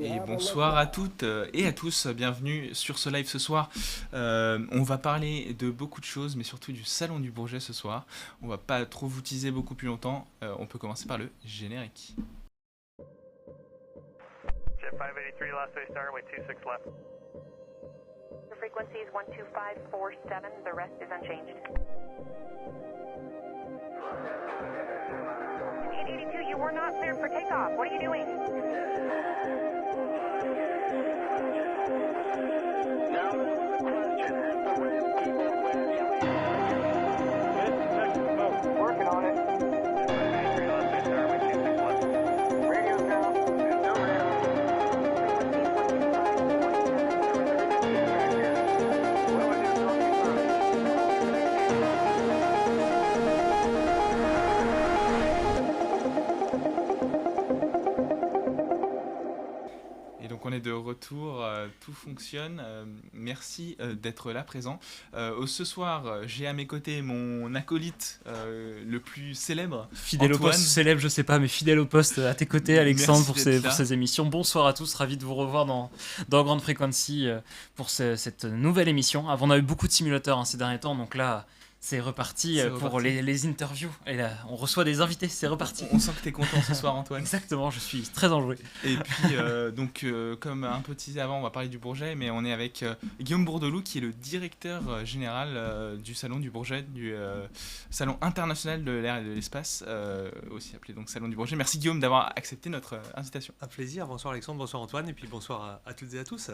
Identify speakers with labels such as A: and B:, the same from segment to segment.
A: Et bonsoir à toutes et à tous, bienvenue sur ce live ce soir. On va parler de beaucoup de choses, mais surtout du Salon du Bourget ce soir. On va pas trop vous teaser beaucoup plus longtemps, on peut commencer par le générique.
B: Jet 583, last day star, runway 26 left.
C: The frequency is 12547, the rest is unchanged. 882, you were not cleared for takeoff. What are you doing?
B: Now, question. The red people, where do you leave? Working on it. Jet 583, last day star, runway 26 left.
C: Radio down.
B: No radar. What was you talking about?
A: Et donc on est de retour, tout fonctionne. Merci d'être là présent. Ce soir, j'ai à mes côtés mon acolyte le plus célèbre,
D: Fidèle au
A: Antoine.
D: poste, célèbre, je sais pas, mais fidèle au poste à tes côtés, Alexandre,
A: Merci
D: pour
A: d'être là.
D: ces émissions. Bonsoir à tous, ravi de vous revoir dans Grande Frequency pour cette nouvelle émission. Avant, on a eu beaucoup de simulateurs ces derniers temps, donc là, c'est reparti
A: C'est
D: pour
A: reparti.
D: les interviews. Et là, on reçoit des invités, c'est reparti.
A: On sent que t'es content ce soir, Antoine.
D: Exactement, je suis très enjoué.
A: Et puis, comme un peu teasé avant, on va parler du Bourget, mais on est avec Guillaume Bourdelou, qui est le directeur général du Salon du Bourget, du Salon international de l'air et de l'espace, aussi appelé donc Salon du Bourget. Merci Guillaume d'avoir accepté notre invitation.
E: Un plaisir, bonsoir Alexandre, bonsoir Antoine, et puis bonsoir à toutes et à tous.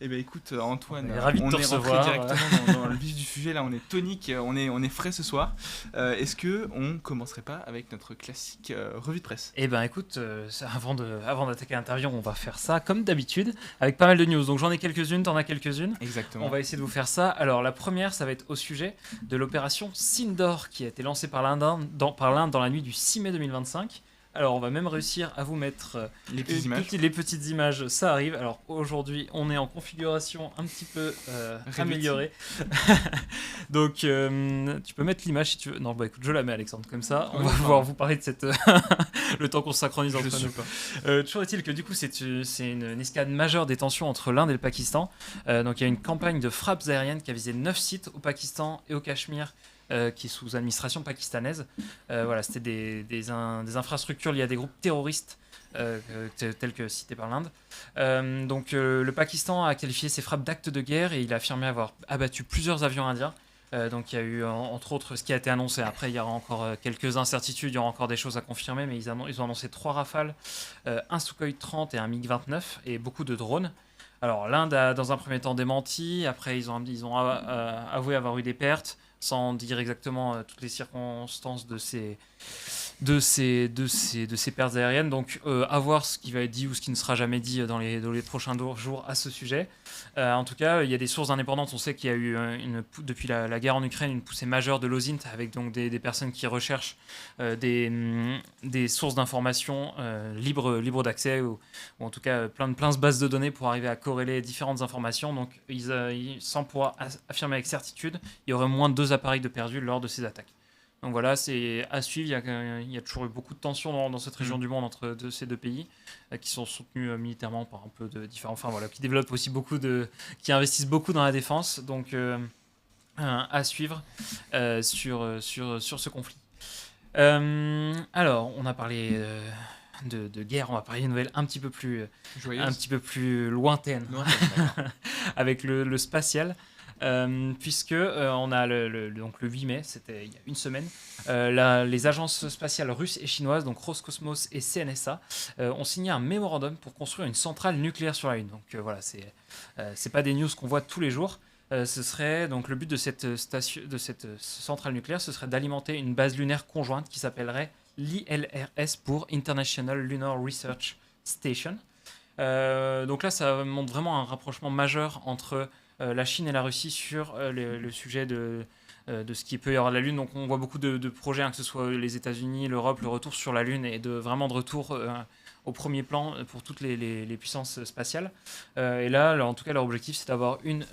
A: Eh bien écoute Antoine,
D: On est ravis de te
A: est rentré
D: recevoir.
A: directement dans le vif du sujet, là on est tonique, on est frais ce soir. Est-ce que on commencerait pas avec notre classique revue de presse?
D: Eh ben écoute, avant d'attaquer l'interview, on va faire ça comme d'habitude, avec pas mal de news. Donc j'en ai quelques-unes, t'en as quelques-unes.
A: Exactement.
D: On va essayer de vous faire ça. Alors la première, ça va être au sujet de l'opération Sindor qui a été lancée par l'Inde dans la nuit du 6 mai 2025. Alors on va même réussir à vous mettre
A: Les petites images.
D: les petites images, ça arrive. Alors aujourd'hui, on est en configuration un petit peu
A: Réduite.
D: améliorée. Donc tu peux mettre l'image si tu veux. Non, bah écoute, je la mets Alexandre, comme ça. On
A: Oui,
D: va
A: pardon.
D: pouvoir vous parler de cette... le temps qu'on se synchronise
A: Je
D: entre
A: suis
D: nous.
A: pas.
D: Toujours est-il que du coup c'est une escalade majeure des tensions entre l'Inde et le Pakistan. Donc il y a une campagne de frappes aériennes qui a visé 9 sites au Pakistan et au Cachemire qui est sous administration pakistanaise. Voilà, c'était des infrastructures liées à des groupes terroristes tels que cités par l'Inde. Donc le Pakistan a qualifié ces frappes d'actes de guerre et il a affirmé avoir abattu plusieurs avions indiens. Donc il y a eu entre autres ce qui a été annoncé. Après il y aura encore quelques incertitudes, il y aura encore des choses à confirmer, mais ils ont annoncé 3 Rafales, un Sukhoi 30 et un MiG-29 et beaucoup de drones. Alors l'Inde a dans un premier temps démenti, après ils ont avoué avoir eu des pertes, sans dire exactement toutes les circonstances de ces pertes aériennes. Donc à voir ce qui va être dit ou ce qui ne sera jamais dit dans les prochains jours à ce sujet. En tout cas, il y a des sources indépendantes. On sait qu'il y a eu depuis la guerre en Ukraine une poussée majeure de l'OSINT avec donc des personnes qui recherchent des sources d'informations libres d'accès ou en tout cas plein de bases de données pour arriver à corréler différentes informations. Donc sans pouvoir affirmer avec certitude, il y aurait au moins 2 appareils de perdus lors de ces attaques. Donc voilà, c'est à suivre. Il y a toujours eu beaucoup de tensions dans cette région du monde entre ces deux pays qui sont soutenus militairement par un peu de différents. Enfin voilà, qui développent aussi qui investissent beaucoup dans la défense. Donc à suivre sur ce conflit. Alors, on a parlé de guerre, on va parler d'une nouvelle un petit peu plus lointaine, avec le spatial. Puisque on a donc le 8 mai, c'était il y a une semaine, les agences spatiales russes et chinoises, donc Roscosmos et CNSA, ont signé un mémorandum pour construire une centrale nucléaire sur la Lune. Donc voilà, c'est pas des news qu'on voit tous les jours. Ce serait donc le but de cette centrale nucléaire, ce serait d'alimenter une base lunaire conjointe qui s'appellerait l'ILRS pour International Lunar Research Station. Donc là, ça montre vraiment un rapprochement majeur entre la Chine et la Russie sur le sujet de ce qui peut y avoir de la Lune. Donc on voit beaucoup de projets, que ce soit les États-Unis, l'Europe, le retour sur la Lune et vraiment de retour au premier plan pour toutes les puissances spatiales. Et là, en tout cas, leur objectif, c'est d'avoir une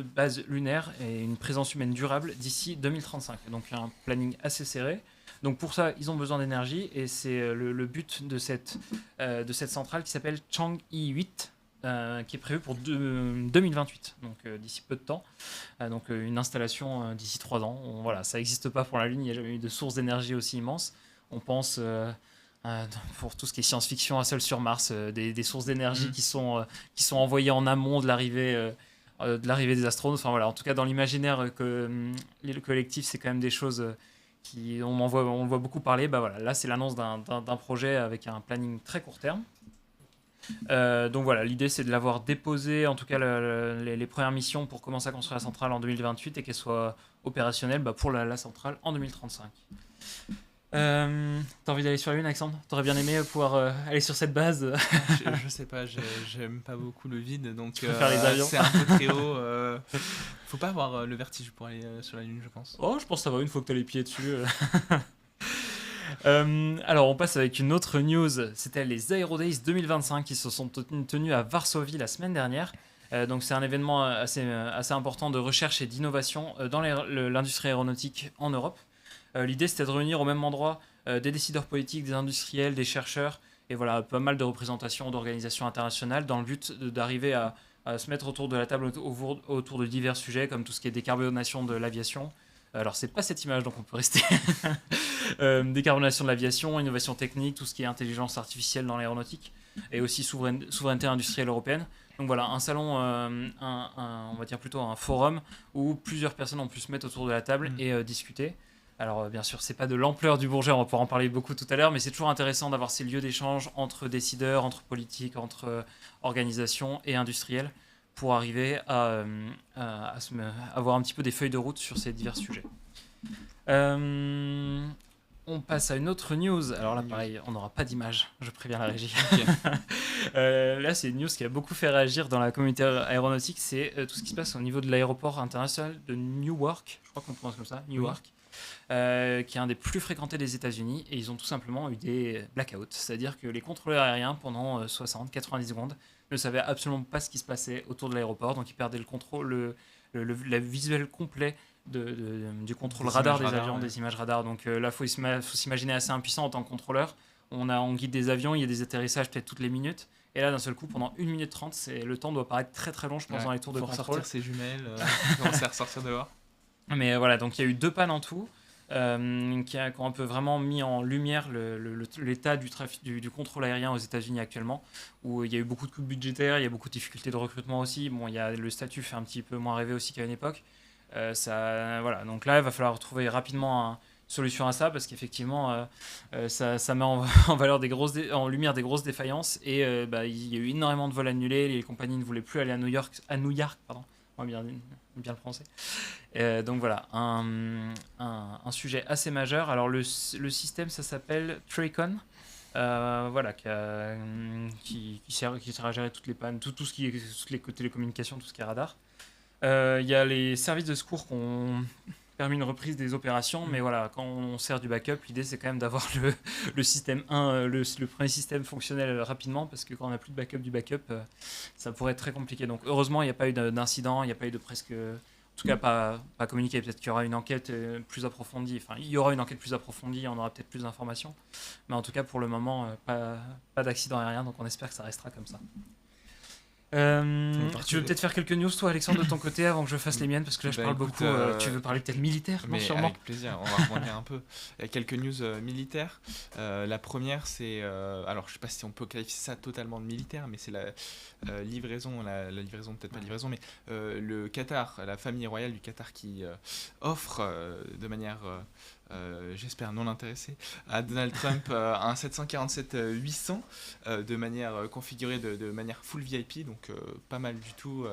D: base lunaire et une présence humaine durable d'ici 2035. Donc un planning assez serré. Donc pour ça, ils ont besoin d'énergie et c'est le but de cette centrale qui s'appelle Chang'e 8. Qui est prévu pour 2028, donc d'ici peu de temps. Donc une installation d'ici 3 ans. Voilà, ça n'existe pas pour la Lune, il n'y a jamais eu de source d'énergie aussi immense. On pense, pour tout ce qui est science-fiction, à Seul sur Mars, des sources d'énergie qui sont envoyées en amont de l'arrivée des astronautes. Enfin, voilà, en tout cas, dans l'imaginaire le collectif, c'est quand même des choses on voit beaucoup parler. Bah, voilà, là, c'est l'annonce d'un projet avec un planning très court terme. Donc voilà, l'idée c'est de l'avoir déposé, en tout cas les premières missions pour commencer à construire la centrale en 2028 et qu'elle soit opérationnelle pour la centrale en 2035. T'as envie d'aller sur la Lune, Alexandre? T'aurais bien aimé pouvoir aller sur cette base?
A: Je sais pas, j'aime pas beaucoup le vide, donc
D: faire les avions.
A: c'est un peu très haut. Faut pas avoir le vertige pour aller sur la Lune, je pense.
D: Oh, je pense que ça va une fois que t'as les pieds dessus. Alors on passe avec une autre news, c'était les Aerodays 2025 qui se sont tenus à Varsovie la semaine dernière. Donc c'est un événement assez important de recherche et d'innovation dans l'industrie aéronautique en Europe. L'idée c'était de réunir au même endroit des décideurs politiques, des industriels, des chercheurs et voilà, pas mal de représentations d'organisations internationales dans le but d'arriver à se mettre autour de la table autour de divers sujets comme tout ce qui est décarbonation de l'aviation. Alors c'est pas cette image donc on peut rester. Décarbonation de l'aviation, innovation technique, tout ce qui est intelligence artificielle dans l'aéronautique et aussi souveraineté industrielle européenne. Donc voilà, un salon, on va dire plutôt un forum où plusieurs personnes ont pu se mettre autour de la table et discuter. Alors bien sûr, c'est pas de l'ampleur du Bourget, on va pouvoir en parler beaucoup tout à l'heure, mais c'est toujours intéressant d'avoir ces lieux d'échange entre décideurs, entre politiques, entre organisations et industriels pour arriver à avoir un petit peu des feuilles de route sur ces divers sujets. On passe à une autre news. Alors là, pareil, on n'aura pas d'image, je préviens la régie. Okay. Là, c'est une news qui a beaucoup fait réagir dans la communauté aéronautique. C'est tout ce qui se passe au niveau de l'aéroport international de Newark. Je crois qu'on prononce comme ça, Newark. Qui est un des plus fréquentés des États-Unis. Et ils ont tout simplement eu des blackouts. C'est-à-dire que les contrôleurs aériens, pendant 60-90 secondes, ne savaient absolument pas ce qui se passait autour de l'aéroport. Donc, ils perdaient le contrôle, le visuel complet du contrôle radar des avions, des images radar. Donc là, faut s'imaginer assez impuissant en tant que contrôleur. On guide des avions, il y a des atterrissages peut-être toutes les minutes. Et là, d'un seul coup, pendant 1 minute 30, le temps doit paraître très très long, je pense, dans les tours de contrôle.
A: Faut sortir ses jumelles, commencer à ressortir dehors.
D: Mais voilà, donc il y a eu 2 pannes en tout. Qui ont un peu vraiment mis en lumière l'état du contrôle aérien aux États-Unis actuellement, où il y a eu beaucoup de coupes budgétaires, il y a beaucoup de difficultés de recrutement aussi. Bon, le statut fait un petit peu moins rêver aussi qu'à une époque. Voilà. Donc là, il va falloir trouver rapidement une solution à ça parce qu'effectivement, ça met en lumière des grosses défaillances et il y a eu énormément de vols annulés. Les compagnies ne voulaient plus aller à New York, pardon. On va bien le prononcer. Donc voilà, un sujet assez majeur. Alors le système, ça s'appelle Tracon. Voilà, qui sert à gérer toutes les pannes, tout ce qui est toutes les télécommunications, tout ce qui est radar. Il y a les services de secours qui ont permis une reprise des opérations, mais voilà, quand on sert du backup, l'idée c'est quand même d'avoir le système 1, le premier système fonctionnel rapidement, parce que quand on n'a plus de backup du backup, ça pourrait être très compliqué. Donc heureusement, il n'y a pas eu d'incident, il n'y a pas eu de presque... En tout cas, pas communiqué. Peut-être qu'il y aura une enquête plus approfondie. Enfin, il y aura une enquête plus approfondie, on aura peut-être plus d'informations. Mais en tout cas, pour le moment, pas d'accident aérien, donc on espère que ça restera comme ça. Tu veux peut-être faire quelques news, toi, Alexandre, de ton côté, avant que je fasse les miennes, parce que là, je parle beaucoup. Tu veux parler peut-être militaire, non, sûrement.
A: Avec plaisir, on va rebondir un peu. Il y a quelques news militaires. La première, c'est... alors, je ne sais pas si on peut qualifier ça totalement de militaire, mais c'est la livraison, la livraison, peut-être pas livraison, mais le Qatar, la famille royale du Qatar qui offre de manière... j'espère non intéressé, à Donald Trump un 747-800 de manière configurée de manière full VIP, donc pas mal du tout.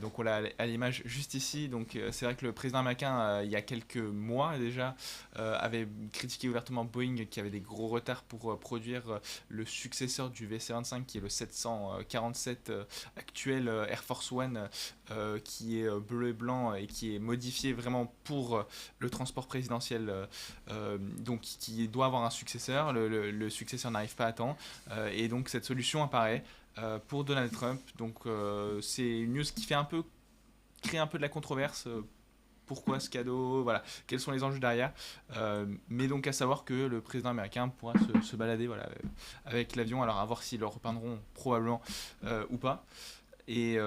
A: Donc on l'a à l'image juste ici. Donc c'est vrai que le président américain, il y a quelques mois déjà, avait critiqué ouvertement Boeing qui avait des gros retards pour produire le successeur du VC-25 qui est le 747 actuel Air Force One, qui est bleu et blanc et qui est modifié vraiment pour le transport présidentiel. Donc qui doit avoir un successeur, le successeur n'arrive pas à temps, et donc cette solution apparaît pour Donald Trump. Donc c'est une news qui fait créer un peu de la controverse pourquoi ce cadeau, voilà, quels sont les enjeux derrière. Mais donc à savoir que le président américain pourra se balader voilà, avec l'avion, alors à voir s'ils le repeindront probablement ou pas. Et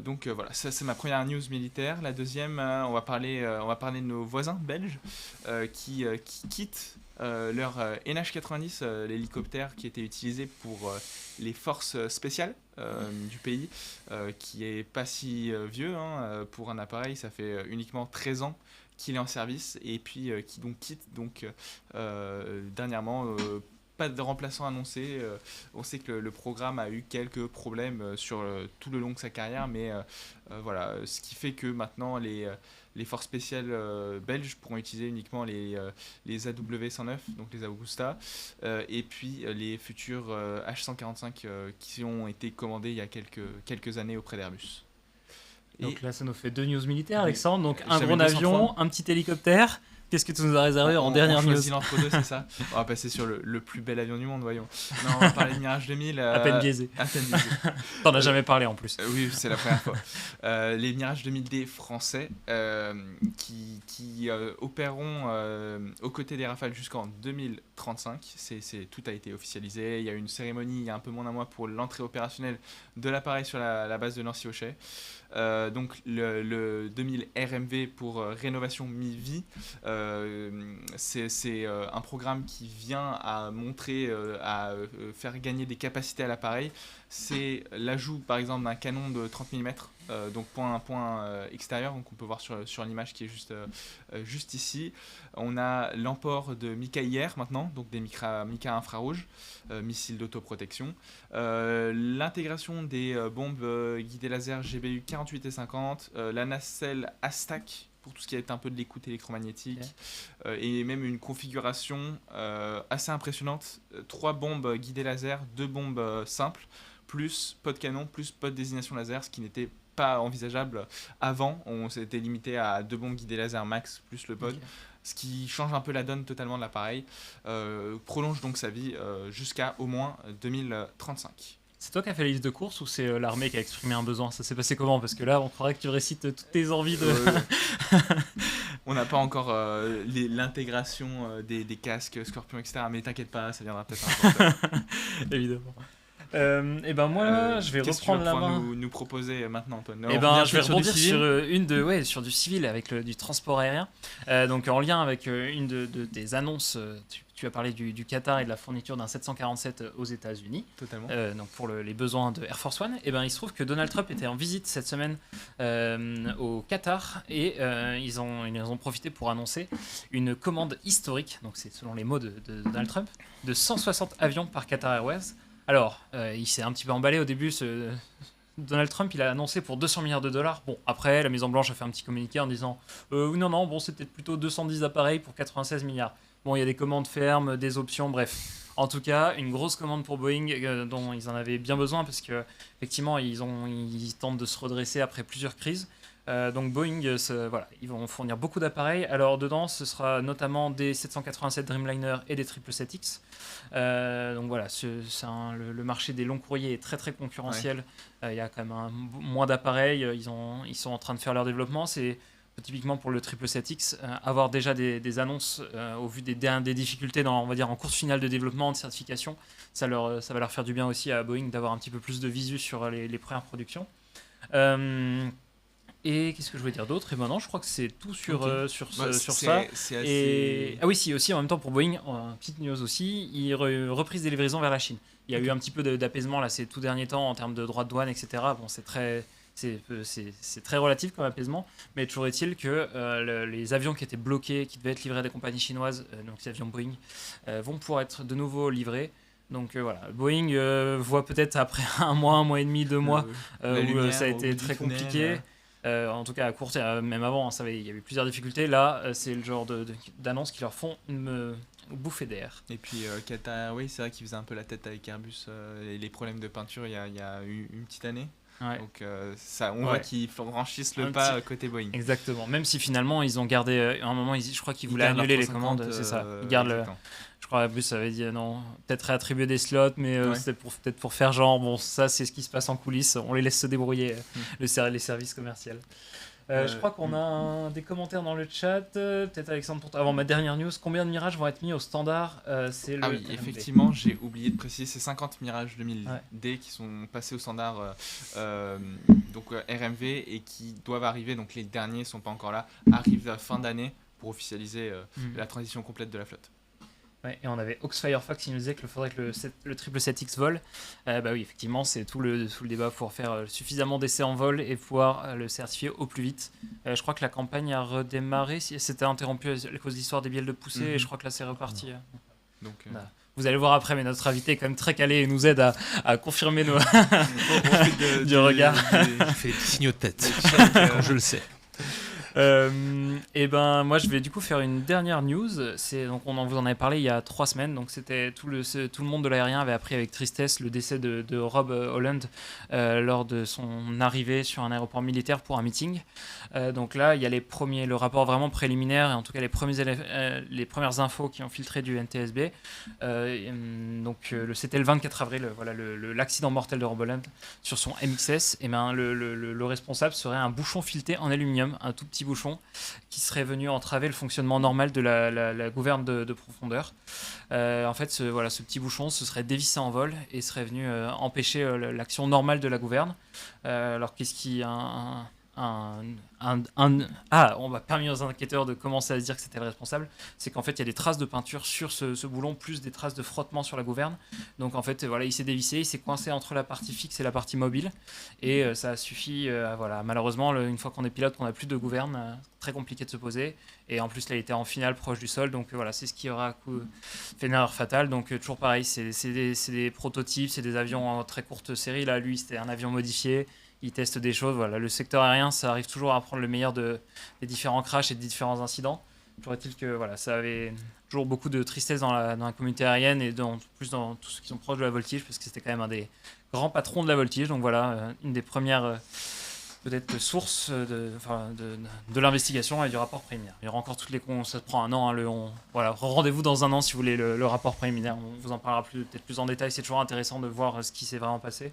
A: donc voilà, ça c'est ma première news militaire. La deuxième, on va parler de nos voisins belges qui quittent leur NH90, l'hélicoptère qui était utilisé pour les forces spéciales du pays, qui est pas si vieux pour un appareil, ça fait uniquement 13 ans qu'il est en service et puis qui donc quitte donc dernièrement. Pas de remplaçant annoncé. On sait que le programme a eu quelques problèmes sur tout le long de sa carrière, mais voilà, ce qui fait que maintenant les forces spéciales belges pourront utiliser uniquement les AW109, donc les Augusta, et puis les futurs H145 qui ont été commandés il y a quelques années auprès d'Airbus.
D: Donc là, ça nous fait 2 news militaires, Alexandre. Donc un
A: J'avais
D: drone
A: 203.
D: avion, un petit hélicoptère. Qu'est-ce que tu nous as réservé en dernière
A: on
D: news?
A: choisit l'entre-deux, c'est ça. On va passer sur le plus bel avion du monde, voyons. Non, on va parler de Mirage 2000.
D: À peine biaisé.
A: À peine biaisé.
D: T'en as jamais parlé en plus.
A: Oui, c'est la première fois. Les Mirage 2000D français qui opéreront aux côtés des Rafales jusqu'en 2035. Tout a été officialisé. Il y a eu une cérémonie il y a un peu moins d'un mois pour l'entrée opérationnelle de l'appareil sur la base de Nancy-Auchet. Donc le 2000 RMV pour rénovation mi-vie, c'est un programme qui vient à montrer, à faire gagner des capacités à l'appareil. C'est l'ajout par exemple d'un canon de 30 mm, donc point extérieur, donc on peut voir sur l'image qui est juste ici. On a l'emport de Mika-IR maintenant, donc des Mika infrarouges, missiles d'autoprotection. L'intégration des bombes guidées laser GBU 48 et 50, la nacelle ASTAC pour tout ce qui est un peu de l'écoute électromagnétique, et même une configuration assez impressionnante. 3 bombes guidées laser, 2 bombes simples, plus pot de canon, plus pot de désignation laser, ce qui n'était pas envisageable avant. On s'était limité à 2 bombes guidées laser max, plus le pod. Okay. Ce qui change un peu la donne totalement de l'appareil, prolonge donc sa vie jusqu'à au moins 2035.
D: C'est toi qui as fait la liste de courses ou c'est l'armée qui a exprimé un besoin? Ça s'est passé comment? Parce que là, on croirait que tu récites toutes tes envies de...
A: On n'a pas encore l'intégration des casques Scorpion, etc. Mais t'inquiète pas, ça viendra peut-être un peu.
D: Évidemment. Et ben moi, je vais reprendre la main.
A: Nous proposer maintenant, Antoine?
D: Et ben, je vais rebondir sur du civil avec du transport aérien. Donc en lien avec une de tes annonces, tu as parlé du Qatar et de la fourniture d'un 747 aux États-Unis.
A: Totalement.
D: Donc pour les besoins de Air Force One. Et ben il se trouve que Donald Trump était en visite cette semaine au Qatar et ils ont profité pour annoncer une commande historique. Donc c'est selon les mots de Donald Trump, de 160 avions par Qatar Airways. Alors, il s'est un petit peu emballé au début. Donald Trump, il a annoncé pour 200 milliards de dollars. Bon, après, la Maison-Blanche a fait un petit communiqué en disant non, bon, c'est peut-être plutôt 210 appareils pour 96 milliards. Bon, il y a des commandes fermes, des options, bref. En tout cas, une grosse commande pour Boeing dont ils en avaient bien besoin parce qu'effectivement, ils tentent de se redresser après plusieurs crises. Donc Boeing, voilà, ils vont fournir beaucoup d'appareils. Alors dedans, ce sera notamment des 787 Dreamliner et des 777X. Donc voilà, le marché des longs courriers est très très concurrentiel. Il y a quand même moins d'appareils. Ils sont en train de faire leur développement. C'est typiquement pour le 777X, avoir déjà des annonces au vu des difficultés on va dire en course finale de développement, de certification, ça va leur faire du bien aussi à Boeing d'avoir un petit peu plus de visu sur les premières productions. Et qu'est-ce que je voulais dire d'autre? Et maintenant, je crois que c'est tout sur ça.
A: C'est assez...
D: Ah oui, si, aussi en même temps pour Boeing, petite news aussi, reprise des livraisons vers la Chine. Il y a eu un petit peu d'apaisement là ces tout derniers temps en termes de droits de douane, etc. Bon, c'est très relatif comme apaisement, mais toujours est-il que les avions qui étaient bloqués, qui devaient être livrés à des compagnies chinoises, donc les avions Boeing, vont pouvoir être de nouveau livrés. Donc voilà, Boeing voit peut-être après un mois et demi, 2 mois, où ça a été très compliqué. En tout cas à court terme, même avant, il y avait plusieurs difficultés. Là, c'est le genre d'annonces qui leur font une bouffée d'air.
A: Et puis Qatar, oui, c'est vrai qu'ils faisaient un peu la tête avec Airbus et les problèmes de peinture il y a eu une petite année. Ouais. Donc on voit qu'ils franchissent le pas côté Boeing.
D: Exactement. Même si finalement ils ont gardé à un moment, je crois qu'ils voulaient annuler les commandes. C'est ça. Ils gardent je crois Airbus avait dit non, peut-être réattribuer des slots, mais c'était peut-être pour faire genre bon, ça c'est ce qui se passe en coulisses. On les laisse se débrouiller les services commerciaux. Je crois qu'on a des commentaires dans le chat. Peut-être Alexandre, avant ma dernière news, combien de Mirage vont être mis au standard? C'est le
A: Ah oui,
D: RMV.
A: effectivement, j'ai oublié de préciser, c'est 50 Mirage 2000D qui sont passés au standard donc RMV et qui doivent arriver, donc les derniers sont pas encore là, arrivent à fin d'année pour officialiser la transition complète de la flotte.
D: Ouais, et on avait Oxfirefox qui nous disait qu'il faudrait que le 777X vole. Bah oui, effectivement, c'est tout le débat pour faire suffisamment d'essais en vol et pouvoir le certifier au plus vite. Je crois que la campagne a redémarré, c'était interrompu à cause de l'histoire des bielles de poussée, et je crois que là c'est reparti.
A: Donc,
D: vous allez voir après, mais notre invité est quand même très calé et nous aide à confirmer nos du regard.
E: Je fais des signaux de tête quand je le sais.
D: Et ben moi je vais du coup faire une dernière news. Donc vous en avait parlé il y a 3 semaines. Donc c'était tout le monde de l'aérien avait appris avec tristesse le décès de Rob Holland lors de son arrivée sur un aéroport militaire pour un meeting. Donc là il y a le rapport vraiment préliminaire et en tout cas les premières infos qui ont filtré du NTSB. C'était le 24 avril. Voilà l'accident mortel de Rob Holland sur son MXS. Et ben le responsable serait un bouchon fileté en aluminium, un tout petit bouchon qui serait venu entraver le fonctionnement normal de la gouverne de profondeur. En fait, ce petit bouchon se serait dévissé en vol et serait venu empêcher l'action normale de la gouverne. Alors qu'est-ce qui on va permis aux enquêteurs de commencer à se dire que c'était le responsable, c'est qu'en fait il y a des traces de peinture sur ce boulon plus des traces de frottement sur la gouverne. Donc en fait il s'est dévissé, il s'est coincé entre la partie fixe et la partie mobile et ça a suffi. Malheureusement une fois qu'on est pilote, qu'on n'a plus de gouverne, très compliqué de se poser et en plus là il était en finale proche du sol, donc c'est ce qui aura fait une erreur fatale. Donc toujours pareil, c'est des prototypes, c'est des avions en très courte série. Là lui c'était un avion modifié. Ils testent des choses. Voilà. Le secteur aérien, ça arrive toujours à prendre le meilleur des différents crashs et des différents incidents. Toujours est-il que ça avait toujours beaucoup de tristesse dans la communauté aérienne et plus dans tous ceux qui sont proches de la voltige, parce que c'était quand même un des grands patrons de la voltige. Donc voilà, une des premières peut-être sources de l'investigation et du rapport préliminaire. Il y aura encore toutes les ça prend un an. Rendez-vous dans un an si vous voulez le rapport préliminaire. On vous en parlera peut-être plus en détail. C'est toujours intéressant de voir ce qui s'est vraiment passé.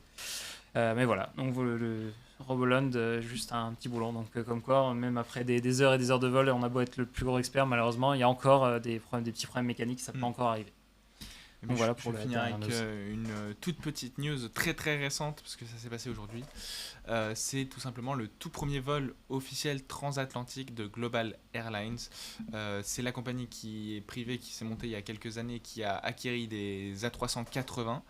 D: Mais voilà, donc le Rob Holland, juste un petit boulon. Donc comme quoi, même après des heures et des heures de vol, on a beau être le plus gros expert, malheureusement, il y a encore des petits problèmes mécaniques, ça peut encore arriver.
A: Donc voilà, pour finir avec une toute petite news très très récente, parce que ça s'est passé aujourd'hui. C'est tout simplement le tout premier vol officiel transatlantique de Global Airlines. C'est la compagnie qui est privée, qui s'est montée il y a quelques années, qui a acquéri des A380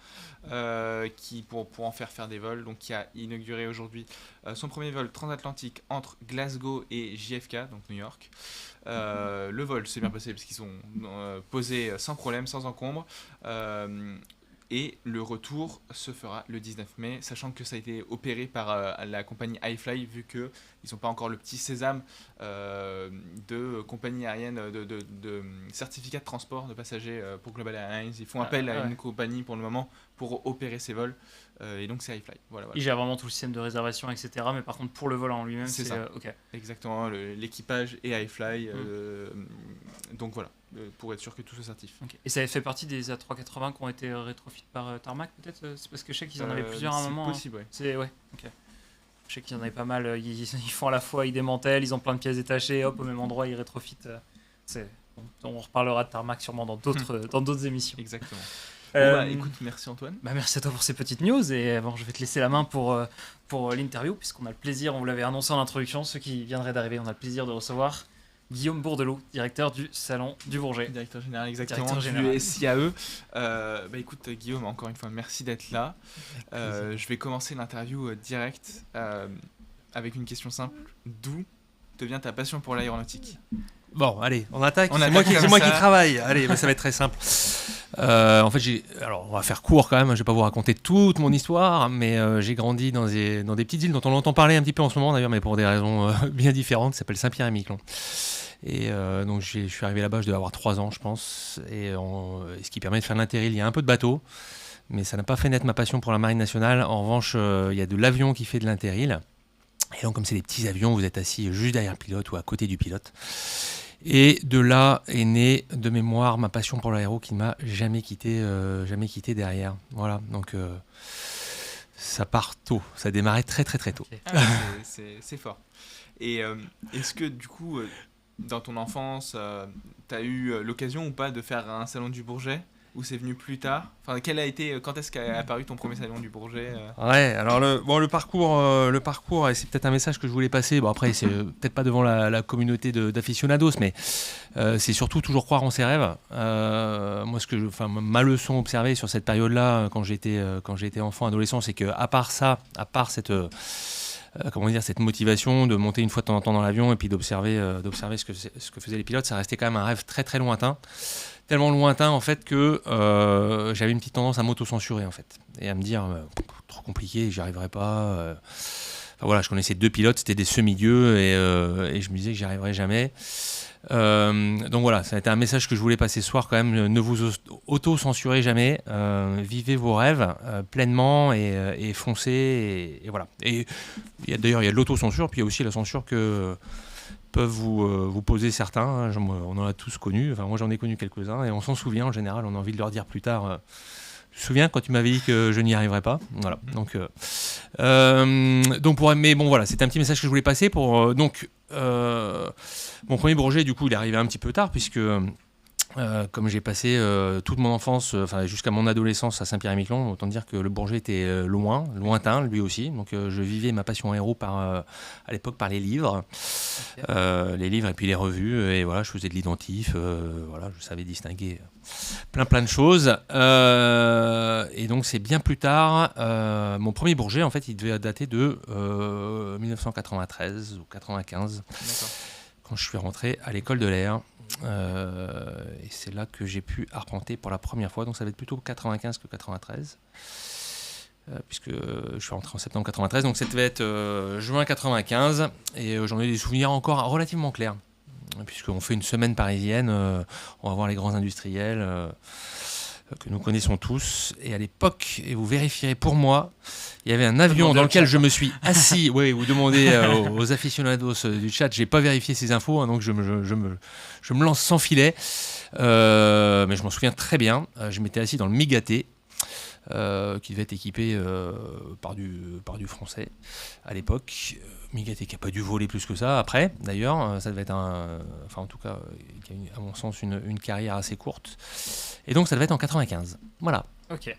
A: pour en faire des vols, donc qui a inauguré aujourd'hui son premier vol transatlantique entre Glasgow et JFK, donc New York. Le vol s'est bien passé parce qu'ils sont posés sans problème, sans encombre. Et le retour se fera le 19 mai, sachant que ça a été opéré par la compagnie iFly, vu qu'ils n'ont pas encore le petit sésame de compagnie aérienne, de certificat de transport de passagers pour Global Airlines. Ils font appel à une compagnie pour le moment pour opérer ces vols, et donc c'est iFly. Voilà.
D: Il gère vraiment tout le système de réservation, etc. Mais par contre, pour le vol en lui-même, c'est
A: ça.
D: OK.
A: Exactement, l'équipage et iFly. Donc voilà. Pour être sûr que tout se certifie.
D: Okay. Et ça fait partie des A380 qui ont été rétrofit par Tarmac, peut-être? C'est parce que je sais qu'ils en avaient plusieurs à un moment.
A: C'est possible,
D: ouais. Ok. Je sais qu'ils en avaient pas mal. Ils font à la fois, ils démantèlent, ils ont plein de pièces détachées, hop, au même endroit, ils rétrofitent. On reparlera de Tarmac sûrement dans d'autres émissions.
A: Exactement. Écoute, merci Antoine.
D: Merci à toi pour ces petites news. Et je vais te laisser la main pour l'interview, puisqu'on a le plaisir, on vous l'avait annoncé en introduction, ceux qui viendraient d'arriver, on a le plaisir de recevoir Guillaume Bourdelot, directeur du Salon du Bourget.
A: Directeur général, exactement, du SIAE. Écoute Guillaume, encore une fois, merci d'être là. Je vais commencer l'interview direct avec une question simple. D'où te vient ta passion pour l'aéronautique ?
E: Bon, allez, on attaque. C'est moi qui travaille. Allez, ça va être très simple. En fait, on va faire court quand même. Je ne vais pas vous raconter toute mon histoire, mais j'ai grandi dans des petites îles dont on entend parler un petit peu en ce moment d'ailleurs, mais pour des raisons bien différentes, qui s'appellent Saint-Pierre-et-Miquelon. Et donc je suis arrivé là-bas, je devais avoir 3 ans, je pense, et ce qui permet de faire l'intérim. Il y a un peu de bateau, mais ça n'a pas fait naître ma passion pour la marine nationale. En revanche, il y a de l'avion qui fait de l'intérim. Et donc, comme c'est des petits avions, vous êtes assis juste derrière le pilote ou à côté du pilote. Et de là est née de mémoire ma passion pour l'aéro qui ne m'a jamais quitté derrière. Voilà, donc Ça part tôt, ça démarrait très très très tôt.
D: Ok.
A: Ah, c'est fort. Et est-ce que du coup, dans ton enfance, tu as eu l'occasion ou pas de faire un salon du Bourget, ou c'est venu plus tard? Enfin, quand est-ce qu'a apparu ton premier salon du Bourget?
E: Ouais, alors le parcours, et c'est peut-être un message que je voulais passer. Bon, après, c'est peut-être pas devant la communauté d'aficionados, mais c'est surtout toujours croire en ses rêves. Moi, ma leçon observée sur cette période-là, quand j'étais enfant, adolescent, c'est que à part cette cette motivation de monter une fois de temps en temps dans l'avion et puis d'observer ce que faisaient les pilotes, ça restait quand même un rêve très très lointain. Tellement lointain en fait que j'avais une petite tendance à m'auto-censurer en fait et à me dire trop compliqué, j'y arriverai pas. Enfin, voilà, je connaissais 2 pilotes, c'était des semi-dieux et je me disais que j'y arriverais jamais. Donc voilà, ça a été un message que je voulais passer ce soir quand même. Ne vous auto-censurez jamais, vivez vos rêves pleinement et foncez et voilà. Et d'ailleurs il y a de l'autocensure, puis il y a aussi la censure que peuvent vous poser certains, hein. On en a tous connu, enfin moi j'en ai connu quelques-uns et on s'en souvient en général, on a envie de leur dire plus tard je me souviens quand tu m'avais dit que je n'y arriverais pas, voilà. Donc mais bon voilà, c'était un petit message que je voulais passer pour mon premier Bourget, du coup il est arrivé un petit peu tard puisque comme j'ai passé toute mon enfance, jusqu'à mon adolescence à Saint-Pierre-et-Miquelon, autant dire que le Bourget était lointain, lui aussi. Donc je vivais ma passion héros à l'époque par les livres, les livres et puis les revues. Et voilà, je faisais de l'identif, je savais distinguer plein de choses. Et donc c'est bien plus tard. Mon premier Bourget, en fait, il devait dater de 1993 ou 95, quand je suis rentré à l'école de l'air. Et c'est là que j'ai pu arpenter pour la première fois, donc ça va être plutôt 95 que 93, puisque je suis rentré en septembre 93, donc ça devait être juin 95, et j'en ai des souvenirs encore relativement clairs, puisqu'on fait une semaine parisienne, on va voir les grands industriels que nous connaissons tous, et à l'époque, et vous vérifierez pour moi, il y avait un avion dans lequel je me suis assis. Oui, vous demandez aux aficionados du chat, j'ai pas vérifié ces infos, hein, donc je me lance sans filet, mais je m'en souviens très bien. Je m'étais assis dans le Migaté, qui devait être équipé par du français à l'époque. Migaté qui n'a pas dû voler plus que ça après, d'ailleurs, ça devait être en tout cas, qui a eu, à mon sens une carrière assez courte. Et donc ça devait être en 95. Voilà.
D: Ok.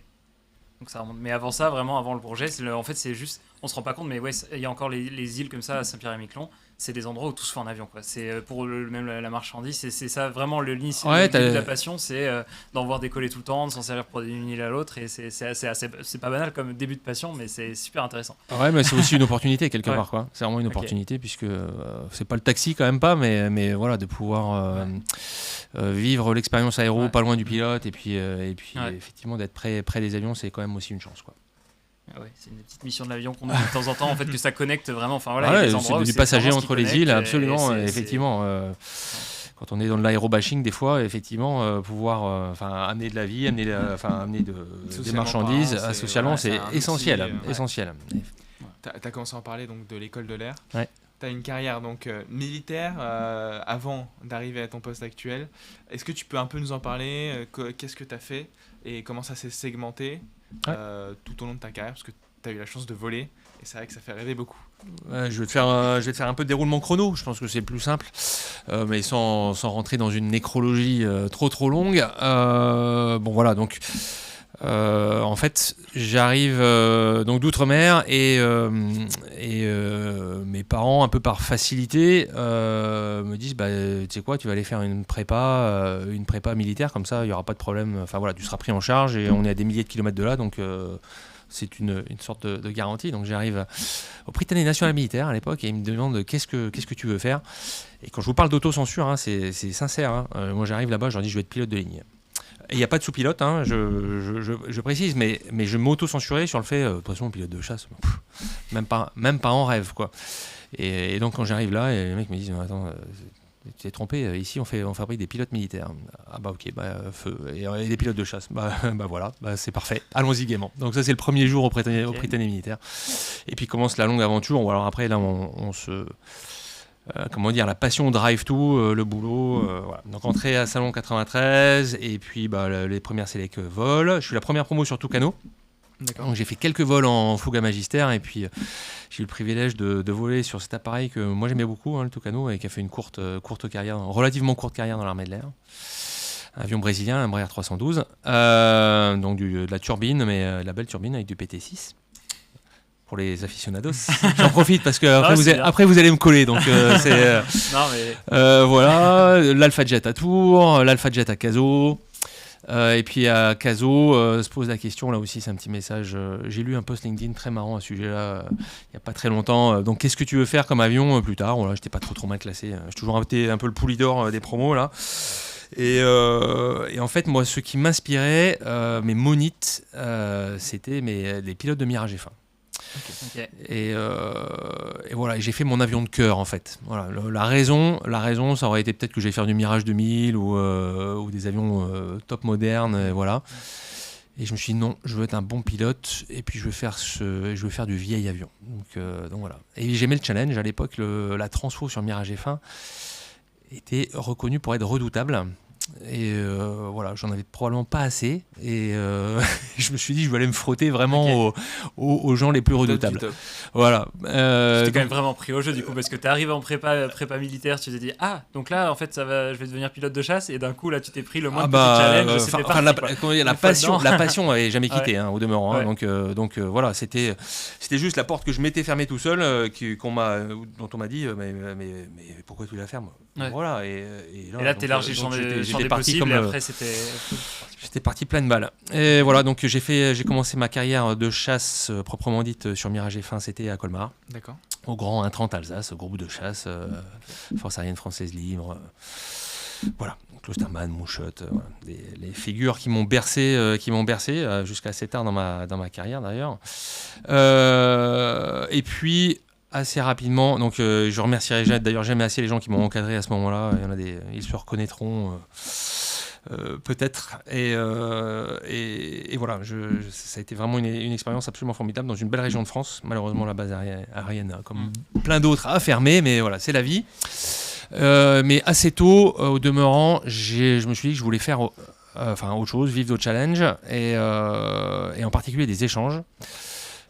D: Donc ça remonte. Mais avant ça, vraiment avant le Bourget, en fait c'est juste, on se rend pas compte, mais ouais, il y a encore les îles comme ça à Saint-Pierre-et-Miquelon. C'est des endroits où tout se fait en avion, quoi. C'est pour même la marchandise, c'est ça vraiment l'initiative de la passion, c'est d'en voir décoller tout le temps, de s'en servir pour d'une île à l'autre, et c'est pas banal comme début de passion, mais c'est super intéressant.
E: Ouais, mais c'est aussi une opportunité quelque part, quoi. C'est vraiment une opportunité puisque c'est pas le taxi quand même pas, mais voilà, de pouvoir vivre l'expérience aéro pas loin du pilote et puis effectivement d'être près des avions, c'est quand même aussi une chance, quoi.
D: Ouais, c'est une petite mission de l'avion qu'on a de temps en temps, en fait, que ça connecte vraiment. Enfin voilà, il y a des endroits
E: c'est
D: où
E: du passager entre les îles, absolument,
D: et
E: effectivement. Quand on est dans de l'aérobashing, des fois, effectivement, pouvoir amener de la vie, amener des marchandises, socialement, c'est essentiel. Essentiel.
A: T'as commencé à en parler donc de l'école de l'air.
E: Ouais.
A: Tu as une carrière donc militaire avant d'arriver à ton poste actuel. Est-ce que tu peux un peu nous en parler? Qu'est-ce que tu as fait et comment ça s'est segmenté tout au long de ta carrière? Parce que tu as eu la chance de voler et c'est vrai que ça fait rêver beaucoup.
E: Ouais, je vais te faire un peu de déroulement chrono, je pense que c'est plus simple, mais sans rentrer dans une nécrologie trop longue. Bon voilà, donc... en fait, j'arrive donc d'outre-mer et mes parents, un peu par facilité, me disent tu sais quoi, tu vas aller faire une prépa militaire, comme ça il y aura pas de problème. Enfin voilà, tu seras pris en charge et on est à des milliers de kilomètres de là, donc c'est une sorte de garantie. Donc j'arrive au Prytanée national militaire à l'époque et ils me demandent qu'est-ce que tu veux faire. Et quand je vous parle d'autocensure, hein, c'est sincère. Hein. Moi j'arrive là-bas, je leur dis je vais être pilote de ligne. Et il n'y a pas de sous-pilote, hein, je précise, mais je m'auto-censurais sur le fait, de toute façon, pilote de chasse, même pas en rêve, quoi. Et donc, quand j'arrive là, et les mecs me disent, attends, tu t'es trompé, ici, on fabrique des pilotes militaires. Ah bah ok, feu. Et des pilotes de chasse, voilà, c'est parfait, allons-y gaiement. Donc ça, c'est le premier jour au Prytanée militaire. Et puis commence la longue aventure. Bon, alors après, là, on se... la passion drive tout, le boulot, voilà. Donc entrée à Salon 93 et puis les premières sélects vol. Je suis la première promo sur Tucano. Donc j'ai fait quelques vols en Fuga Magister et puis j'ai eu le privilège de voler sur cet appareil que moi j'aimais beaucoup, le Tucano, et qui a fait une relativement courte carrière dans l'armée de l'air. Un avion brésilien, un Embraer 312, donc de la turbine, mais la belle turbine avec du PT6. Pour les aficionados, j'en profite parce que après vous allez me coller, donc c'est voilà, l'Alpha Jet à Tours, l'Alpha Jet à Cazaux. Et puis à Cazaux, se pose la question, là aussi c'est un petit message, j'ai lu un post LinkedIn très marrant à ce sujet-là, il n'y a pas très longtemps, donc qu'est-ce que tu veux faire comme avion plus tard? Voilà, j'étais pas trop mal classé, j'ai toujours été un peu le pouli d'or des promos là. Et en fait, moi, ce qui m'inspirait, mes monites, c'était les pilotes de Mirage F1.
D: Okay.
E: Et voilà, j'ai fait mon avion de cœur en fait. Voilà, la raison, ça aurait été peut-être que j'allais faire du Mirage 2000 ou des avions top modernes, et voilà. Et je me suis dit non, je veux être un bon pilote et puis je veux faire du vieil avion. Donc voilà. Et j'aimais le challenge à l'époque. La transfo sur Mirage F1 était reconnue pour être redoutable. Et voilà, j'en avais probablement pas assez et je me suis dit je vais aller me frotter vraiment aux gens les plus redoutables. Voilà.
D: Tu t'es quand même vraiment pris au jeu du coup, parce que tu arrives en prépa militaire, tu t'es dit donc là en fait je vais devenir pilote de chasse, et d'un coup là tu t'es pris le moins de challenge.
E: La passion avait jamais quitté au demeurant. Donc voilà, c'était juste la porte que je m'étais fermée tout seul, dont on m'a dit mais pourquoi tu la fermes? Voilà, et
D: là t'élargis le champ des possibles, et après
E: j'étais parti plein de balles. Et voilà, donc j'ai commencé ma carrière de chasse proprement dite sur Mirage F1, c'était à Colmar.
A: D'accord.
E: Au Grand 130 Alsace, groupe de chasse, Force aérienne française libre. Voilà, Klosterman, Mouchotte, les figures qui m'ont bercé jusqu'à assez tard dans ma carrière d'ailleurs. Et puis assez rapidement, donc je remercierai d'ailleurs jamais assez les gens qui m'ont encadré à ce moment-là. Il y en a ils se reconnaîtront peut-être. Et voilà, ça a été vraiment une expérience absolument formidable dans une belle région de France. Malheureusement, la base aérienne, comme plein d'autres, a fermé, mais voilà, c'est la vie. Mais assez tôt, au demeurant, je me suis dit que je voulais faire autre chose, vivre d'autres challenges, et en particulier des échanges.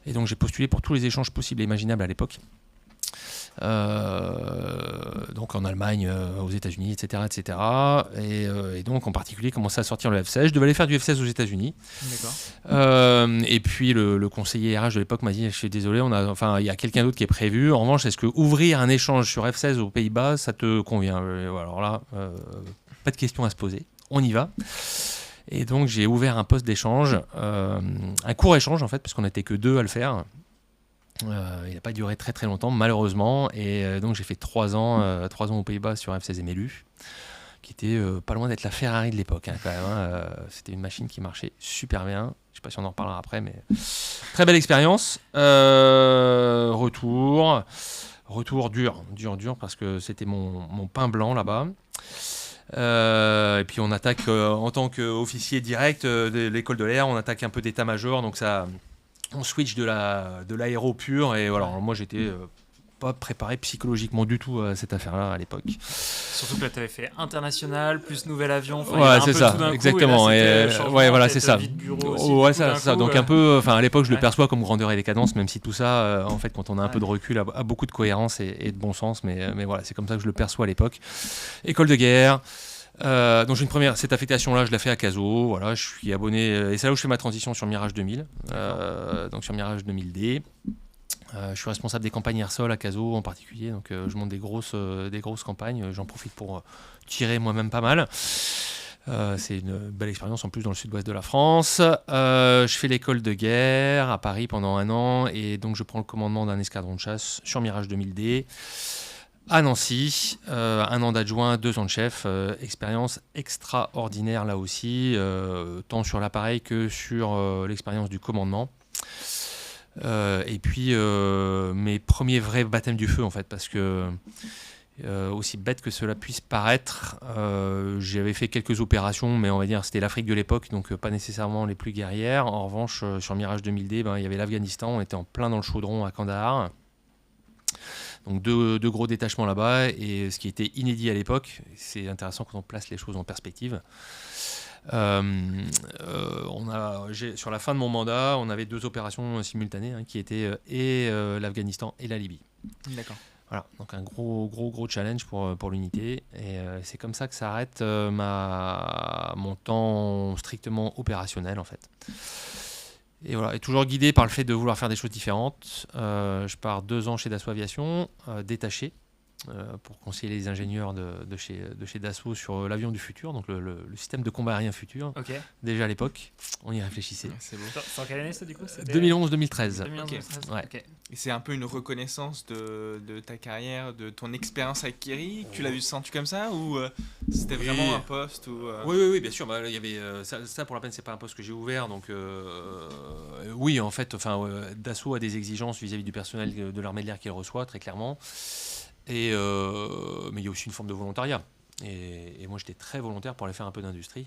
E: Et donc j'ai postulé pour tous les échanges possibles et imaginables à l'époque. Donc en Allemagne, aux États-Unis, etc. Et donc en particulier commençait à sortir le F-16. Je devais aller faire du F-16 aux États-Unis.
A: D'accord.
E: Et puis le conseiller RH de l'époque m'a dit je suis désolé, il y a quelqu'un d'autre qui est prévu. En revanche, est-ce que ouvrir un échange sur F-16 aux Pays-Bas, ça te convient? Alors là, pas de question à se poser. On y va. Et donc j'ai ouvert un poste d'échange, un court échange en fait, parce qu'on n'était que 2 à le faire. Il n'a pas duré très très longtemps malheureusement, et donc j'ai fait 3 ans aux Pays-Bas sur F-16 Emelu, qui était pas loin d'être la Ferrari de l'époque quand même. C'était une machine qui marchait super bien. Je sais pas si on en reparlera après, mais très belle expérience. Retour dur parce que c'était mon pain blanc là-bas. Et puis on attaque en tant qu'officier direct de l'école de l'air, on attaque un peu d'état-major, donc ça, on switch de l'aéro pur, et voilà. Alors moi j'étais pas préparé psychologiquement du tout à cette affaire-là à l'époque.
D: Surtout que là tu avais fait international plus nouvel avion.
E: Ouais, c'est ça, exactement. Et voilà, c'est ça. Ouais, ça. Donc un peu, à l'époque je le perçois comme grandeur et décadence, même si tout ça, en fait, quand on a un peu de recul, a beaucoup de cohérence et de bon sens. Mais voilà, c'est comme ça que je le perçois à l'époque. École de guerre. Donc cette affectation-là, je l'ai fait à Cazaux. Voilà, je suis abonné, et c'est là où je fais ma transition sur Mirage 2000. Donc sur Mirage 2000D. Je suis responsable des campagnes air-sol à Cazaux en particulier, donc je monte des grosses campagnes. J'en profite pour tirer moi-même pas mal. C'est une belle expérience en plus dans le sud-ouest de la France. Je fais l'école de guerre à Paris pendant 1 an, et donc je prends le commandement d'un escadron de chasse sur Mirage 2000D à Nancy. 1 an d'adjoint, 2 ans de chef. Expérience extraordinaire là aussi, tant sur l'appareil que sur l'expérience du commandement. Et puis mes premiers vrais baptêmes du feu en fait, parce que aussi bête que cela puisse paraître, j'avais fait quelques opérations, mais on va dire c'était l'Afrique de l'époque, donc pas nécessairement les plus guerrières. En revanche, sur Mirage 2000D, il y avait l'Afghanistan, on était en plein dans le chaudron à Kandahar, donc deux gros détachements là-bas, et ce qui était inédit à l'époque, c'est intéressant quand on place les choses en perspective. Sur la fin de mon mandat, on avait 2 opérations simultanées qui étaient l'Afghanistan et la Libye.
A: D'accord.
E: Voilà, donc un gros challenge pour l'unité. Et c'est comme ça que s'arrête mon temps strictement opérationnel en fait. Et voilà, et toujours guidé par le fait de vouloir faire des choses différentes. Je pars 2 ans chez Dassault Aviation, détaché, pour conseiller les ingénieurs de chez Dassault sur l'avion du futur, donc le système de combat aérien futur.
D: Okay.
E: Déjà à l'époque, on y réfléchissait.
A: C'est beau.
D: C'est en quelle année ça du coup?
E: 2011-2013.
D: 2011-2013.
E: Ouais.
D: Okay.
A: Et c'est un peu une reconnaissance de ta carrière, de ton expérience avec Kerry. Tu l'as senti comme ça ou c'était vraiment un poste ou,
E: Oui, bien sûr. Il y avait ça pour la peine, c'est pas un poste que j'ai ouvert, donc oui, en fait, Dassault a des exigences vis-à-vis du personnel de l'armée de l'air qu'il reçoit très clairement. Mais il y a aussi une forme de volontariat. Et moi, j'étais très volontaire pour aller faire un peu d'industrie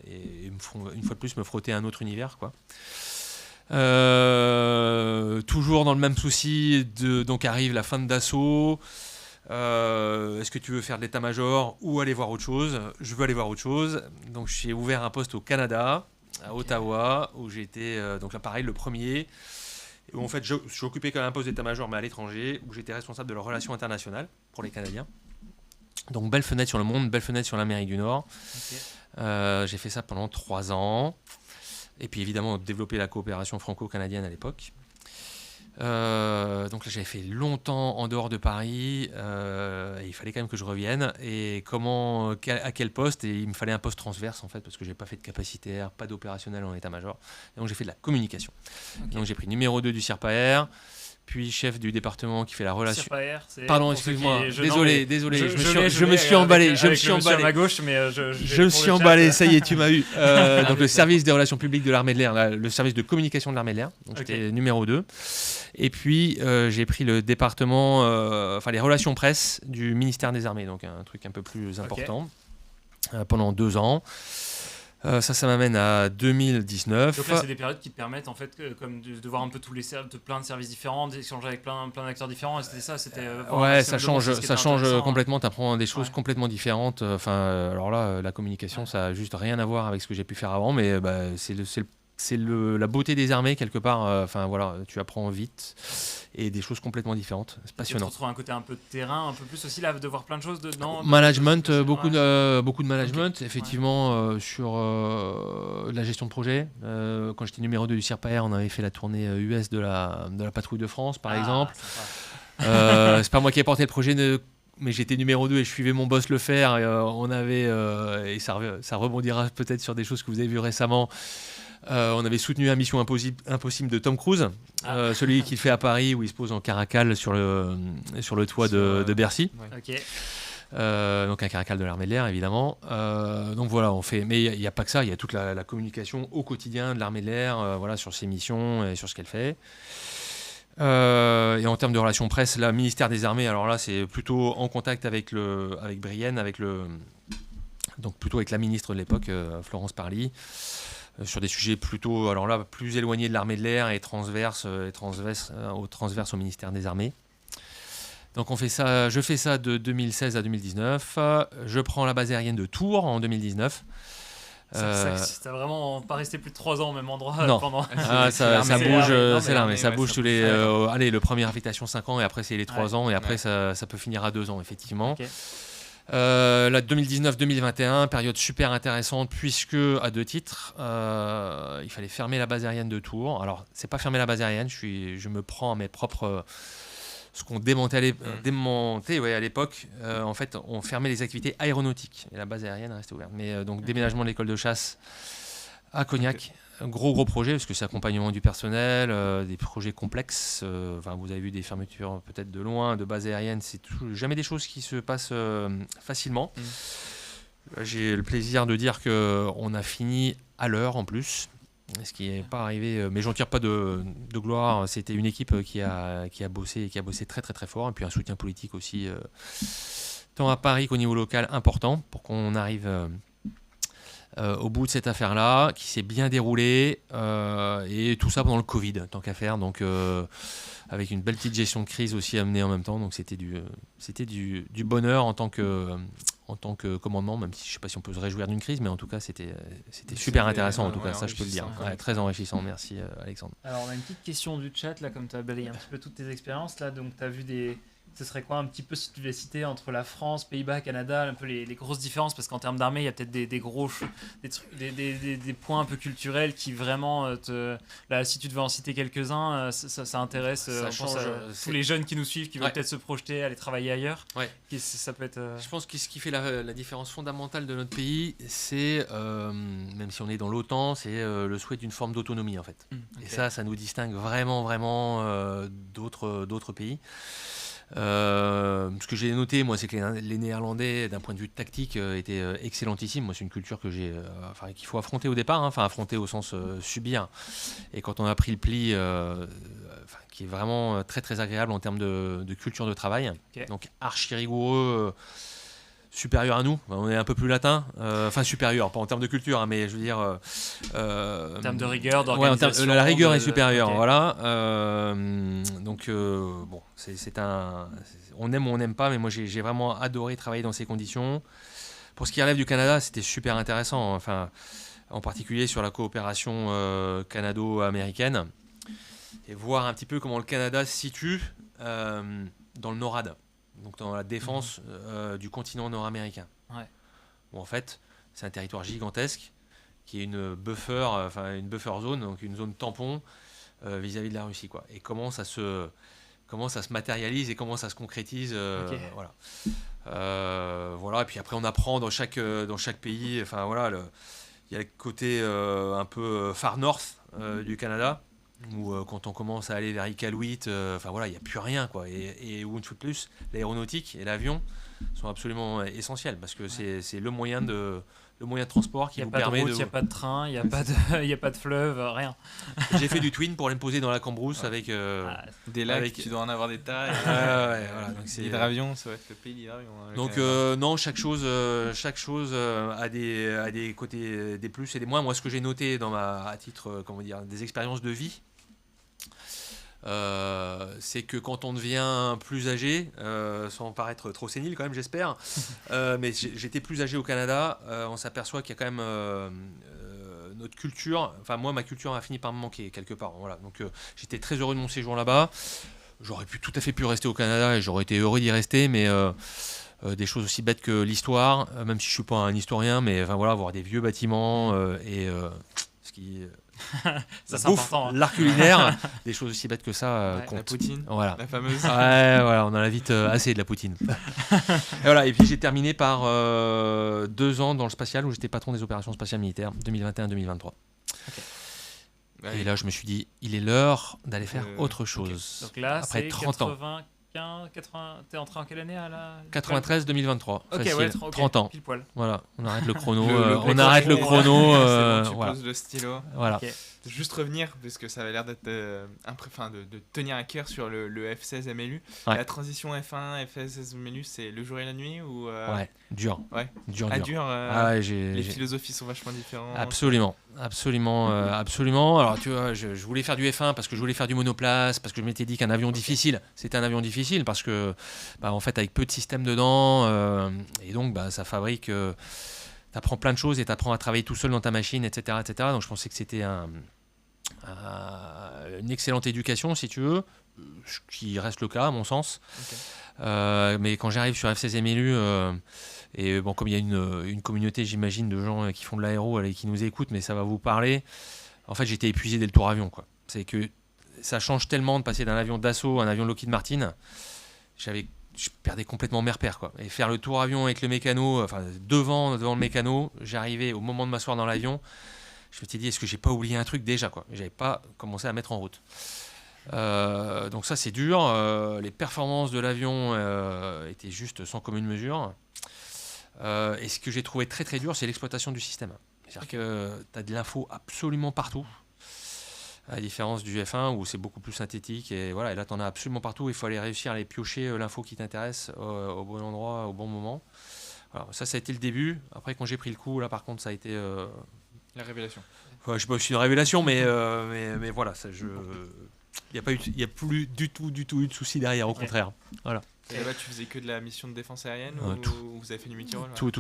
E: et une fois de plus me frotter à un autre univers, quoi. Toujours dans le même souci, donc arrive la fin de Dassault. Est-ce que tu veux faire de l'état-major ou aller voir autre chose? Je veux aller voir autre chose. Donc j'ai ouvert un poste au Canada, à Ottawa, où j'étais donc là pareil le premier. Où en fait j'occupais quand même un poste d'état-major mais à l'étranger, où j'étais responsable de leurs relations internationales pour les Canadiens. Donc belle fenêtre sur le monde, belle fenêtre sur l'Amérique du Nord. Okay. J'ai fait ça pendant 3 ans. Et puis évidemment développer la coopération franco-canadienne à l'époque. Donc là j'avais fait longtemps en dehors de Paris. Et il fallait quand même que je revienne. Et à quel poste? Et il me fallait un poste transverse en fait, parce que j'ai pas fait de capacitaire, pas d'opérationnel en état-major. Et donc j'ai fait de la communication. Okay. Donc j'ai pris numéro 2 du CIRPAER, puis chef du département qui fait la relation. Pardon, excuse-moi. Désolé. Je me suis emballé. Je me suis emballé.
D: À ma gauche, mais
E: je me suis emballé. Ça y est, tu m'as eu. Donc le service des relations publiques de l'armée de l'air, le service de communication de l'armée de l'air. Donc j'étais numéro 2. Et puis j'ai pris le département, les relations presse du ministère des Armées, donc un truc un peu plus important, pendant 2 ans. Ça m'amène à 2019.
D: Donc là, c'est des périodes qui te permettent en fait comme de voir un peu plein de services différents, d'échanger avec plein d'acteurs différents. Et c'était ça,
E: ouais, ça change complètement. Tu apprends des choses complètement différentes. Alors là, la communication, ça a juste rien à voir avec ce que j'ai pu faire avant, mais c'est la beauté des armées quelque part. Tu apprends vite et des choses complètement différentes. C'est passionnant.
D: Tu retrouves un côté un peu de terrain, un peu plus aussi là, de voir plein de choses dedans.
E: Management, beaucoup de management, okay. Effectivement, sur la gestion de projet. Quand j'étais numéro 2 du CIRPAER, on avait fait la tournée US de la patrouille de France, par exemple. C'est pas moi qui ai porté le projet mais j'étais numéro 2 et je suivais mon boss le faire. Et ça rebondira peut-être sur des choses que vous avez vues récemment. On avait soutenu la Mission Impossible de Tom Cruise, celui qu'il fait à Paris où il se pose en caracal sur le toit de Bercy.
D: Ouais. Okay.
E: Donc un caracal de l'armée de l'air évidemment. Donc voilà, on fait. Mais il n'y a pas que ça, il y a toute la communication au quotidien de l'armée de l'air, sur ses missions et sur ce qu'elle fait. Et en termes de relations presse, le ministère des Armées, alors là c'est plutôt en contact avec Brienne, donc plutôt avec la ministre de l'époque, Florence Parly. Sur des sujets plutôt, alors là, plus éloignés de l'armée de l'air et transverse au ministère des Armées. Donc je fais ça de 2016 à 2019. Je prends la base aérienne de Tours en 2019.
D: T'as vraiment pas resté plus de 3 ans au même endroit
E: non.
D: Pendant.
E: Ça bouge, c'est l'armée. Ça bouge tous les. Le premier affectation 5 ans et après c'est les 3 ans et après ça peut finir à 2 ans effectivement. Okay. La 2019-2021, période super intéressante puisque à 2 titres, il fallait fermer la base aérienne de Tours. Alors c'est pas fermer la base aérienne, je me prends à mes propres ce qu'on démontait à l'époque. En fait, on fermait les activités aéronautiques et la base aérienne restait ouverte. Mais donc déménagement de l'école de chasse à Cognac. Un gros projet parce que c'est accompagnement du personnel, des projets complexes. Vous avez vu des fermetures peut-être de loin, de bases aériennes. C'est jamais des choses qui se passent facilement. J'ai le plaisir de dire qu'on a fini à l'heure en plus, ce qui n'est pas arrivé. Mais j'en tire pas de gloire. C'était une équipe qui a bossé et qui a bossé très très très fort. Et puis un soutien politique aussi, tant à Paris qu'au niveau local, important pour qu'on arrive au bout de cette affaire-là, qui s'est bien déroulée, et tout ça pendant le Covid, tant qu'à faire, donc avec une belle petite gestion de crise aussi amenée en même temps, donc c'était du bonheur en tant en tant que commandement, même si je ne sais pas si on peut se réjouir d'une crise, mais en tout cas, c'était super intéressant, en tout cas, ça je peux le dire. Ouais, très enrichissant, merci Alexandre.
D: Alors, on a une petite question du chat, là, comme tu as balayé un petit peu toutes tes expériences, là, donc tu as vu des... Ce serait quoi un petit peu, si tu devais citer, entre la France, Pays-Bas, Canada, un peu les grosses différences, parce qu'en termes d'armée, il y a peut-être des points un peu culturels qui vraiment là, si tu devais en citer quelques-uns, ça intéresse
E: ça change,
D: tous les jeunes qui nous suivent, qui veulent peut-être se projeter, aller travailler ailleurs.
E: Ouais.
D: Ça peut être...
E: Je pense que ce qui fait la différence fondamentale de notre pays, c'est, même si on est dans l'OTAN, c'est le souhait d'une forme d'autonomie en fait.
D: Okay.
E: Et ça nous distingue vraiment d'autres pays. Ce que j'ai noté, moi, c'est que les Néerlandais, d'un point de vue tactique, étaient excellentissimes. Moi, c'est une culture que qu'il faut affronter au départ, affronter au sens subir. Et quand on a pris le pli, qui est vraiment très très agréable en termes de culture de travail, okay. Donc archi rigoureux. Supérieur à nous, on est un peu plus latin, supérieur, pas en termes de culture, mais je veux dire...
D: en termes de rigueur, d'organisation...
E: la rigueur est supérieure,
D: okay.
E: Voilà. On aime ou on n'aime pas, mais moi j'ai vraiment adoré travailler dans ces conditions. Pour ce qui relève du Canada, c'était super intéressant, en particulier sur la coopération canado-américaine, et voir un petit peu comment le Canada se situe dans le NORAD. Donc dans la défense du continent nord-américain.
D: Ouais.
E: Bon, en fait, c'est un territoire gigantesque qui est une buffer zone, donc une zone tampon vis-à-vis de la Russie, quoi. Et comment ça se matérialise et comment ça se concrétise,
D: okay.
E: Voilà. Et puis après on apprend dans chaque pays. Il y a le côté un peu far north du Canada. Où quand on commence à aller vers Iqaluit, il n'y a plus rien, quoi. Et une fois de plus, l'aéronautique et l'avion sont absolument essentiels parce que c'est le moyen de transport qui vous permet
D: de... Il n'y a pas de train, il n'y a pas de fleuve, rien.
E: J'ai fait du twin pour aller me poser dans la Cambrousse avec...
A: des lacs, tu dois en avoir des tas. L'hydravion, ça va être le pays de l'hydravion.
E: Donc non, chaque chose a des côtés, des plus et des moins. Moi, ce que j'ai noté à titre, des expériences de vie, c'est que quand on devient plus âgé, sans paraître trop sénile quand même, j'espère, mais j'étais plus âgé au Canada, on s'aperçoit qu'il y a quand même notre culture, moi ma culture a fini par me manquer quelque part, voilà. Donc j'étais très heureux de mon séjour là-bas. J'aurais tout à fait pu rester au Canada et j'aurais été heureux d'y rester, mais des choses aussi bêtes que l'histoire, même si je suis pas un historien, mais voir des vieux bâtiments ce qui
D: ça c'est important,
E: l'art culinaire, des choses aussi bêtes que ça compte.
A: La poutine,
E: voilà.
A: La fameuse.
E: On en a vite assez de la poutine. Et puis j'ai terminé par 2 ans dans le spatial où j'étais patron des opérations spatiales militaires 2021-2023. Okay. Et là je me suis dit, il est l'heure d'aller faire autre chose.
D: Okay. Donc là,
E: après
D: c'est
E: 30 ans.
D: 80, t'es entré en quelle année à la...
E: 93-2023.
D: Okay,
E: 30 ans.
D: Pile poil.
E: Voilà, on arrête le chrono.
A: On
E: arrête le chrono.
A: Tu poses le stylo.
E: Voilà.
A: Okay. Juste revenir, parce que ça avait l'air d'être de tenir à cœur sur le F-16 MLU. Ouais. La transition F1, F-16 MLU, c'est le jour et la nuit ou
E: Ouais, dur.
A: Ouais.
E: Dur.
A: Les philosophies sont vachement différentes.
E: Absolument. Alors tu vois, je voulais faire du F1 parce que je voulais faire du monoplace, parce que je m'étais dit qu'un avion difficile, c'était un avion difficile parce que, en fait, avec peu de systèmes dedans, et donc ça fabrique... t'apprends plein de choses et t'apprends à travailler tout seul dans ta machine, etc. Donc je pensais que c'était une excellente éducation, si tu veux, qui reste le cas à mon sens. Okay. Mais quand j'arrive sur F-16 MLU, et comme il y a une communauté, j'imagine, de gens qui font de l'aéro et qui nous écoutent, mais ça va vous parler, en fait j'étais épuisé dès le tour avion, quoi. C'est que ça change tellement de passer d'un avion d'assaut à un avion Lockheed Martin. Je perdais complètement mes repères, quoi. Et faire le tour avion avec le mécano, devant le mécano, j'arrivais au moment de m'asseoir dans l'avion, je me suis dit, est-ce que j'ai pas oublié un truc déjà, quoi. J'avais pas commencé à mettre en route. Donc ça c'est dur. Les performances de l'avion étaient juste sans commune mesure. Et ce que j'ai trouvé très très dur, c'est l'exploitation du système. C'est-à-dire que tu as de l'info absolument partout. À la différence du F1 où c'est beaucoup plus synthétique et là tu en as absolument partout, il faut aller réussir à aller piocher l'info qui t'intéresse au bon endroit, au bon moment. Alors, ça a été le début. Après quand j'ai pris le coup, là par contre ça a été...
A: La révélation.
E: Je sais pas si c'est une révélation, mais voilà, il n'y a plus du tout eu de souci derrière, au contraire. Voilà.
A: Et là-bas, tu faisais que de la mission de défense aérienne ou vous avez fait du multirôle?
E: Tout,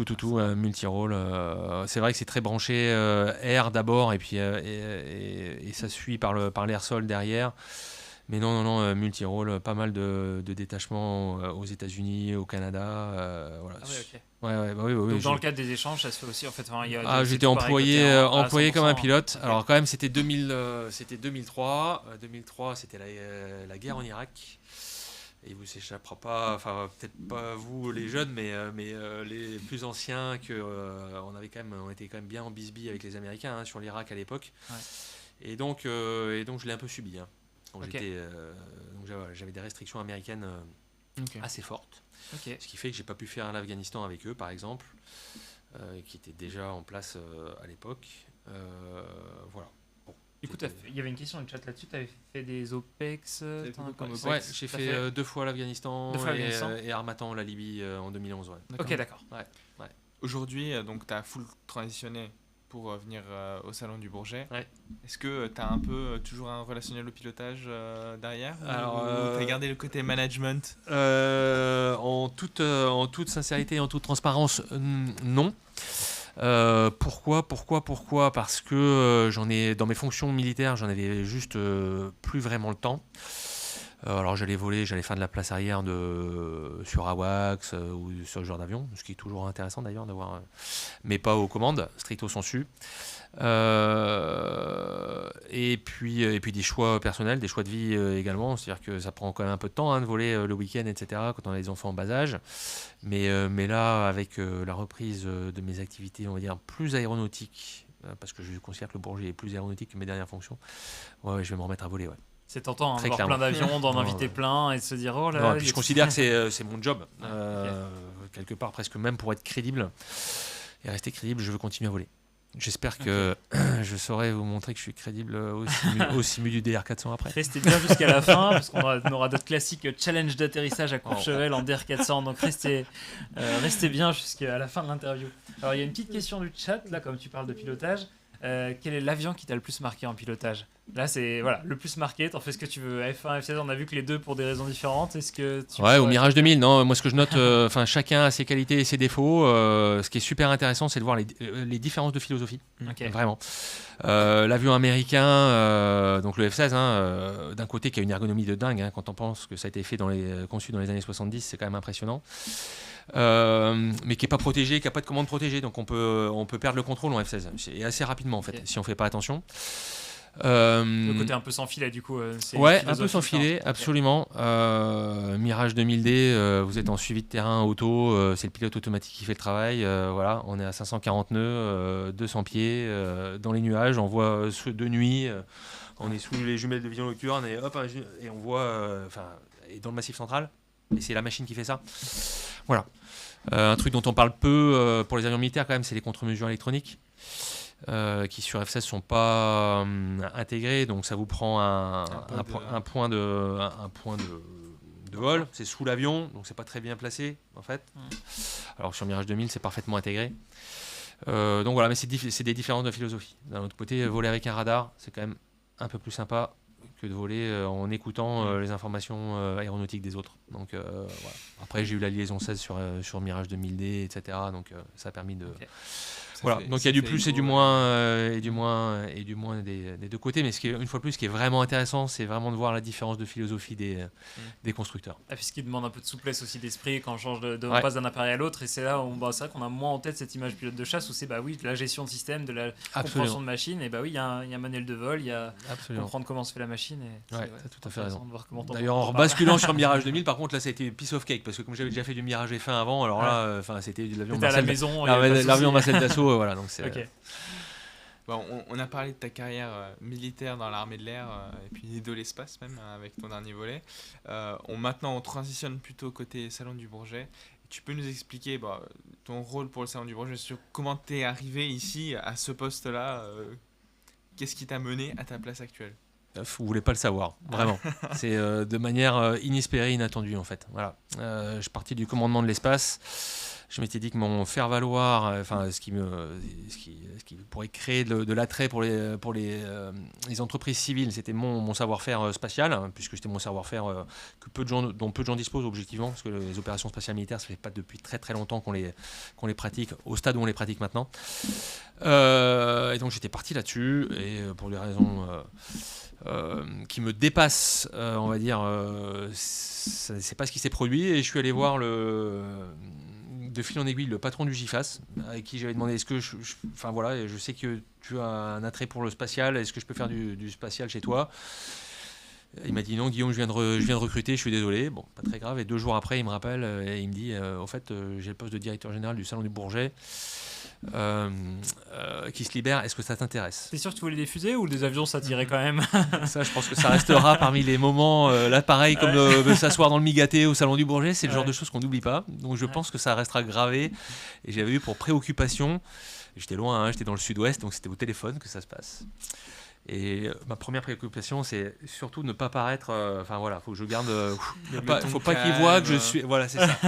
E: multirôle. C'est vrai que c'est très branché air d'abord et puis et ça suit par l'air-sol derrière. Mais non, multirôle, pas mal de détachements aux États-Unis, au Canada. Voilà.
D: Ah oui, ok.
E: Oui.
D: Donc dans le cadre des échanges, ça se fait aussi en fait.
E: J'étais employé comme un pilote. Alors quand même, c'était 2003. 2003, c'était la guerre en Irak. Et il vous s'échappera pas, enfin peut-être pas vous les jeunes, mais les plus anciens on était quand même bien en bisbille avec les Américains sur l'Irak à l'époque.
D: Ouais.
E: Et donc je l'ai un peu subi. Quand
D: Okay.
E: j'avais des restrictions américaines assez fortes.
D: Okay.
E: Ce qui fait que j'ai pas pu faire l'Afghanistan avec eux, par exemple, qui était déjà en place à l'époque. Voilà. Bon,
D: écoute, il y avait une question dans le chat là-dessus. Tu avais fait des OPEX
E: Ouais, j'ai fait 2 fois l'Afghanistan et Harmattan, la Libye en 2011. Ouais.
D: Ok, d'accord.
E: Ouais.
A: Aujourd'hui, donc tu as full transitionné pour venir au Salon du Bourget.
E: Ouais.
A: Est-ce que tu as un peu toujours un relationnel au pilotage derrière?
E: Alors,
A: tu as gardé le côté management?
E: En toute sincérité et en toute transparence, non. Pourquoi? Parce que dans mes fonctions militaires, j'en avais juste plus vraiment le temps. Alors j'allais faire de la place arrière sur AWACS ou sur ce genre d'avion, ce qui est toujours intéressant d'ailleurs d'avoir, mais pas aux commandes, stricto sensu. Et puis des choix personnels, des choix de vie également, c'est-à-dire que ça prend quand même un peu de temps de voler le week-end, etc. quand on a des enfants en bas âge. Mais là, avec la reprise de mes activités, on va dire plus aéronautiques, parce que je considère que le Bourget est plus aéronautique que mes dernières fonctions, je vais me remettre à voler. Ouais.
D: C'est tentant de voir plein d'avions, d'en inviter plein et de se dire oh là.
E: Puis je considère que c'est mon job, quelque part presque même pour être crédible et rester crédible, je veux continuer à voler. J'espère que je saurai vous montrer que je suis crédible au simu du DR400 après.
D: Restez bien jusqu'à la fin parce qu'on aura d'autres classiques challenge d'atterrissage à Courchevel en DR400, donc restez bien jusqu'à la fin de l'interview. Alors il y a une petite question du chat là, comme tu parles de pilotage. Quel est l'avion qui t'a le plus marqué en pilotage? Là, c'est le plus marqué. T'en fais ce que tu veux. F1, F16, on a vu que les deux pour des raisons différentes. Est-ce que
E: au Mirage 2000, non. Moi, ce que je note, chacun a ses qualités et ses défauts. Ce qui est super intéressant, c'est de voir les différences de philosophie.
D: Okay.
E: Vraiment. L'avion américain, donc le F16, d'un côté, qui a une ergonomie de dingue. Quand on pense que ça a été conçu dans les années 70, c'est quand même impressionnant. Mais qui n'est pas protégé, qui n'a pas de commande protégée, donc on peut perdre le contrôle en F16 et assez rapidement en fait, si on fait pas attention.
D: Le côté un peu sans filet du coup.
E: Un peu sans filet, absolument. Mirage 2000D, vous êtes en suivi de terrain auto, c'est le pilote automatique qui fait le travail. Voilà, on est à 540 nœuds, 200 pieds, dans les nuages, on voit de nuit, on est sous les jumelles de vision nocturne et hop, et on voit, et dans le massif central, et c'est la machine qui fait ça. Voilà. Un truc dont on parle peu pour les avions militaires quand même, c'est les contre-mesures électroniques qui sur F16 sont pas intégrés, donc ça vous prend un point de vol, c'est sous l'avion, donc c'est pas très bien placé en fait. Alors sur Mirage 2000 c'est parfaitement intégré. Donc voilà, mais c'est des différences de philosophie. D'un autre côté, voler avec un radar, c'est quand même un peu plus sympa que de voler en écoutant les informations aéronautiques des autres. Donc voilà. Après j'ai eu la liaison 16 sur Mirage 2000D, etc. Donc ça a permis de... Okay. Voilà, donc il y a du plus et du moins, et du moins des deux côtés, mais une fois de plus, ce qui est vraiment intéressant, c'est vraiment de voir la différence de philosophie des constructeurs.
D: Puisqu'il demande un peu de souplesse aussi d'esprit quand on change on passe d'un appareil à l'autre, et c'est là où c'est vrai qu'on a moins en tête cette image pilote de chasse où c'est de la gestion de système, de la compréhension de machine, et il y a un manuel de vol, il y a comprendre comment se fait la machine. Tu
E: as tout à fait raison.
D: D'ailleurs,
E: en basculant sur Mirage 2000, par contre, là, ça a été piece of cake, parce que comme j'avais déjà fait du Mirage F1 avant, alors là, c'était de l'avion Marcel Dassault. Voilà, donc c'est...
A: Okay. Bon, on a parlé de ta carrière militaire dans l'armée de l'air et puis de l'espace même avec ton dernier volet. Maintenant on transitionne plutôt côté Salon du Bourget. Tu peux nous expliquer ton rôle pour le Salon du Bourget, sur comment tu es arrivé ici à ce poste-là, qu'est-ce qui t'a mené à ta place actuelle?
E: Vous voulez pas le savoir, vraiment. C'est de manière inespérée, inattendue en fait. Voilà. Je suis parti du commandement de l'espace. Je m'étais dit que mon faire-valoir, ce qui pourrait créer de l'attrait pour les entreprises civiles, c'était mon savoir-faire spatial, hein, puisque c'était mon savoir-faire dont peu de gens disposent objectivement, parce que les opérations spatiales militaires, ça fait pas depuis très très longtemps qu'on les pratique, au stade où on les pratique maintenant. Et donc j'étais parti là-dessus, et pour des raisons qui me dépassent, on va dire, c'est pas ce qui s'est produit, et je suis allé voir de fil en aiguille le patron du GIFAS, avec qui j'avais demandé est-ce que enfin voilà, je sais que tu as un attrait pour le spatial, est-ce que je peux faire du spatial chez toi? Il m'a dit non, Guillaume, je viens de recruter, je suis désolé. Bon, pas très grave. Et 2 jours après, il me rappelle et il me dit au fait, j'ai le poste de directeur général du Salon du Bourget qui se libère, est-ce que ça t'intéresse?
D: T'es sûr que tu voulais des fusées ou des avions, ça tirait quand même?
E: Ça, je pense que ça restera parmi les moments, là pareil, comme s'asseoir dans le migaté au Salon du Bourget, c'est le genre de choses qu'on n'oublie pas. Donc je pense que ça restera gravé. Et j'avais eu pour préoccupation, j'étais loin, hein, j'étais dans le sud-ouest, donc c'était au téléphone que ça se passe. Et ma première préoccupation, c'est surtout ne pas paraître. Enfin voilà, faut que je garde. Faut pas qu'il voit que je suis. Voilà, c'est ça.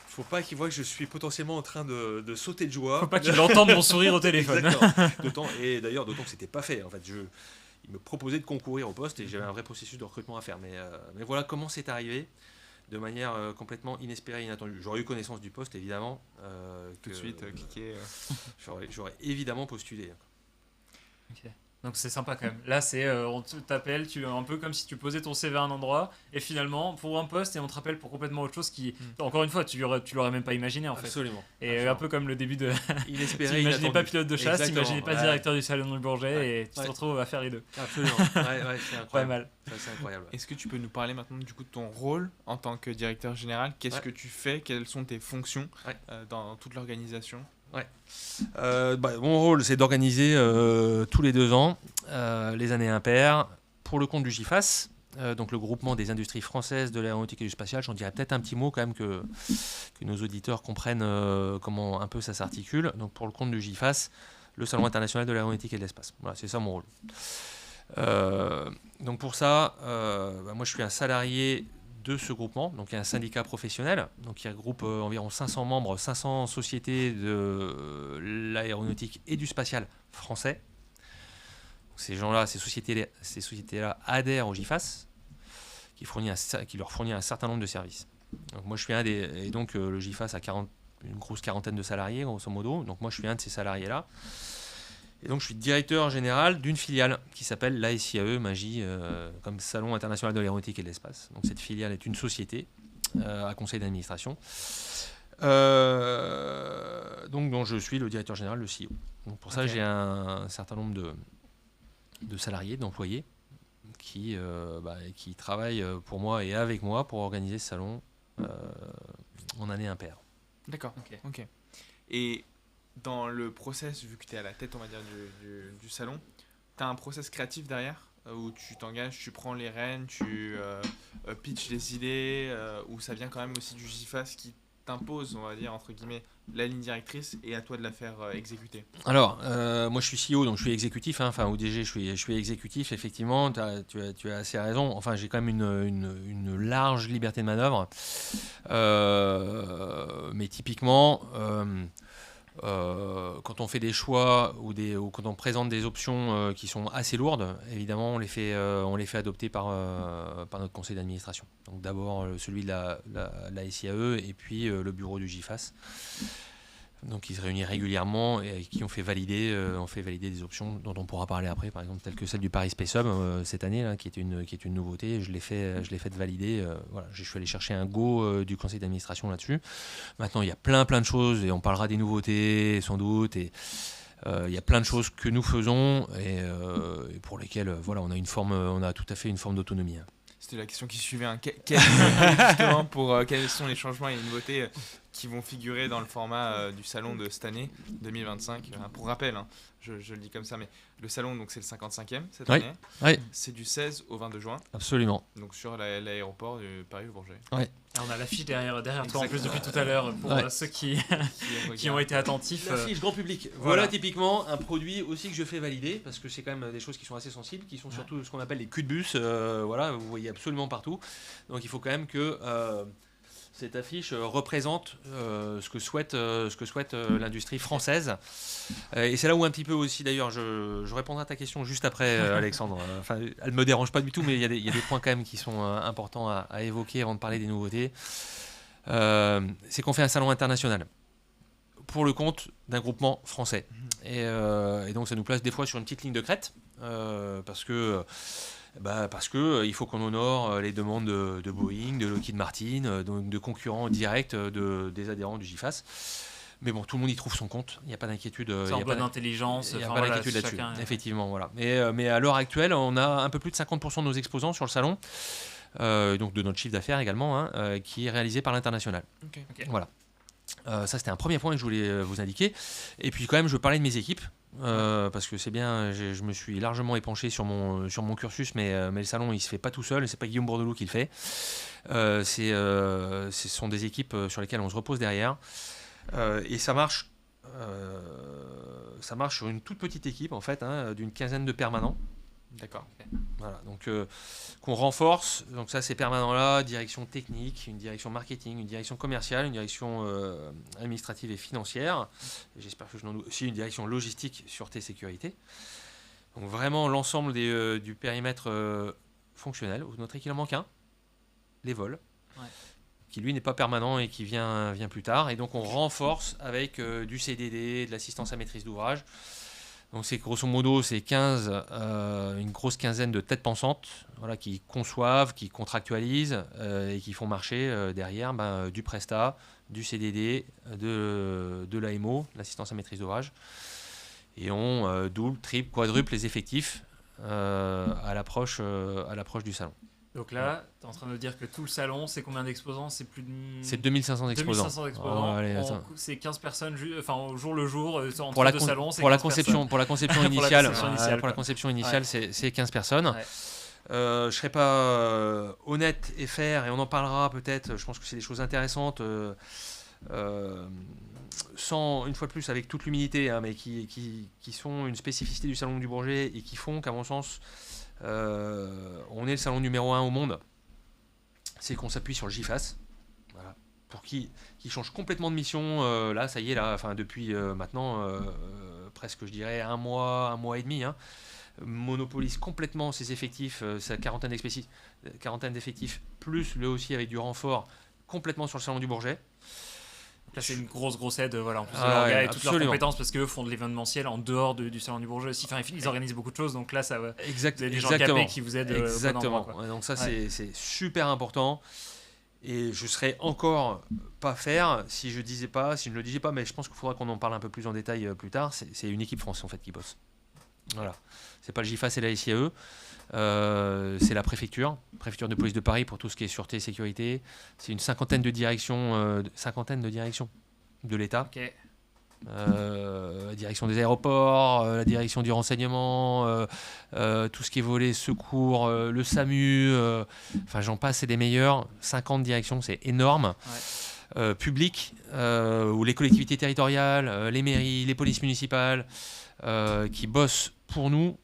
E: Faut pas qu'il voit que je suis potentiellement en train de sauter de joie.
D: Faut pas qu'il entende mon sourire au téléphone.
E: Exactement. Et d'ailleurs, d'autant que c'était pas fait. En fait, il me proposait de concourir au poste et j'avais un vrai processus de recrutement à faire. Mais voilà comment c'est arrivé, de manière complètement inespérée et inattendue. j'aurais eu connaissance du poste, évidemment.
A: Tout de suite, cliquer.
E: J'aurais évidemment postulé.
D: Ok. Donc c'est sympa quand même. Là, on t'appelle, un peu comme si tu posais ton CV à un endroit, et finalement, pour un poste, et on te rappelle pour complètement autre chose qui, encore une fois, tu l'aurais même pas imaginé en fait.
E: Absolument.
D: Et
E: absolument.
D: Un peu comme le début de.
E: Inespéré,
D: tu n'imaginais pas
E: inattendu.
D: pilote de chasse, tu n'imaginais pas directeur du Salon du Bourget,
E: Ouais.
D: et tu te retrouves à faire les deux.
E: Absolument. Ouais, c'est incroyable.
D: Pas mal.
E: Ça, c'est incroyable.
A: Est-ce que tu peux nous parler maintenant du coup de ton rôle en tant que directeur général? Qu'est-ce que tu fais? Quelles sont tes fonctions dans toute l'organisation?
E: Mon rôle, c'est d'organiser tous les 2 ans les années impaires pour le compte du GIFAS, donc le groupement des industries françaises de l'aéronautique et du spatial. J'en dirais peut-être un petit mot quand même que nos auditeurs comprennent comment un peu ça s'articule. Donc pour le compte du GIFAS, le Salon international de l'aéronautique et de l'espace. Voilà, c'est ça mon rôle. Donc pour ça, moi je suis un salarié de ce groupement, donc il y a un syndicat professionnel, donc il regroupe environ 500 membres, 500 sociétés de l'aéronautique et du spatial français. Donc ces gens-là, ces sociétés-là adhèrent au GIFAS, qui leur fournit un certain nombre de services. Donc moi je suis et donc le GIFAS a une grosse quarantaine de salariés, grosso modo, donc moi je suis un de ces salariés-là. Et donc je suis directeur général d'une filiale qui s'appelle l'ASIAE, Magie, comme Salon international de l'aéronautique et de l'espace. Donc cette filiale est une société à conseil d'administration, dont je suis le directeur général, le CEO. Donc pour ça j'ai un certain nombre de salariés, d'employés qui travaillent pour moi et avec moi pour organiser ce salon en année impaire.
A: D'accord. Ok. Et dans le process, vu que tu es à la tête, on va dire, du salon, tu as un process créatif derrière où tu t'engages, tu prends les rênes, tu pitches des idées, où ça vient quand même aussi du GIFAS qui t'impose, on va dire, entre guillemets, la ligne directrice et à toi de la faire exécuter.
E: Alors, moi je suis CEO, donc je suis exécutif, au DG je suis exécutif, effectivement, tu as assez raison, enfin j'ai quand même une large liberté de manœuvre, mais typiquement... quand on fait des choix ou quand on présente des options qui sont assez lourdes, évidemment on les fait adopter par notre conseil d'administration. Donc d'abord celui de la SIAE et puis le bureau du GIFAS. Donc ils se réunissent régulièrement et avec qui on fait valider des options dont on pourra parler après, par exemple telles que celle du Paris Space Hub cette année là, qui est une nouveauté. Je l'ai fait valider. Voilà, je suis allé chercher un go du conseil d'administration là-dessus. Maintenant il y a plein de choses et on parlera des nouveautés sans doute et il y a plein de choses que nous faisons et pour lesquelles on a tout à fait une forme d'autonomie.
A: C'était la question qui suivait. Justement, quels sont les changements et les nouveautés qui vont figurer dans le format du salon de cette année 2025. Pour rappel, je le dis comme ça, mais le salon, donc, c'est le 55e cette année.
E: Oui.
A: C'est du 16 au 22 juin.
E: Absolument.
A: Donc sur l'aéroport de Paris-Bourget.
E: Oui.
D: On a l'affiche derrière toi en plus depuis tout à l'heure pour ceux qui ont été attentifs.
E: L'affiche grand public. Voilà typiquement un produit aussi que je fais valider parce que c'est quand même des choses qui sont assez sensibles, qui sont surtout ce qu'on appelle les culs de bus. Vous voyez absolument partout. Donc il faut quand même que cette affiche représente ce que souhaite l'industrie française. Et c'est là où un petit peu aussi, d'ailleurs, je répondrai à ta question juste après, Alexandre. Enfin, elle me dérange pas du tout, mais il y a des points quand même qui sont importants à évoquer avant de parler des nouveautés. C'est qu'on fait un salon international pour le compte d'un groupement français. Et donc ça nous place des fois sur une petite ligne de crête, parce que il faut qu'on honore les demandes de Boeing, de Lockheed Martin, donc de concurrents directs des adhérents du GIFAS. Mais bon, tout le monde y trouve son compte, il n'y a pas d'inquiétude.
D: C'est en bonne intelligence.
E: Il n'y a pas d'inquiétude là-dessus, effectivement. Voilà. Mais à l'heure actuelle, on a un peu plus de 50% de nos exposants sur le salon, donc de notre chiffre d'affaires également, qui est réalisé par l'international.
A: Okay.
E: Voilà. Ça, c'était un premier point que je voulais vous indiquer. Et puis quand même, je parlais de mes équipes, parce que c'est bien, je me suis largement épanché sur mon cursus, mais le salon, il se fait pas tout seul, et c'est pas Guillaume Bourdeloup qui le fait. Ce sont des équipes sur lesquelles on se repose derrière. Et ça marche sur une toute petite équipe, en fait, d'une quinzaine de permanents.
A: D'accord.
E: Voilà, donc qu'on renforce. Donc ça, ces permanents-là, direction technique, une direction marketing, une direction commerciale, une direction administrative et financière. Et j'espère que je n'en oublie aussi une direction logistique, sûreté, sécurité. Donc vraiment l'ensemble du périmètre fonctionnel. Notez qu'il en manque un, les vols, qui lui n'est pas permanent et qui vient plus tard. Et donc on renforce avec du CDD, de l'assistance à maîtrise d'ouvrage. Donc c'est grosso modo une grosse quinzaine de têtes pensantes, voilà, qui conçoivent, qui contractualisent et qui font marcher derrière du Prestat, du CDD, de l'AMO, l'assistance à maîtrise d'ouvrage. Et on double, triple, quadruple les effectifs à l'approche du salon.
D: Donc là, tu es en train de dire que tout le salon, c'est combien d'exposants? C'est plus de...
E: C'est 2500 exposants.
D: 2500 exposants.
E: Oh, allez,
D: c'est 15 personnes, au jour le jour, entre
E: pour la
D: deux salons, c'est
E: pour
D: 15
E: la conception, pour la conception initiale,
D: Ouais.
E: c'est 15 personnes.
D: Ouais.
E: Je ne serais pas honnête et fair, et on en parlera peut-être, je pense que c'est des choses intéressantes, sans, une fois de plus, avec toute l'humilité, mais qui sont une spécificité du salon du Bourget et qui font qu'à mon sens, on est le salon numéro 1 au monde. C'est qu'on s'appuie sur le GIFAS, voilà, pour qui change complètement de mission. Là, ça y est, depuis maintenant presque, je dirais, un mois et demi, monopolise complètement ses effectifs, sa quarantaine d'effectifs, plus lui aussi avec du renfort complètement sur le salon du Bourget.
D: Là, c'est une grosse aide, en plus de leur gars et toutes leurs compétences, parce qu'eux font de l'événementiel en dehors du salon du Bourget aussi. Ils organisent beaucoup de choses, donc là, ça va. Vous avez des gens capés qui vous aident.
E: Exactement.
D: Au bon endroit,
E: donc ça, c'est super important. Et je serais encore pas faire si je ne le disais pas, mais je pense qu'il faudra qu'on en parle un peu plus en détail plus tard. C'est une équipe France en fait qui bosse. Voilà. C'est pas le GIFAS et la SIAE. C'est la préfecture de police de Paris pour tout ce qui est sûreté et sécurité. C'est une cinquantaine de directions de l'État.
D: Okay.
E: La direction des aéroports, la direction du renseignement, tout ce qui est volet secours, le SAMU, j'en passe, c'est des meilleurs. 50 directions, c'est énorme. Ouais. Public, où les collectivités territoriales, les mairies, les polices municipales, qui bossent pour nous,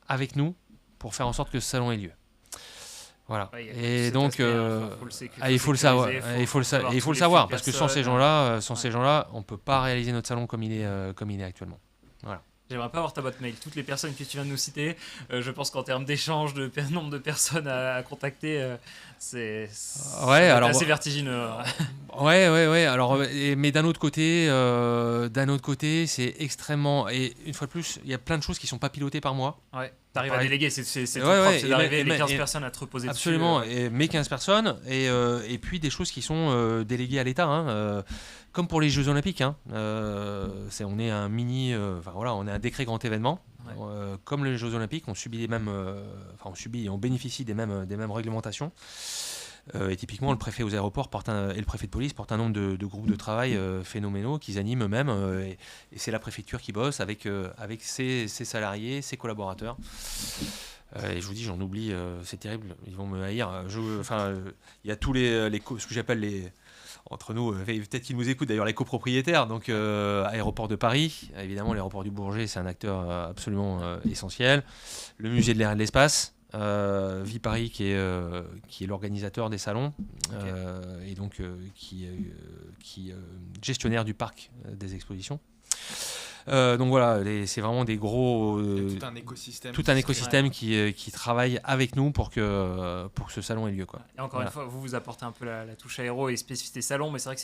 E: avec nous, pour faire en sorte que ce salon ait lieu. Voilà. Ouais, et donc, il faut le savoir. Il faut le savoir, parce que sans ces gens-là, on ne peut pas réaliser notre salon comme il est actuellement. Voilà.
D: J'aimerais pas avoir ta boîte mail. Toutes les personnes que tu viens de nous citer, je pense qu'en termes d'échange, de nombre de personnes à contacter, c'est assez vertigineux.
E: Ouais. Alors, mais d'un autre côté, c'est extrêmement. Et une fois de plus, il y a plein de choses qui sont pas pilotées par moi.
D: Ouais. T'arrives à déléguer, c'est propre, c'est d'arriver les 15 personnes à te reposer
E: absolument,
D: dessus.
E: Absolument, mes 15 personnes, et puis des choses qui sont déléguées à l'État, comme pour les Jeux Olympiques. On est un on est un décret grand événement. Ouais. Comme les Jeux Olympiques, on subit on bénéficie des mêmes réglementations. Et typiquement, le préfet aux aéroports et le préfet de police portent un nombre de groupes de travail phénoménaux qu'ils animent eux-mêmes. Et c'est la préfecture qui bosse avec ses salariés, ses collaborateurs. Et je vous dis, j'en oublie, c'est terrible, ils vont me haïr. Il y a tous ce que j'appelle entre nous, peut-être qu'ils nous écoutent d'ailleurs, les copropriétaires. Donc, Aéroport de Paris, évidemment, l'aéroport du Bourget, c'est un acteur absolument essentiel. Le musée de l'air et de l'espace. Viparis qui est l'organisateur des salons et donc qui est gestionnaire du parc des expositions. Donc voilà, c'est vraiment des gros...
A: tout un écosystème
E: qui travaille avec nous pour que ce salon ait lieu, quoi.
D: Et encore une fois, vous apportez un peu la touche aéro et spécificité salon, mais c'est vrai que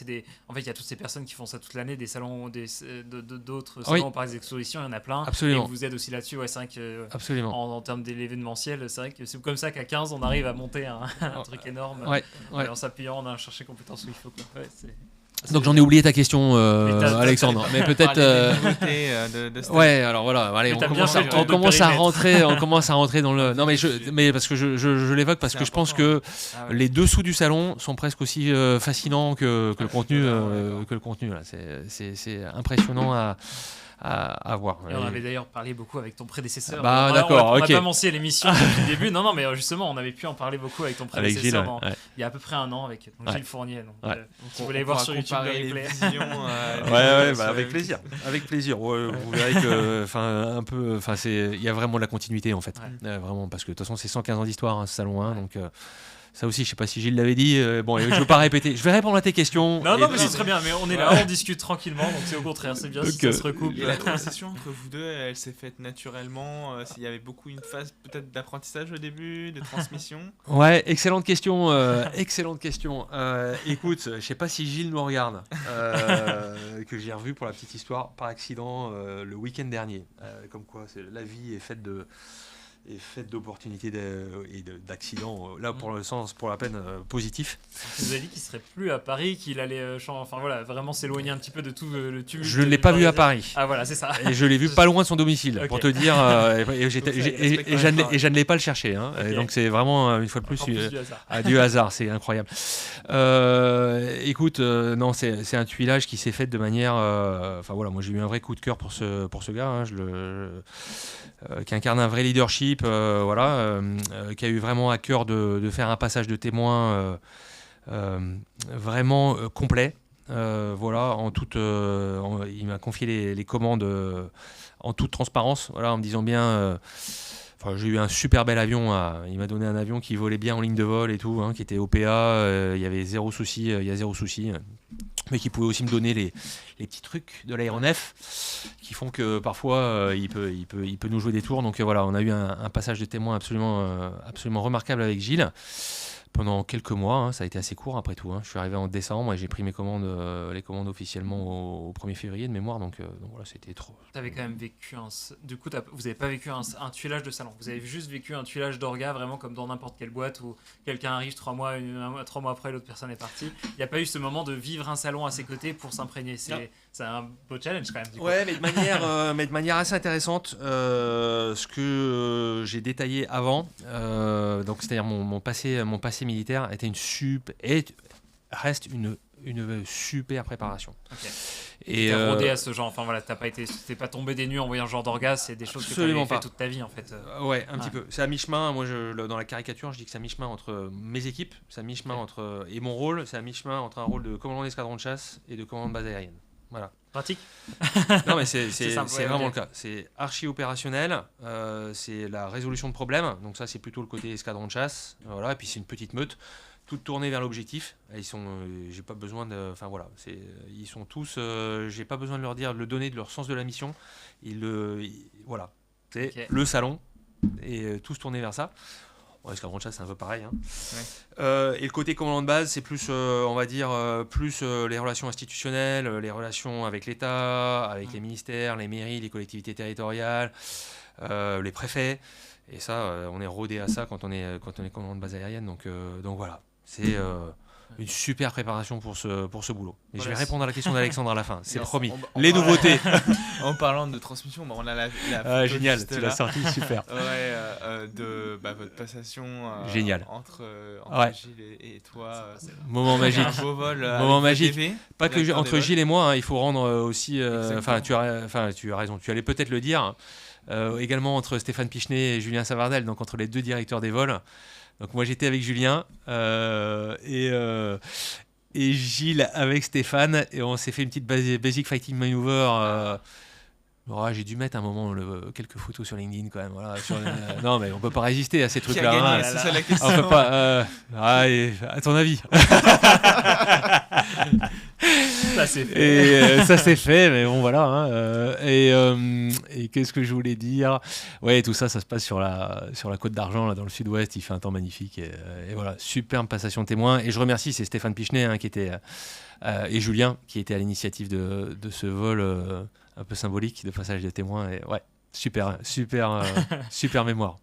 D: en fait, il y a toutes ces personnes qui font ça toute l'année, des salons, d'autres salons par les expositions, il y en a plein.
E: Absolument.
D: Et vous aidez aussi là-dessus. Ouais, c'est vrai que
E: Absolument.
D: en termes de l'événementiel, c'est vrai que c'est comme ça qu'à 15, on arrive à monter un truc énorme. En s'appuyant, on a cherché compétences où il faut. Quoi. Ouais,
E: donc j'en ai oublié ta question, Alexandre. Mais peut-être. Ouais, alors voilà. Allez, on commence à rentrer dans le. Non, mais parce que je l'évoque parce que je pense que les dessous du salon sont presque aussi fascinants que le contenu. Là, c'est impressionnant à voir.
D: Et on avait d'ailleurs parlé beaucoup avec ton prédécesseur.
E: D'accord,
D: on n'a pas mentionné l'émission depuis le début. Non, mais justement, on avait pu en parler beaucoup avec ton prédécesseur il y a à peu près un an avec Gilles Fournier. Donc, si vous voulez voir sur YouTube le replay.
E: Avec plaisir. Avec plaisir. Vous verrez que, il y a vraiment de la continuité en fait. Vraiment, parce que de toute façon, c'est 115 ans d'histoire, ce salon 1, donc. Ça aussi, je sais pas si Gilles l'avait dit. Bon, je veux pas répéter. Je vais répondre à tes questions.
D: Non, mais c'est très bien. Mais on est là, on discute tranquillement. Donc c'est au contraire, c'est bien si ça se recoupe.
A: Et la transition entre vous deux, elle s'est faite naturellement. S'il y avait beaucoup une phase peut-être d'apprentissage au début, de transmission.
E: Ouais, excellente question. Écoute, je sais pas si Gilles nous regarde, que j'ai revu pour la petite histoire par accident le week-end dernier. Comme quoi, la vie est faite d'opportunités et d'accidents, là pour la peine positif.
D: Tu nous as dit qu'il serait plus à Paris, qu'il allait vraiment s'éloigner un petit peu de tout le tumulte.
E: Je ne l'ai pas vu à Paris.
D: Ah voilà, c'est ça.
E: Et je l'ai vu pas loin de son domicile, pour te dire, et je ne l'ai pas le chercher. Hein. Donc c'est vraiment, une fois de plus, du hasard, c'est incroyable. Écoute, non, c'est un tuilage qui s'est fait de manière... moi j'ai eu un vrai coup de cœur pour ce gars, hein, qui incarne un vrai leadership, qui a eu vraiment à cœur de faire un passage de témoin vraiment complet. Il m'a confié les commandes en toute transparence, en me disant bien... j'ai eu un super bel avion. Il m'a donné un avion qui volait bien en ligne de vol et tout, qui était OPA. Il y avait zéro souci. Mais qui pouvait aussi me donner les petits trucs de l'aéronef qui font que parfois il peut nous jouer des tours. Donc on a eu un passage de témoin absolument remarquable avec Gilles. Pendant quelques mois, ça a été assez court après tout. Je suis arrivé en décembre et j'ai pris les commandes officiellement au 1er février de mémoire. Donc voilà, c'était trop.
D: Tu avais quand même vécu du coup, vous n'avez pas vécu un tuilage de salon. Vous avez juste vécu un tuilage d'orga, vraiment comme dans n'importe quelle boîte où quelqu'un arrive 3 mois après, l'autre personne est partie. Il n'y a pas eu ce moment de vivre un salon à ses côtés pour s'imprégner. C'est un beau challenge quand même. Du coup.
E: Ouais, mais de manière assez intéressante. Ce que j'ai détaillé avant, donc c'est-à-dire mon passé militaire était reste une super préparation.
D: Okay. Et t'es rodé à ce genre, t'es pas tombé des nues en voyant ce genre d'orgas, c'est des choses que tu avais fait toute ta vie en fait.
E: Ouais, un petit peu. C'est à mi-chemin. Moi, dans la caricature, je dis que c'est à mi-chemin entre mes équipes, c'est à mi-chemin et mon rôle, c'est à mi-chemin entre un rôle de commandant d'escadron de chasse et de commandant de base aérienne. Voilà.
D: Pratique.
E: Non, mais c'est vraiment le cas. C'est archi opérationnel. C'est la résolution de problèmes. Donc ça, c'est plutôt le côté escadron de chasse. Voilà. Et puis c'est une petite meute, toute tournée vers l'objectif. J'ai pas besoin de. Ils sont tous. J'ai pas besoin de leur dire, de donner de leur sens de la mission. Voilà. C'est le salon et tous tournés vers ça. Escadron de chasse, c'est un peu pareil. Hein. Ouais. Et le côté commandant de base, c'est plus, les relations institutionnelles, les relations avec l'État, avec les ministères, les mairies, les collectivités territoriales, les préfets. Et ça, on est rodé à ça quand on est commandant de base aérienne. Donc voilà, c'est une super préparation pour ce boulot. Et je vais répondre à la question d'Alexandre à la fin, c'est promis. Les nouveautés.
A: En parlant de transmission, on a la
E: photo génial, tu l'as sorti, super.
A: De votre passation
E: génial.
A: entre Gilles et toi.
E: Moment magique.
A: Un beau vol.
E: Moment magique. TV, pas que entre Gilles et moi, il faut rendre aussi. Tu as raison. Tu allais peut-être le dire. Également entre Stéphane Pichenet et Julien Savardel, donc entre les deux directeurs des vols. Donc moi j'étais avec Julien et Gilles avec Stéphane et on s'est fait une petite basic fighting maneuver Ouais, j'ai dû mettre un moment quelques photos sur LinkedIn quand même. Voilà, non, mais on peut pas résister à ces trucs-là.
A: C'est ça la question.
E: On peut pas. À ton avis.
D: Ça c'est fait.
E: Et ça c'est fait, mais bon voilà. Hein, et qu'est-ce que je voulais dire ? Ouais, tout ça se passe sur la Côte d'Argent, là dans le sud-ouest. Il fait un temps magnifique et voilà, superbe passation témoin. Et je remercie, c'est Stéphane Pichenet hein, qui était et Julien qui était à l'initiative de ce vol un peu symbolique de passage des témoins. Et ouais, super mémoire.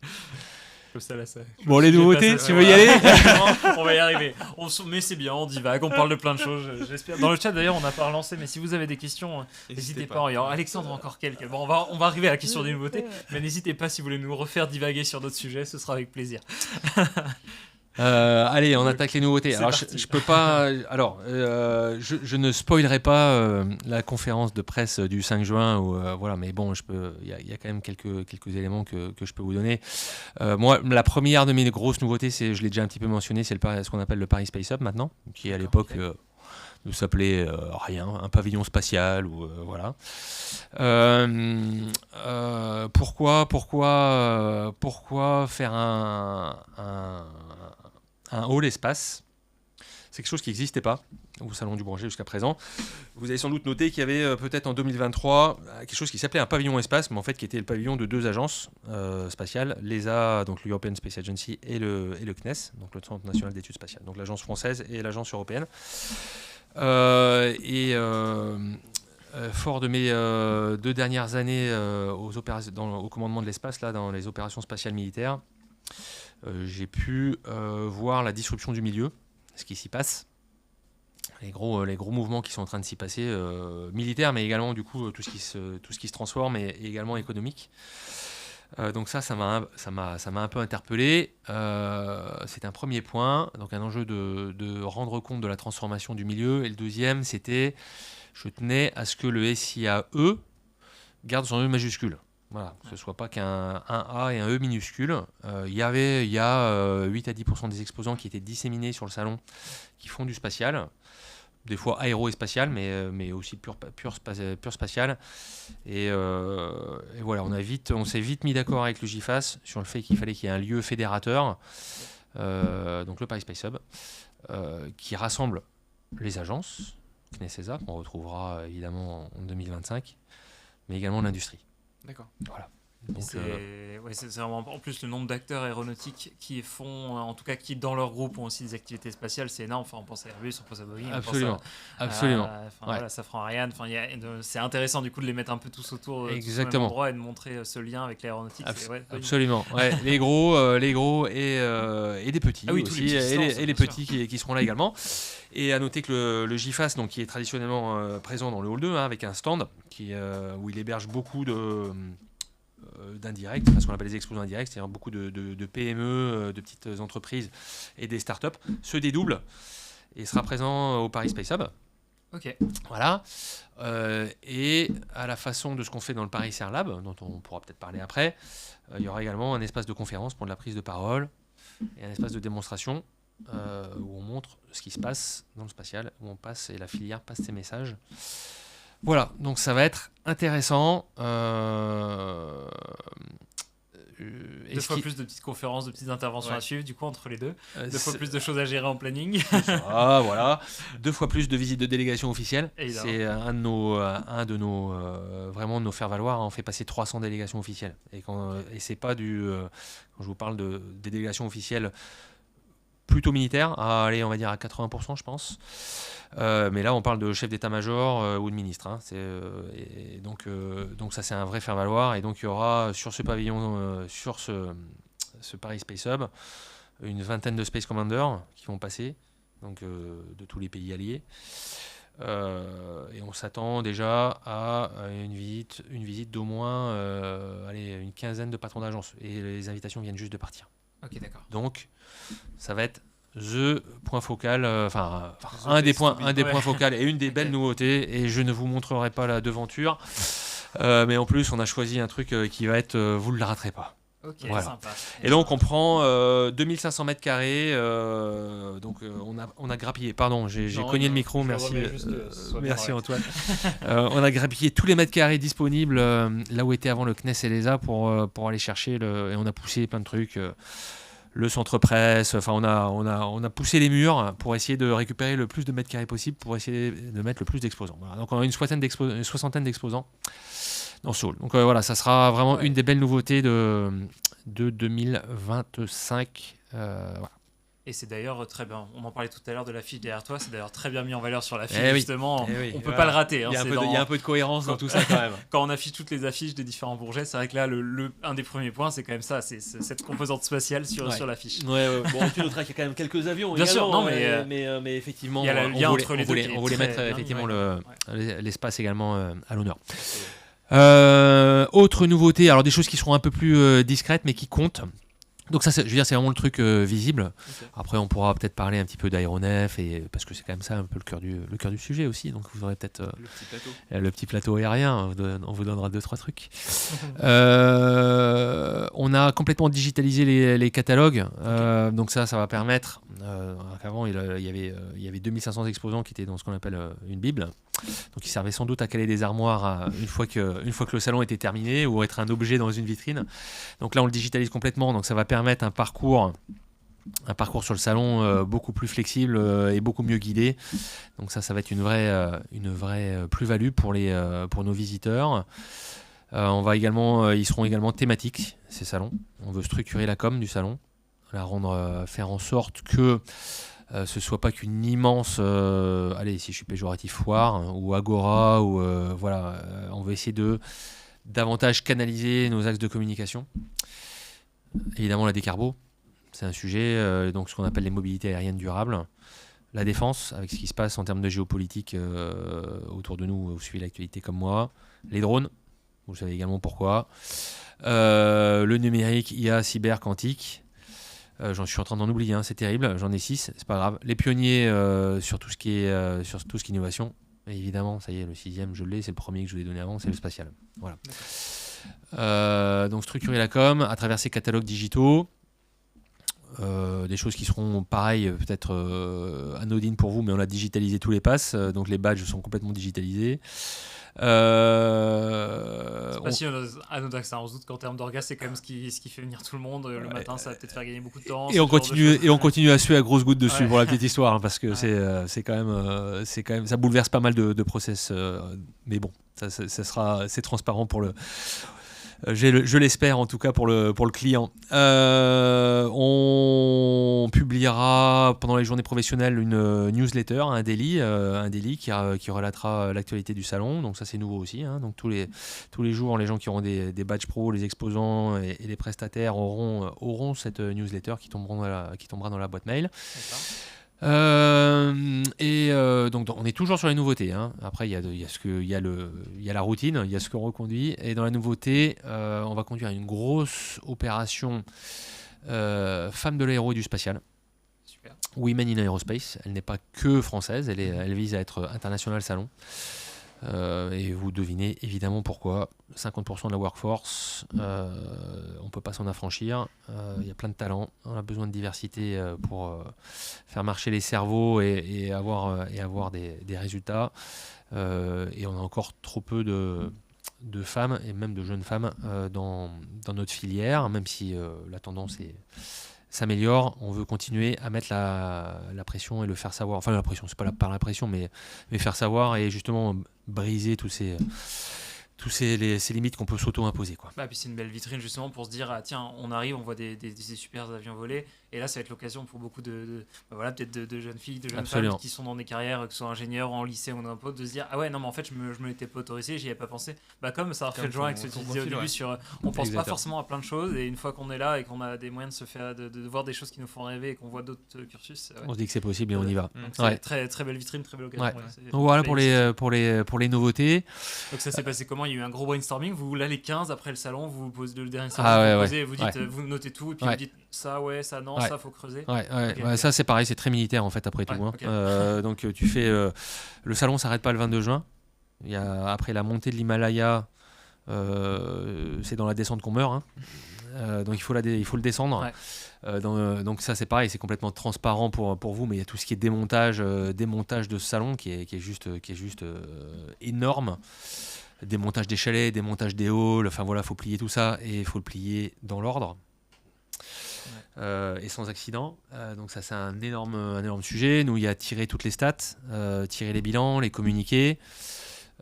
E: Bon, les nouveautés, tu veux y aller ?
D: On va y arriver. Mais c'est bien, on divague, on parle de plein de choses. J'espère. Dans le chat d'ailleurs, on n'a pas relancé, mais si vous avez des questions, n'hésitez pas. Il y a Alexandre encore quelques. Bon, on va arriver à la question des nouveautés, mais n'hésitez pas si vous voulez nous refaire divaguer sur d'autres sujets, ce sera avec plaisir.
E: Allez, on attaque les nouveautés. Alors, je peux pas. Alors, je ne spoilerai pas la conférence de presse du 5 juin. Voilà, mais bon, il y a quand même quelques éléments que je peux vous donner. Moi, la première de mes grosses nouveautés, je l'ai déjà un petit peu mentionné, c'est ce qu'on appelle le Paris Space Hub maintenant, qui à l'époque ne s'appelait rien, un pavillon spatial ou voilà. Pourquoi faire un hall espace? C'est quelque chose qui n'existait pas au Salon du Bourget jusqu'à présent. Vous avez sans doute noté qu'il y avait peut-être en 2023 quelque chose qui s'appelait un pavillon espace, mais en fait qui était le pavillon de deux agences spatiales, l'ESA, donc l'European Space Agency, et le CNES, donc le Centre National d'Études Spatiales, donc l'agence française et l'agence européenne. Fort de mes 2 dernières années au commandement de l'espace, là, dans les opérations spatiales militaires, j'ai pu voir la disruption du milieu, ce qui s'y passe, les gros mouvements qui sont en train de s'y passer, militaires, mais également du coup tout ce qui se transforme et également économique. Donc ça m'a un peu interpellé. C'est un premier point, donc un enjeu de rendre compte de la transformation du milieu. Et le deuxième, c'était, je tenais à ce que le SIAE garde son E majuscule. Voilà, que ce ne soit pas qu'un A et un E minuscule. Il y a 8 à 10% des exposants qui étaient disséminés sur le salon, qui font du spatial, des fois aéro et spatial, mais aussi pur spatial. Et voilà, on s'est vite mis d'accord avec le GIFAS sur le fait qu'il fallait qu'il y ait un lieu fédérateur, donc le Paris Space Hub, qui rassemble les agences, CNES-ESA, qu'on retrouvera évidemment en 2025, mais également l'industrie.
A: D'accord.
E: Voilà.
D: Donc, c'est vraiment en plus le nombre d'acteurs aéronautiques qui font, en tout cas qui dans leur groupe ont aussi des activités spatiales, c'est énorme. Enfin, on pense à Airbus, on pense à Boeing,
E: absolument.
D: Voilà, Safran, Ariane. Enfin, c'est intéressant du coup de les mettre un peu tous autour du même endroit et de montrer ce lien avec l'aéronautique.
E: Absolument. Ouais, les gros et des petits aussi, et les petits qui seront là également. Et à noter que le GIFAS, donc, qui est traditionnellement présent dans le hall 2, hein, avec un stand où il héberge beaucoup d'indirects, ce qu'on appelle les exposants indirects, c'est-à-dire beaucoup de PME, de petites entreprises et des startups, se dédouble et sera présent au Paris Space Hub.
D: Ok.
E: Voilà. Et à la façon de ce qu'on fait dans le Paris Air Lab, dont on pourra peut-être parler après, il y aura également un espace de conférence pour de la prise de parole et un espace de démonstration où on montre ce qui se passe dans le spatial, où on passe et la filière passe ses messages. Voilà, donc ça va être intéressant.
D: Deux fois plus de petites conférences, de petites interventions à suivre, du coup, entre les deux. 2 fois plus de choses à gérer en planning.
E: Voilà. 2 fois plus de visites de délégation officielles.
D: Évidemment.
E: C'est un de nos faire-valoir. On fait passer 300 délégations officielles. Et c'est pas quand je vous parle des délégations officielles plutôt militaires, on va dire à 80%, je pense. Mais là, on parle de chef d'état-major ou de ministre. Hein. Donc ça, c'est un vrai faire-valoir. Et donc, il y aura sur ce pavillon, sur ce Paris Space Hub, une vingtaine de Space Commanders qui vont passer, donc de tous les pays alliés. Et on s'attend déjà à une visite d'au moins une quinzaine de patrons d'agence. Et les invitations viennent juste de partir.
D: Ok, d'accord.
E: Donc, ça va être the point focal, un des points focaux et une des belles nouveautés. Et je ne vous montrerai pas la devanture, mais en plus, on a choisi un truc qui va être, vous ne le raterez pas.
D: Ok,
E: Voilà.
D: sympa.
E: Et donc on prend 2500 mètres carrés, donc on a grappillé, pardon, j'ai
D: Non,
E: cogné
D: non,
E: le micro,
D: je le
E: merci,
D: remets juste, soit bien
E: merci
D: correct.
E: Antoine. On a grappillé tous les mètres carrés disponibles là où était avant le CNES et l'ESA pour aller chercher, et on a poussé plein de trucs, le centre presse, enfin on a poussé les murs pour essayer de récupérer le plus de mètres carrés possible pour essayer de mettre le plus d'exposants. Voilà. Donc on a une soixantaine d'exposants dans Soul. Donc voilà, ça sera vraiment une des belles nouveautés de 2025. Voilà.
D: Et c'est d'ailleurs très bien. On en parlait tout à l'heure de l'affiche derrière toi. C'est d'ailleurs très bien mis en valeur sur l'affiche.
E: Eh oui.
D: Justement,
E: Eh oui.
D: on peut
E: Voilà.
D: pas le rater. Hein.
E: Il y a un peu de cohérence dans tout ça quand même.
D: Quand on affiche toutes les affiches des différents Bourget, c'est vrai que là, un des premiers points, c'est quand même ça. C'est cette composante spatiale sur l'affiche.
E: Ouais. Bon, tu noteras qu'il y a quand même quelques avions.
D: Bien sûr, non, mais
E: effectivement,
D: il y a le lien entre les deux qui est
E: on voulait
D: très
E: mettre
D: bien
E: effectivement
D: mis,
E: l'espace également à l'honneur. Autre nouveauté, alors des choses qui seront un peu plus discrètes mais qui comptent. Donc ça, je veux dire, c'est vraiment le truc visible.
D: Okay.
E: Après, on pourra peut-être parler un petit peu d'aéronef, parce que c'est quand même ça un peu le cœur du sujet aussi. Donc vous aurez peut-être le petit plateau aérien. On vous donnera 2-3 trucs. On a complètement digitalisé les catalogues. Donc ça va permettre. Avant, il y avait 2500 exposants qui étaient dans ce qu'on appelle une bible. Donc ils servaient sans doute à caler des armoires une fois que le salon était terminé ou être un objet dans une vitrine. Donc là, on le digitalise complètement. Donc ça va permettre un parcours sur le salon beaucoup plus flexible et beaucoup mieux guidé. Donc ça va être une vraie plus-value pour nos visiteurs. Ils seront également thématiques, ces salons. On veut structurer la com du salon, faire en sorte que ce soit pas qu'une immense, allez, si je suis péjoratif, foire ou agora, ou voilà, on veut essayer de davantage canaliser nos axes de communication. Évidemment, la décarbo, c'est un sujet, donc ce qu'on appelle les mobilités aériennes durables. La défense, avec ce qui se passe en termes de géopolitique autour de nous, vous suivez l'actualité comme moi. Les drones, vous savez également pourquoi. Le numérique, IA, cyber, quantique. Je suis en train d'en oublier, hein, c'est terrible, j'en ai 6, c'est pas grave. Les pionniers sur tout ce qui est innovation. Et évidemment, ça y est, le 6e, je l'ai, c'est le premier que je vous ai donné avant, c'est le spatial. Voilà. Donc structurer la com à travers ces catalogues digitaux. Des choses qui seront pareilles, peut-être anodines pour vous, mais on a digitalisé tous les passes, donc les badges sont complètement digitalisés.
D: C'est pas si anodin que ça. On se doute qu'en termes d'orgas, c'est quand même ce qui fait venir tout le monde. Le matin, ça va peut-être faire gagner beaucoup de temps.
E: Et on continue à suer à grosses gouttes dessus pour la petite histoire, hein, parce que c'est quand même, ça bouleverse pas mal de process. Mais bon, c'est transparent pour le. Je l'espère en tout cas pour le client. On publiera pendant les journées professionnelles une newsletter, un daily qui relatera l'actualité du salon. Donc ça c'est nouveau aussi. Hein. Donc tous les jours, les gens qui auront des badges pro, les exposants et les prestataires auront cette newsletter qui tombera dans la boîte mail. Donc on est toujours sur les nouveautés, hein. Après il y a la routine, il y a ce qu'on reconduit, et dans la nouveauté on va conduire une grosse opération femmes de l'aéro et du spatial.
D: Super.
E: Women in Aerospace. Elle n'est pas que française, elle vise à être international salon. Et vous devinez évidemment pourquoi. 50% de la workforce, on peut pas s'en affranchir. Il y a plein de talents, on a besoin de diversité pour faire marcher les cerveaux et avoir des résultats. Et on a encore trop peu de femmes et même de jeunes femmes dans notre filière, même si la tendance s'améliore. On veut continuer à mettre la pression et le faire savoir. Enfin, la pression, c'est pas par la pression, mais faire savoir et justement briser ces limites qu'on peut s'auto-imposer, quoi.
D: Puis c'est une belle vitrine justement pour se dire tiens, on arrive, on voit des super avions voler, et là ça va être l'occasion pour beaucoup peut-être de jeunes filles, de jeunes femmes qui sont dans des carrières, que ce soit ingénieurs, en lycée ou n'importe, de se dire ah ouais non mais en fait je me l'étais pas autorisé, j'y avais pas pensé. Comme ça refait le joint avec ce que tu disais au début sur on pense pas forcément à plein de choses, et une fois qu'on est là et qu'on a des moyens de voir des choses qui nous font rêver et qu'on voit d'autres cursus,
E: on se dit que c'est possible et on y va.
D: Donc, très très belle vitrine, très belle occasion.
E: Donc voilà pour les nouveautés.
D: Donc ça s'est passé comment? Il y a eu un gros brainstorming, vous là les 15 après le salon, vous posez le dernier salon, vous dites vous notez tout et puis vous dites ça ça non, ça faut creuser.
E: Okay. Ça c'est pareil, c'est très militaire en fait après tout. Okay. Donc tu fais le salon s'arrête pas le 22 juin. Il y a après la montée de l'Himalaya C'est dans la descente qu'on meurt. Donc il faut le descendre.
D: Ouais.
E: Donc ça c'est pareil, c'est complètement transparent pour vous, mais il y a tout ce qui est démontage de ce salon qui est juste énorme. Démontage des chalets, démontage des halls, enfin voilà, faut plier tout ça et il faut le plier dans l'ordre. Et sans accident. Donc ça c'est un énorme sujet. Nous il y a tirer toutes les stats, tirer les bilans, les communiquer.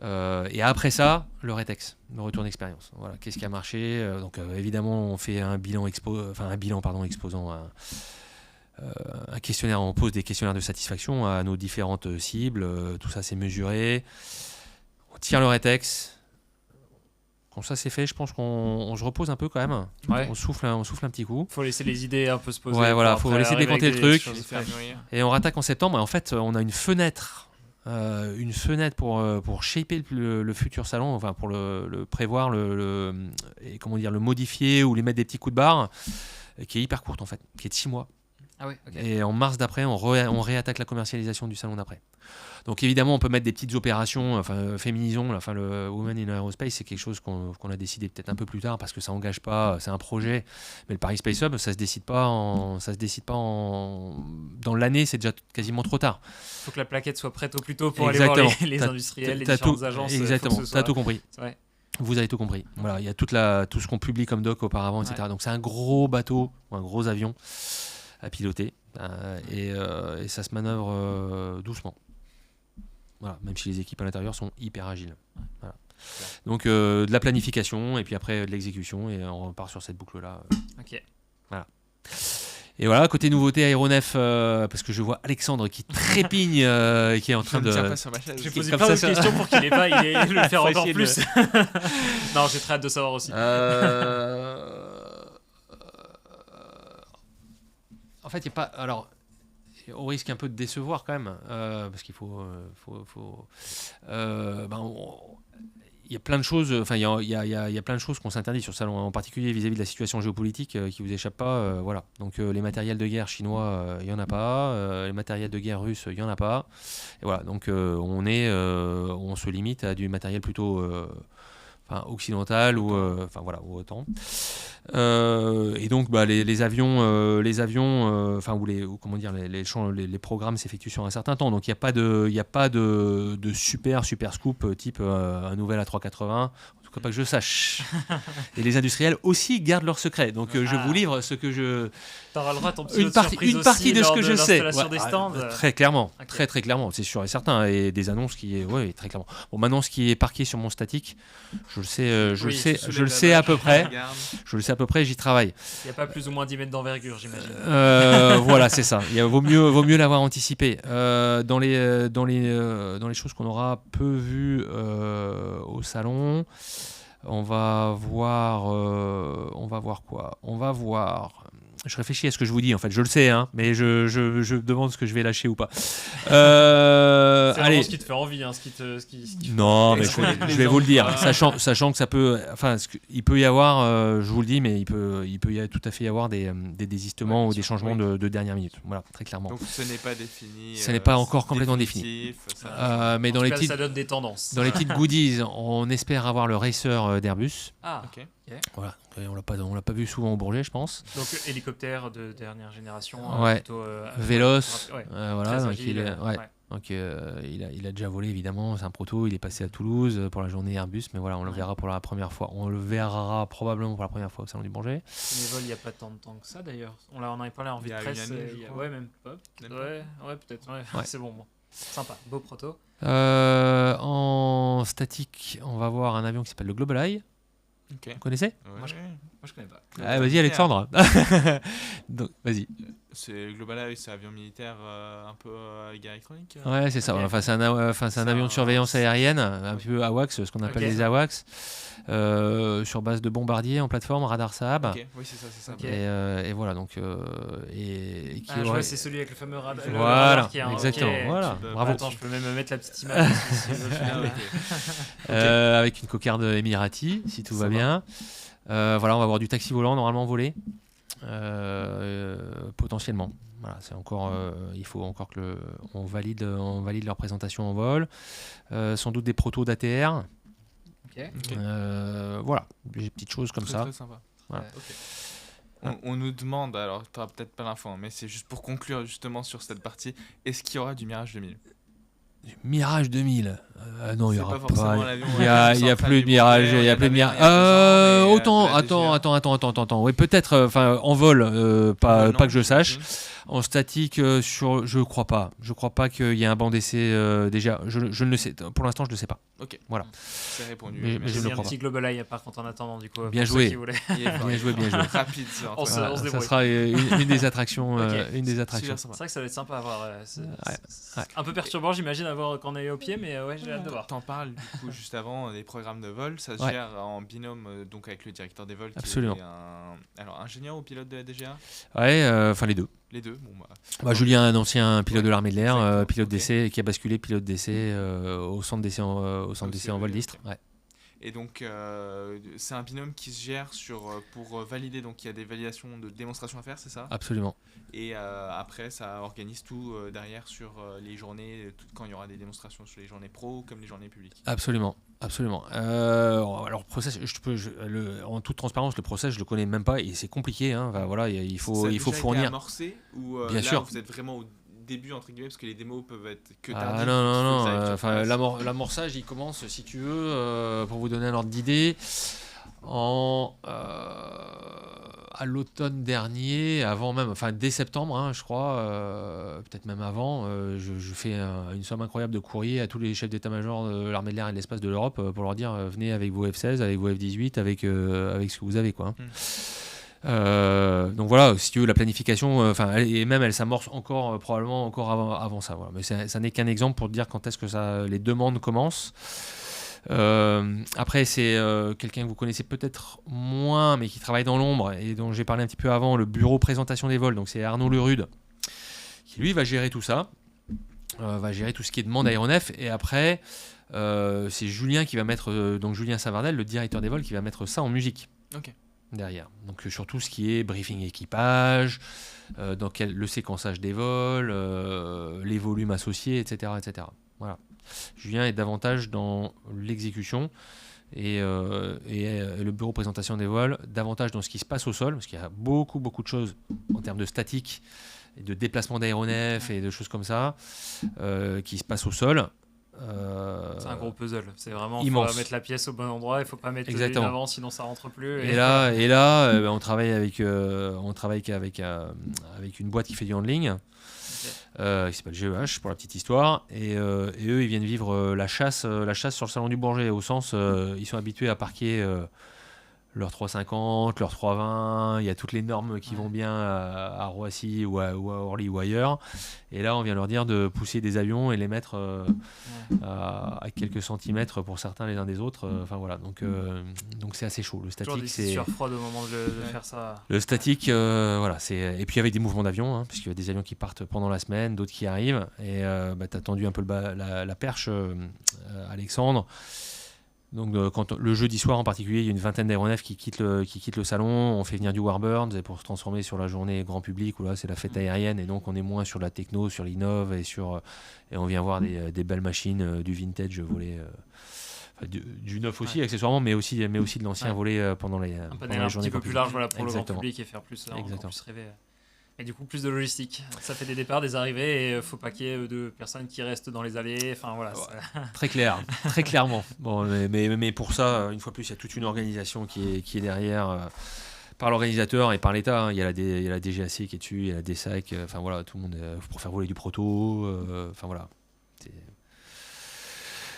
E: Et après ça, le rétex, le retour d'expérience. Voilà, qu'est-ce qui a marché. Donc évidemment, on fait un bilan exposant un questionnaire. On pose des questionnaires de satisfaction à nos différentes cibles. Tout ça, c'est mesuré. On tire le rétex. Quand ça c'est fait, je pense qu'on se repose un peu quand même.
D: Ouais.
E: On souffle un petit coup.
D: Faut laisser les idées un peu se poser.
E: Ouais, voilà, faut laisser décanter le truc. Et on rattaque en septembre. Et en fait, on a une fenêtre pour shaper le futur salon, enfin pour le prévoir, et comment dire, le modifier ou lui mettre des petits coups de barre, qui est hyper courte en fait, qui est de 6 mois.
D: Ah oui, ok.
E: Et en mars d'après, on réattaque la commercialisation du salon d'après. Donc évidemment, on peut mettre des petites opérations, féminisons, le Women in Aerospace, c'est quelque chose qu'on a décidé peut-être un peu plus tard parce que ça engage pas, c'est un projet. Mais le Paris Space Hub, ça se décide pas dans l'année, c'est déjà quasiment trop tard.
D: Faut que la plaquette soit prête au plus tôt pour aller voir les industriels, les différentes agences.
E: Exactement, tu as tout compris.
D: Ouais.
E: Vous avez tout compris. Voilà, il y a tout ce qu'on publie comme doc auparavant, etc.
D: Ouais.
E: Donc c'est un gros bateau, un gros avion à piloter et ça se manœuvre doucement. Voilà, même si les équipes à l'intérieur sont hyper agiles. Voilà. Donc de la planification et puis après de l'exécution et on repart sur cette boucle-là.
D: Ok.
E: Voilà. Et voilà, côté nouveauté aéronef, parce que je vois Alexandre qui trépigne, qui est en train de...
D: J'ai posé plein de questions pour qu'il le faire encore plus. Non, j'ai très hâte de savoir aussi.
E: En fait, il n'y a pas... Alors, on risque un peu de décevoir quand même, parce qu'il il y a plein de choses, il y a plein de choses qu'on s'interdit sur le salon, en particulier vis-à-vis de la situation géopolitique qui vous échappe pas. Voilà. Donc les matériels de guerre chinois, il y en a pas. Les matériels de guerre russes, il y en a pas. Et voilà. Donc on se limite à du matériel plutôt occidental ou autant. Et donc les avions, les programmes s'effectuent sur un certain temps. Donc il n'y a pas de super scoop type un nouvel A380. En tout cas pas que je sache. Et les industriels aussi gardent leurs secrets. Donc je vous livre ce que je...
D: T'auras le droit à ton petit
E: une partie de ce que je sais.
D: Des stands.
E: Très clairement,
D: Okay.
E: très clairement, c'est sûr et certain. Et des annonces très clairement. Bon, maintenant ce qui est parqué sur mon statique, je le sais à peu près. Je le sais à peu près, j'y travaille.
D: Il n'y a pas plus ou moins 10 mètres d'envergure, j'imagine.
E: Voilà, c'est ça. Vaut mieux l'avoir anticipé. Dans les choses qu'on aura peu vues au salon, on va voir quoi ? On va voir. Je réfléchis à ce que je vous dis, en fait, je le sais, hein, mais je demande ce que je vais lâcher ou pas.
D: C'est vraiment ce qui te fait envie, hein,
E: non, mais je vais vous le dire, sachant que ça peut, il peut y avoir, je vous le dis, mais il peut tout à fait y avoir des désistements ou des changements de dernière minute. Voilà, très clairement.
A: Donc ce n'est pas défini.
E: Ce n'est pas encore complètement défini.
D: Mais dans les petites, ça donne des tendances.
E: Dans les petites goodies, on espère avoir le racer d'Airbus.
D: Ah, ok.
E: Voilà, on l'a pas vu souvent au Bourget, je pense.
D: Donc hélicoptère de dernière génération, plutôt
E: véloce,
D: voilà,
E: donc il a déjà volé évidemment, c'est un proto, il est passé à Toulouse pour la journée Airbus, mais voilà, on le verra pour la première fois. On le verra probablement pour la première fois au salon du Bourget.
D: Les vols, il n'y a pas tant de temps que ça d'ailleurs. On en avait parlé en vue de presse. Même pas. Peut-être. Ouais. C'est bon. Sympa, beau proto.
E: En statique, on va voir un avion qui s'appelle le Global Eye.
A: Okay.
E: Vous connaissez ?
D: Moi, je connais pas.
E: Vas-y, Alexandre. Donc, vas-y.
A: C'est Global Eye, c'est un avion militaire un peu à guerre électronique.
E: Ouais, c'est ça. Okay. C'est un avion de surveillance aérienne, un peu AWACS, ce qu'on appelle les AWACS, sur base de bombardiers en plateforme, radar Saab.
A: Okay. Oui, c'est ça.
E: Okay. Et voilà, donc.
D: Je vois, c'est celui avec le fameux radar.
E: Voilà, exactement. Okay. Voilà. Bravo.
D: Attends, je peux même mettre la petite image.
E: Avec une cocarde Emirati, si tout va bien. Voilà, on va avoir du taxi volant normalement volé. Potentiellement. Voilà, c'est encore, il faut encore que on valide leur présentation en vol. Sans doute des protos d'ATR.
D: Ok.
E: Voilà, des petites choses comme ça.
A: Très sympa.
E: Voilà.
A: On nous demande, alors tu n'auras peut-être pas l'info, mais c'est juste pour conclure justement sur cette partie, est-ce qu'il y aura du Mirage 2000 ?
E: Mirage 2000. Non, il n'y
A: C'est
E: aura
A: pas forcément
E: pas.
A: l'avion,
E: Il n'y a plus de Mirage. Il y a plus de Mirage. Autant. Attends. Oui, peut-être. Enfin, en vol, pas que je sache. En statique, je crois pas. Je crois pas qu'il y ait un banc d'essai déjà. Je ne le sais. Pour l'instant, je ne le sais pas.
A: Ok.
E: Voilà.
A: C'est répondu.
E: Mais je ne
D: un
E: crois
D: petit Global Eye par contre en attendant du coup.
E: Bien
D: pour
E: joué.
D: ceux qui voulaient.
E: Bien joué.
A: Rapide.
D: On se
E: Voilà, ça
D: débrouille.
E: sera une des attractions.
D: Ok.
E: Une des attractions.
A: Super sympa.
D: C'est vrai que ça va être sympa à voir. C'est
E: Ouais.
D: un peu perturbant, j'imagine, à voir quand on est au pied, mais ouais, j'ai hâte de voir.
A: T'en parles du coup juste avant des programmes de vol, ça se
E: Ouais.
A: gère en binôme donc avec le directeur des vols qui
E: Absolument.
A: est alors ingénieur ou pilote de la DGA.
E: Ouais, enfin les deux.
A: Les deux. Bon bah.
E: Julien, un ancien pilote de l'armée de l'air,
A: Exactement.
E: pilote
A: Ok.
E: d'essai, qui a basculé pilote d'essai au centre d'essai en vol d'Istres. Ouais.
A: Et donc c'est un binôme qui se gère pour valider, donc il y a des validations de démonstration à faire, c'est ça ?
E: Absolument.
A: Et après ça organise tout derrière sur les journées, quand il y aura des démonstrations sur les journées pro comme les journées publiques.
E: Absolument. Alors, process, en toute transparence, le process, je le connais même pas et c'est compliqué. Hein. Enfin, voilà, il faut
A: Été
E: fournir.
A: amorcé ou
E: Bien
A: là,
E: sûr.
A: vous êtes vraiment au début entre guillemets parce que les démos peuvent être que
E: Ah
A: tardives.
E: non. Enfin, l'amorçage, il commence, si tu veux, pour vous donner un ordre d'idée, à l'automne dernier, dès septembre, hein, je crois, peut-être même avant, je fais une somme incroyable de courriers à tous les chefs d'état-major de l'armée de l'air et de l'espace de l'Europe pour leur dire venez avec vos F-16, avec vos F-18, avec ce que vous avez, quoi. Donc voilà, si tu veux, la planification, elle s'amorce probablement encore avant ça. Voilà. Mais ça n'est qu'un exemple pour te dire quand est-ce que les demandes commencent. Après, c'est quelqu'un que vous connaissez peut-être moins, mais qui travaille dans l'ombre et dont j'ai parlé un petit peu avant, le bureau présentation des vols. Donc c'est Arnaud Lerude qui lui va gérer tout ça, va gérer tout ce qui est demande aéronef. Et après, c'est Julien qui va mettre, donc Julien Savardel, le directeur des vols, qui va mettre ça en musique.
A: Ok.
E: Derrière. Donc sur tout ce qui est briefing équipage, le séquençage des vols, les volumes associés, etc. Voilà. Julien est davantage dans l'exécution et le bureau présentation des vols davantage dans ce qui se passe au sol, parce qu'il y a beaucoup de choses en termes de statique et de déplacement d'aéronefs et de choses comme ça qui se passent au sol.
D: C'est un gros puzzle, c'est vraiment
E: immense.
D: Faut mettre la pièce au bon endroit, il faut pas mettre une avant sinon ça rentre plus.
E: Et là, on travaille avec une boîte qui fait du handling, qui s'appelle GEH pour la petite histoire, et eux ils viennent vivre la chasse sur le salon du Bourget, au sens ils sont habitués à parquer leur 350, leur 320, il y a toutes les normes qui vont bien à Roissy ou à Orly ou ailleurs. Et là, on vient leur dire de pousser des avions et les mettre à quelques centimètres pour certains les uns des autres. Enfin voilà, donc c'est assez chaud. Le statique, c'est
D: sueur froide au moment de faire ça.
E: Le statique, voilà, c'est et puis avec des mouvements d'avion, hein, puisqu'il y a des avions qui partent pendant la semaine, d'autres qui arrivent. Et t'as tendu un peu la perche, Alexandre. Donc quand le jeudi soir en particulier, il y a une vingtaine d'aéronefs qui quittent le salon, on fait venir du Warbirds pour se transformer sur la journée grand public où là c'est la fête aérienne et donc on est moins sur la techno, sur l'innov et on vient voir des belles machines, du vintage volé, du neuf aussi accessoirement, mais aussi de l'ancien volé pendant les
D: un panel un petit peu plus large pour
E: Exactement.
D: le grand public et faire plus rêver. Et du coup, plus de logistique. Ça fait des départs, des arrivées, et faut pas qu'il y ait de personnes qui restent dans les allées. Enfin voilà.
E: Très clair, très clairement. Bon, mais pour ça, une fois plus, il y a toute une organisation qui est derrière, par l'organisateur et par l'État. Hein. Il y a la DGAC qui est dessus, il y a la DSAC. Enfin voilà, tout le monde pour faire voler du proto. Enfin voilà.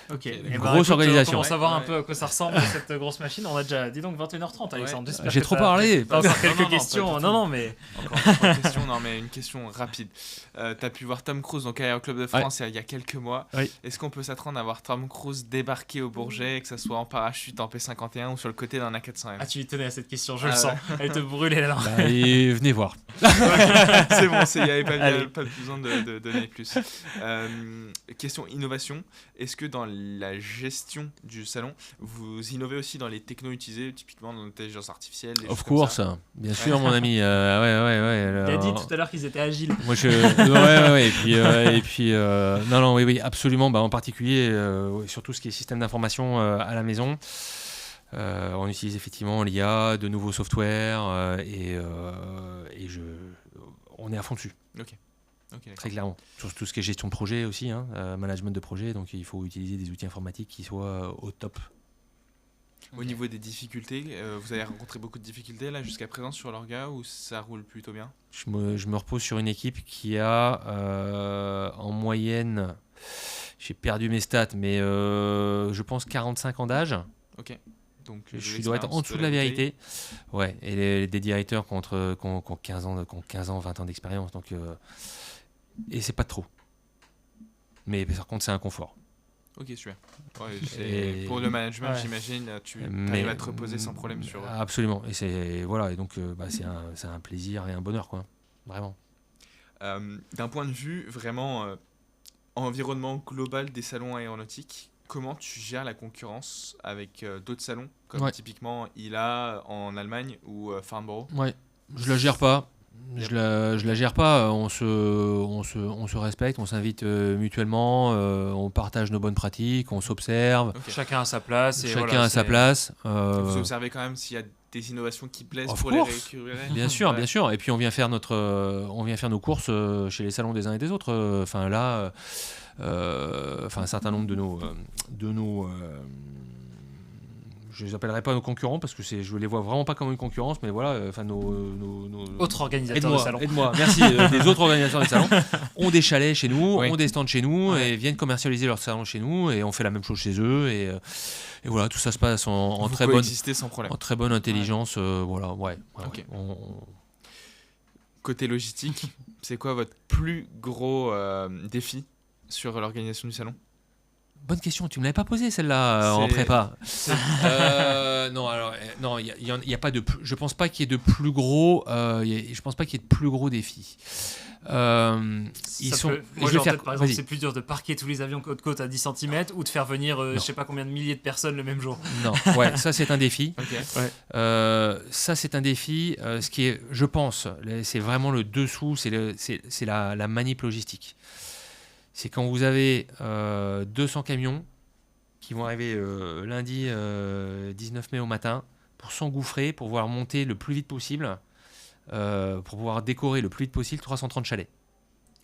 D: Ok,
E: grosse organisation.
D: On commence à voir un peu à quoi ça ressemble cette grosse machine. On a déjà, dis donc, 21h30, Alexandre.
E: Ouais. J'ai trop parlé.
D: Pas encore quelques questions. Non, mais.
A: Encore une question, mais une question rapide. T'as pu voir Tom Cruise donc Aero Club de France il y a quelques mois.
E: Oui.
A: Est-ce qu'on peut s'attendre à voir Tom Cruise débarquer au Bourget, que ce soit en parachute, en P51 ou sur le côté d'un A400M?
D: Ah, tu y tenais à cette question, je le sens. Elle te brûlait la langue.
E: Et venez voir.
A: C'est bon, il n'y avait pas besoin de donner plus. Question innovation. Est-ce que dans la gestion du salon. Vous innovez aussi dans les technos utilisés, typiquement dans l'intelligence artificielle.
E: Of course, bien sûr, mon ami.
D: Il a dit tout à l'heure qu'ils étaient agiles.
E: Moi, et puis, non, oui, absolument. En particulier, sur tout ce qui est système d'information à la maison. On utilise effectivement l'IA, de nouveaux softwares on est à fond dessus.
A: Ok,
E: très clairement. Sur tout ce qui est gestion de projet aussi, management de projet, donc il faut utiliser des outils informatiques qui soient au top.
A: Au niveau des difficultés, vous avez rencontré beaucoup de difficultés là jusqu'à présent sur l'orga ou ça roule plutôt bien?
E: Je me repose sur une équipe qui a en moyenne, j'ai perdu mes stats, mais je pense 45 ans d'âge.
A: Ok. Donc,
E: je dois être en dessous de la vérité. Ouais, et des directeurs qui ont 15 ans, 20 ans d'expérience. Donc, et c'est pas trop. Mais par contre, c'est un confort.
A: Ok, super. Ouais, pour le management, j'imagine, tu arrives à te reposer sans problème sur...
E: Absolument. Et donc, c'est un plaisir et un bonheur, quoi. Vraiment.
A: D'un point de vue vraiment environnement global des salons aéronautiques, comment tu gères la concurrence avec d'autres salons, comme typiquement ILA en Allemagne ou Farnborough?
E: Ouais, je la gère pas. Je la gère pas. On se respecte, on s'invite mutuellement, on partage nos bonnes pratiques, on s'observe.
D: Okay. Chacun à sa place.
E: Chacun à sa place.
A: Vous observez quand même s'il y a des innovations qui plaisent pour les récupérer.
E: Bien sûr, bien sûr. Et puis on vient faire nos courses chez les salons des uns et des autres. Un certain nombre de nos je les appellerai pas nos concurrents parce que je les vois vraiment pas comme une concurrence, mais voilà, nos
D: autres organisateurs de salons.
E: Aide-moi, merci. Des autres organisateurs de salons ont des chalets chez nous, ont des stands chez nous et viennent commercialiser leurs salons chez nous et on fait la même chose chez eux et voilà, tout ça se passe en très bonne,
A: sans problème.
E: En très bonne intelligence, voilà,
A: Okay. Côté logistique, c'est quoi votre plus gros défi sur l'organisation du salon?
E: Bonne question, tu me l'avais pas posée celle-là en prépa. Non, il y a pas de. Je pense pas qu'il y ait de plus gros. Je pense pas qu'il y ait de plus gros défis.
D: Par exemple, c'est plus dur de parquer tous les avions côte à côte à 10 cm ou de faire venir je sais pas combien de milliers de personnes le même jour.
E: Non, ça c'est un défi. Ça c'est un défi. Ce qui est, je pense, c'est vraiment le dessous, c'est la manip logistique. C'est quand vous avez 200 camions qui vont arriver lundi 19 mai au matin pour s'engouffrer, pour pouvoir monter le plus vite possible, pour pouvoir décorer le plus vite possible 330 chalets.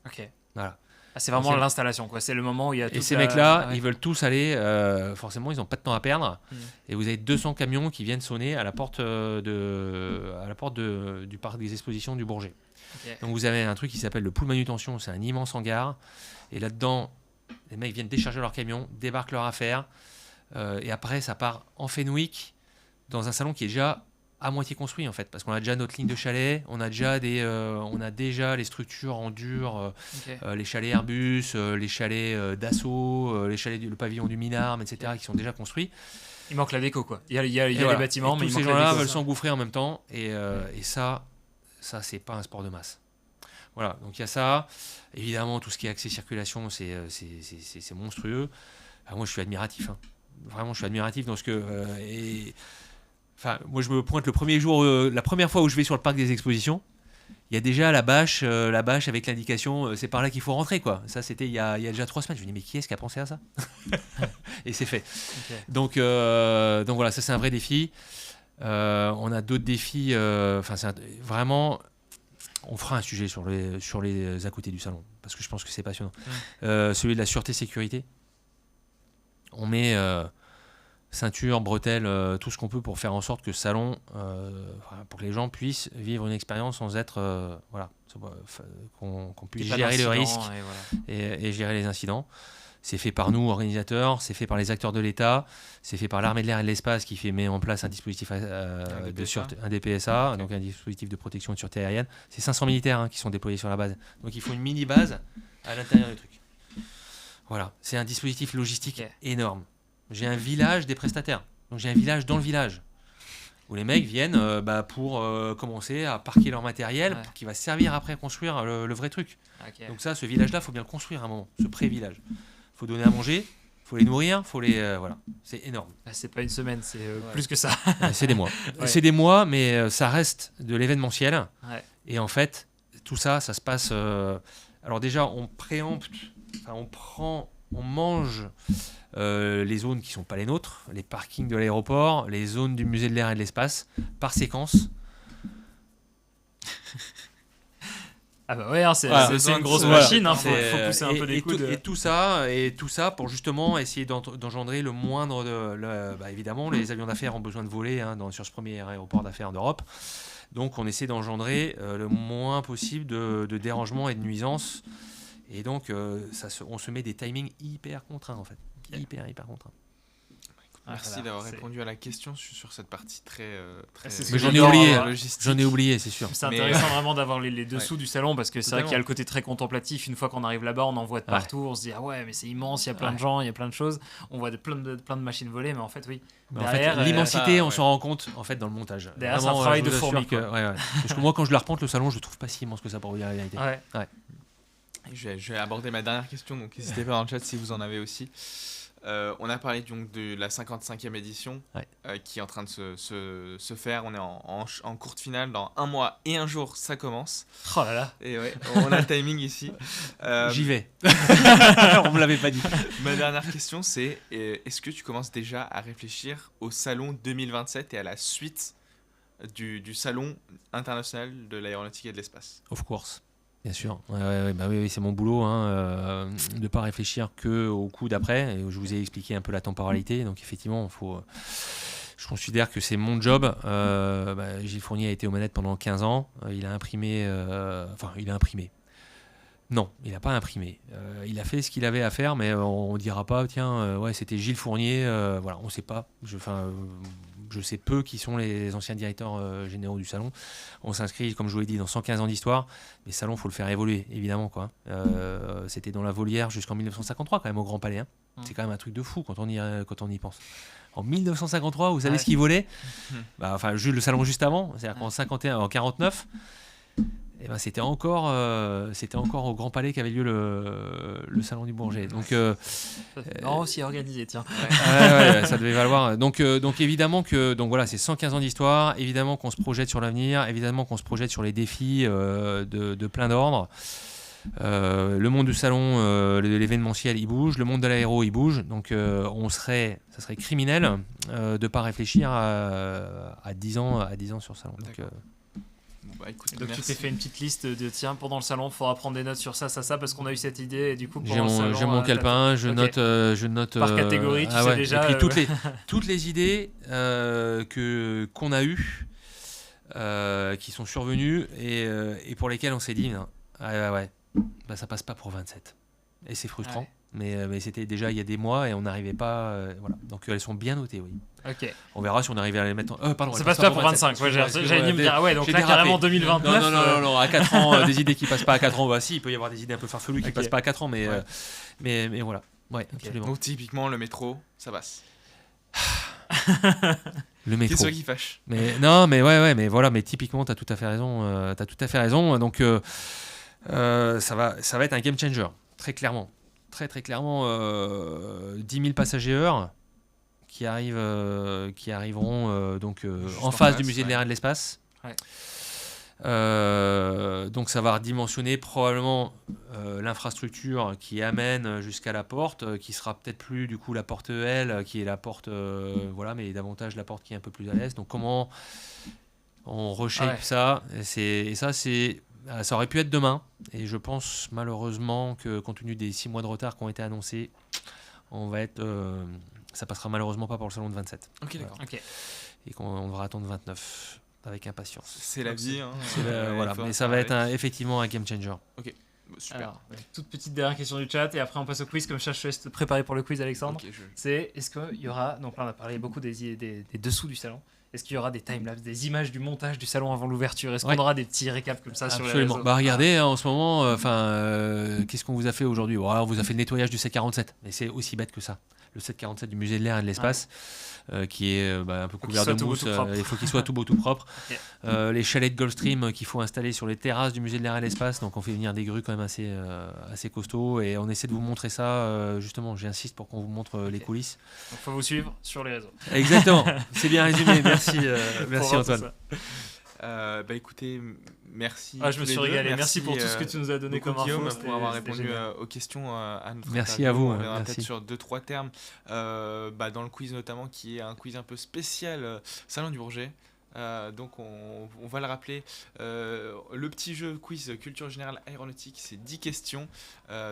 D: Ok.
E: Voilà.
D: C'est vraiment l'installation, quoi. C'est le moment où il y a tout.
E: Et ces mecs-là, ils veulent tous aller, forcément, ils n'ont pas de temps à perdre. Et vous avez 200 camions qui viennent sonner à la porte du parc des expositions du Bourget. Okay. Donc vous avez un truc qui s'appelle le pool manutention, c'est un immense hangar. Et là-dedans, les mecs viennent décharger leur camion, débarquent leurs affaires. Et après, ça part en Fenwick dans un salon qui est déjà à moitié construit, en fait. Parce qu'on a déjà notre ligne de chalets, on a déjà les structures en dur, les chalets Airbus, les chalets Dassault, les chalets le pavillon du Minarme, etc., qui sont déjà construits.
D: Il manque la déco, quoi. Il y a les bâtiments, mais
E: tous ces gens-là veulent s'engouffrer en même temps. Et ça, c'est pas un sport de masse. Voilà, donc il y a ça. Évidemment, tout ce qui est accès circulation, c'est monstrueux. Moi, je suis admiratif. Vraiment, je suis admiratif dans ce que... moi, je me pointe le premier jour, la première fois où je vais sur le parc des expositions, il y a déjà la bâche avec l'indication, c'est par là qu'il faut rentrer, quoi. Ça, c'était il y a déjà 3 semaines. Je me dis, mais qui est-ce qui a pensé à ça? Et c'est fait. Okay. Donc voilà, ça, c'est un vrai défi. On a d'autres défis. Vraiment... On fera un sujet sur les à côté du salon, parce que je pense que c'est passionnant. Celui de la sûreté-sécurité. On met ceinture, bretelles, tout ce qu'on peut pour faire en sorte que ce salon, pour que les gens puissent vivre une expérience sans être... qu'on puisse gérer le risque et gérer les incidents. C'est fait par nous, organisateurs, c'est fait par les acteurs de l'État, c'est fait par l'armée de l'air et de l'espace qui met en place un dispositif un DPSA, donc un dispositif de protection et de sûreté aérienne. C'est 500 militaires qui sont déployés sur la base. Donc il faut une mini-base à l'intérieur du truc. Voilà, c'est un dispositif logistique énorme. J'ai un village des prestataires, donc j'ai un village dans le village, où les mecs viennent pour commencer à parquer leur matériel qui va servir après à construire le vrai truc. Okay. Donc ça, ce village-là, il faut bien le construire à un moment, ce pré-village. Il faut donner à manger, il faut les nourrir, faut les voilà, c'est énorme.
D: C'est pas une semaine, c'est plus que ça.
E: C'est des mois.
D: Ouais.
E: C'est des mois, mais ça reste de l'événementiel.
D: Ouais.
E: Et en fait, tout ça, ça se passe. Alors déjà, on préempte, on mange les zones qui sont pas les nôtres, les parkings de l'aéroport, les zones du musée de l'air et de l'espace, par séquence.
D: Ah bah ouais, c'est une grosse
E: Voilà.
D: machine, faut pousser un peu des coudes.
E: Et tout ça pour justement essayer d'engendrer le moindre évidemment, les avions d'affaires ont besoin de voler sur ce premier aéroport d'affaires d'Europe. Donc on essaie d'engendrer le moins possible de dérangements et de nuisances. Et donc on se met des timings hyper contraints en fait. Hyper contraints.
A: Merci d'avoir répondu à la question sur cette partie très
E: mais j'en ai oublié, c'est sûr.
D: C'est intéressant vraiment d'avoir les dessous du salon, parce que c'est vrai qu'il y a le côté très contemplatif. Une fois qu'on arrive là-bas, on en voit de partout, on se dit ah ouais, mais c'est immense, il y a plein de gens, il y a plein de choses, on voit plein de machines volées, mais en fait oui.
E: Derrière, l'immensité, on s'en rend compte en fait dans le montage.
D: Derrière, c'est un travail de fourmi.
E: Parce que moi, quand je l'arpente le salon, je le trouve pas si immense que ça, pour vous dire la vérité.
A: Ouais. Je vais aborder ma dernière question, donc n'hésitez pas dans le chat si vous en avez aussi. On a parlé donc de la 55e édition qui est en train de se faire. On est en courte finale. Dans 1 mois et 1 jour, ça commence.
D: Oh là là.
A: Et ouais, on a le timing ici.
E: J'y vais. On me l'avait pas dit.
A: Ma dernière question, c'est est-ce que tu commences déjà à réfléchir au salon 2027 et à la suite du salon international de l'aéronautique et de l'espace?
E: Of course. Bien sûr, oui, c'est mon boulot de ne pas réfléchir qu'au coup d'après. Je vous ai expliqué un peu la temporalité, donc effectivement, je considère que c'est mon job. Gilles Fournier a été aux manettes pendant 15 ans, il a imprimé. Non, il n'a pas imprimé. Il a fait ce qu'il avait à faire, mais on ne dira pas, tiens, c'était Gilles Fournier, voilà, on ne sait pas. Je sais peu qui sont les anciens directeurs généraux du salon. On s'inscrit, comme je vous l'ai dit, dans 115 ans d'histoire. Mais le salon, il faut le faire évoluer, évidemment, quoi. C'était dans la volière jusqu'en 1953, quand même, au Grand Palais. C'est quand même un truc de fou quand on y pense. En 1953, vous savez ce qui volait le salon juste avant, c'est-à-dire qu'en 51, en 49, c'était encore au Grand Palais qu'avait lieu le salon du Bourget. Donc
D: aussi organisé, tiens.
E: Ça devait valoir. Donc évidemment que c'est 115 ans d'histoire. Évidemment qu'on se projette sur l'avenir. Évidemment qu'on se projette sur les défis de plein d'ordre. Le monde du salon, de l'événementiel, il bouge. Le monde de l'aéro, il bouge. Donc ça serait criminel de pas réfléchir à 10 ans sur le salon. Donc,
A: écoute,
D: donc tu t'es fait une petite liste de tiens, pendant le salon il faudra prendre des notes sur ça parce qu'on a eu cette idée, et du coup
E: j'ai mon calepin, je note
D: par catégorie, tu sais déjà.
E: Et puis toutes les idées qu'on a eues, qui sont survenues et pour lesquelles on s'est dit ça passe pas pour 27, et c'est frustrant. Mais c'était déjà il y a des mois et on n'arrivait pas. Donc elles sont bien notées, oui.
D: Ok.
E: On verra si on arrive à les mettre. Pardon.
D: Ça passe pas pour 25. J'allais me dire donc là carrément 2029.
E: Non, à 4 ans, des idées qui passent pas à 4 ans. Si, il peut y avoir des idées un peu farfelues qui passent pas à 4 ans, mais voilà. Ouais, absolument.
A: Donc typiquement le métro, ça passe.
E: Le métro.
A: Qu'est-ce qui fâche?
E: Mais non, mais voilà, mais typiquement t'as tout à fait raison. Donc ça va être un game changer, très clairement. Très très clairement 10 000 passagers heure qui arriveront en face du musée de l'air et de l'espace. Donc ça va redimensionner probablement l'infrastructure qui amène jusqu'à la porte, qui sera peut-être plus du coup la porte L, qui est la porte mais davantage la porte qui est un peu plus à l'est. Donc comment on reshape ça, ça aurait pu être demain, et je pense malheureusement que compte tenu des 6 mois de retard qui ont été annoncés, ça passera malheureusement pas pour le salon de 27.
A: Ok, d'accord.
E: Et qu'on devra attendre 29 avec impatience.
A: C'est la vie.
E: Mais ça va être effectivement un game changer.
A: Ok, super.
D: Alors, toute petite dernière question du chat et après on passe au quiz. Comme ça, je te laisse te préparer pour le quiz, Alexandre. Est-ce qu'il y aura, donc là on a parlé beaucoup des dessous du salon. Est-ce qu'il y aura des timelapses, des images du montage du salon avant l'ouverture? Est-ce qu'on aura des petits récaps comme ça sur les
E: Absolument.
D: réseaux?
E: Bah regardez, en ce moment, qu'est-ce qu'on vous a fait aujourd'hui? Bon, alors, on vous a fait le nettoyage du 747, mais c'est aussi bête que ça. Le 747 du musée de l'air et de l'espace, qui est un peu couvert de mousse, il faut qu'il soit tout beau, tout propre. Okay. Les chalets de Gulfstream qu'il faut installer sur les terrasses du musée de l'air et de l'espace, donc on fait venir des grues quand même assez costauds, et on essaie de vous montrer ça, justement, j'insiste pour qu'on vous montre les coulisses.
D: Donc il faut vous suivre sur les réseaux.
E: Exactement, c'est bien résumé, merci Antoine.
A: Écoutez, merci.
D: Je me suis régalé. Merci pour tout ce que tu nous as donné comme info.
A: Guillaume, pour avoir répondu aux questions à notre
E: Merci à vous.
A: On verra peut-être sur 2-3 termes dans le quiz notamment, qui est un quiz un peu spécial Salon du Bourget. Donc on va le rappeler, le petit jeu quiz culture générale aéronautique, c'est 10 questions,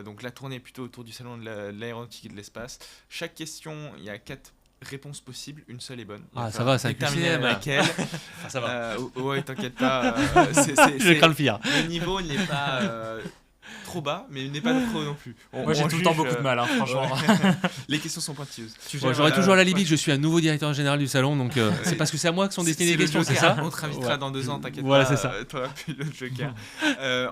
A: donc la tournée est plutôt autour du salon de l'aéronautique et de l'espace. Chaque question, il y a 4 réponses possibles, une seule est bonne.
E: Ça va, ça a
A: terminé laquelle.
E: Ça va.
A: Ouais, t'inquiète pas.
E: Je crains le pire.
A: Le niveau n'est pas trop bas, mais il n'est pas trop non plus.
D: Moi j'ai tout le temps beaucoup de mal, franchement.
A: Les questions sont pointilleuses.
E: J'aurais toujours la limite, je suis un nouveau directeur général du salon, donc c'est parce que c'est à moi que sont destinées les questions, c'est ça?
A: On te réinvitera dans 2 ans, t'inquiète
E: pas.
A: C'est
E: ça.
A: Toi, puis le joker.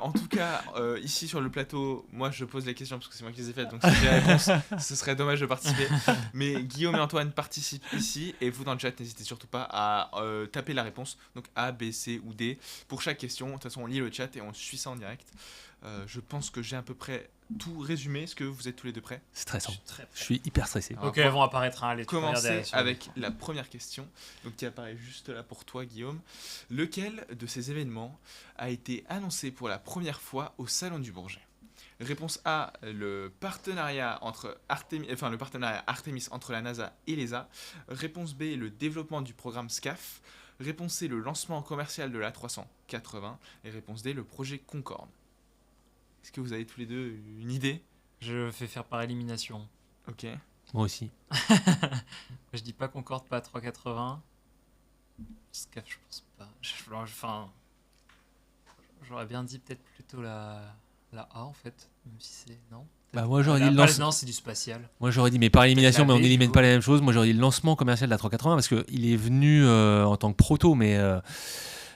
A: En tout cas, ici sur le plateau, moi je pose les questions parce que c'est moi qui les ai faites, donc si j'ai la réponse, ce serait dommage de participer. Mais Guillaume et Antoine participent ici, et vous dans le chat, n'hésitez surtout pas à taper la réponse, donc A, B, C ou D. Pour chaque question, de toute façon, on lit le chat et on suit ça en direct. Je pense que j'ai à peu près tout résumé. Est-ce que vous êtes tous les deux prêts?
E: Stressant. Je suis hyper stressé.
D: Ok, elles vont apparaître. Allez,
A: commencer avec la première question, donc qui apparaît juste là pour toi, Guillaume. Lequel de ces événements a été annoncé pour la première fois au Salon du Bourget? Réponse A, le partenariat Artemis entre la NASA et l'ESA. Réponse B, le développement du programme SCAF. Réponse C, le lancement commercial de l'A380. Et réponse D, le projet Concorde. Est-ce que vous avez tous les deux une idée?
D: Je fais faire par élimination.
A: Ok.
E: Moi aussi.
D: Je dis pas Concorde, pas 380. SCAF, je pense pas. J'aurais bien dit peut-être plutôt la A en fait, même si c'est non.
E: Moi j'aurais dit
D: non, c'est du spatial.
E: Moi j'aurais dit mais par élimination, mais on n'élimine pas la même chose. Moi j'aurais dit le lancement commercial de la 380 parce que il est venu en tant que proto, mais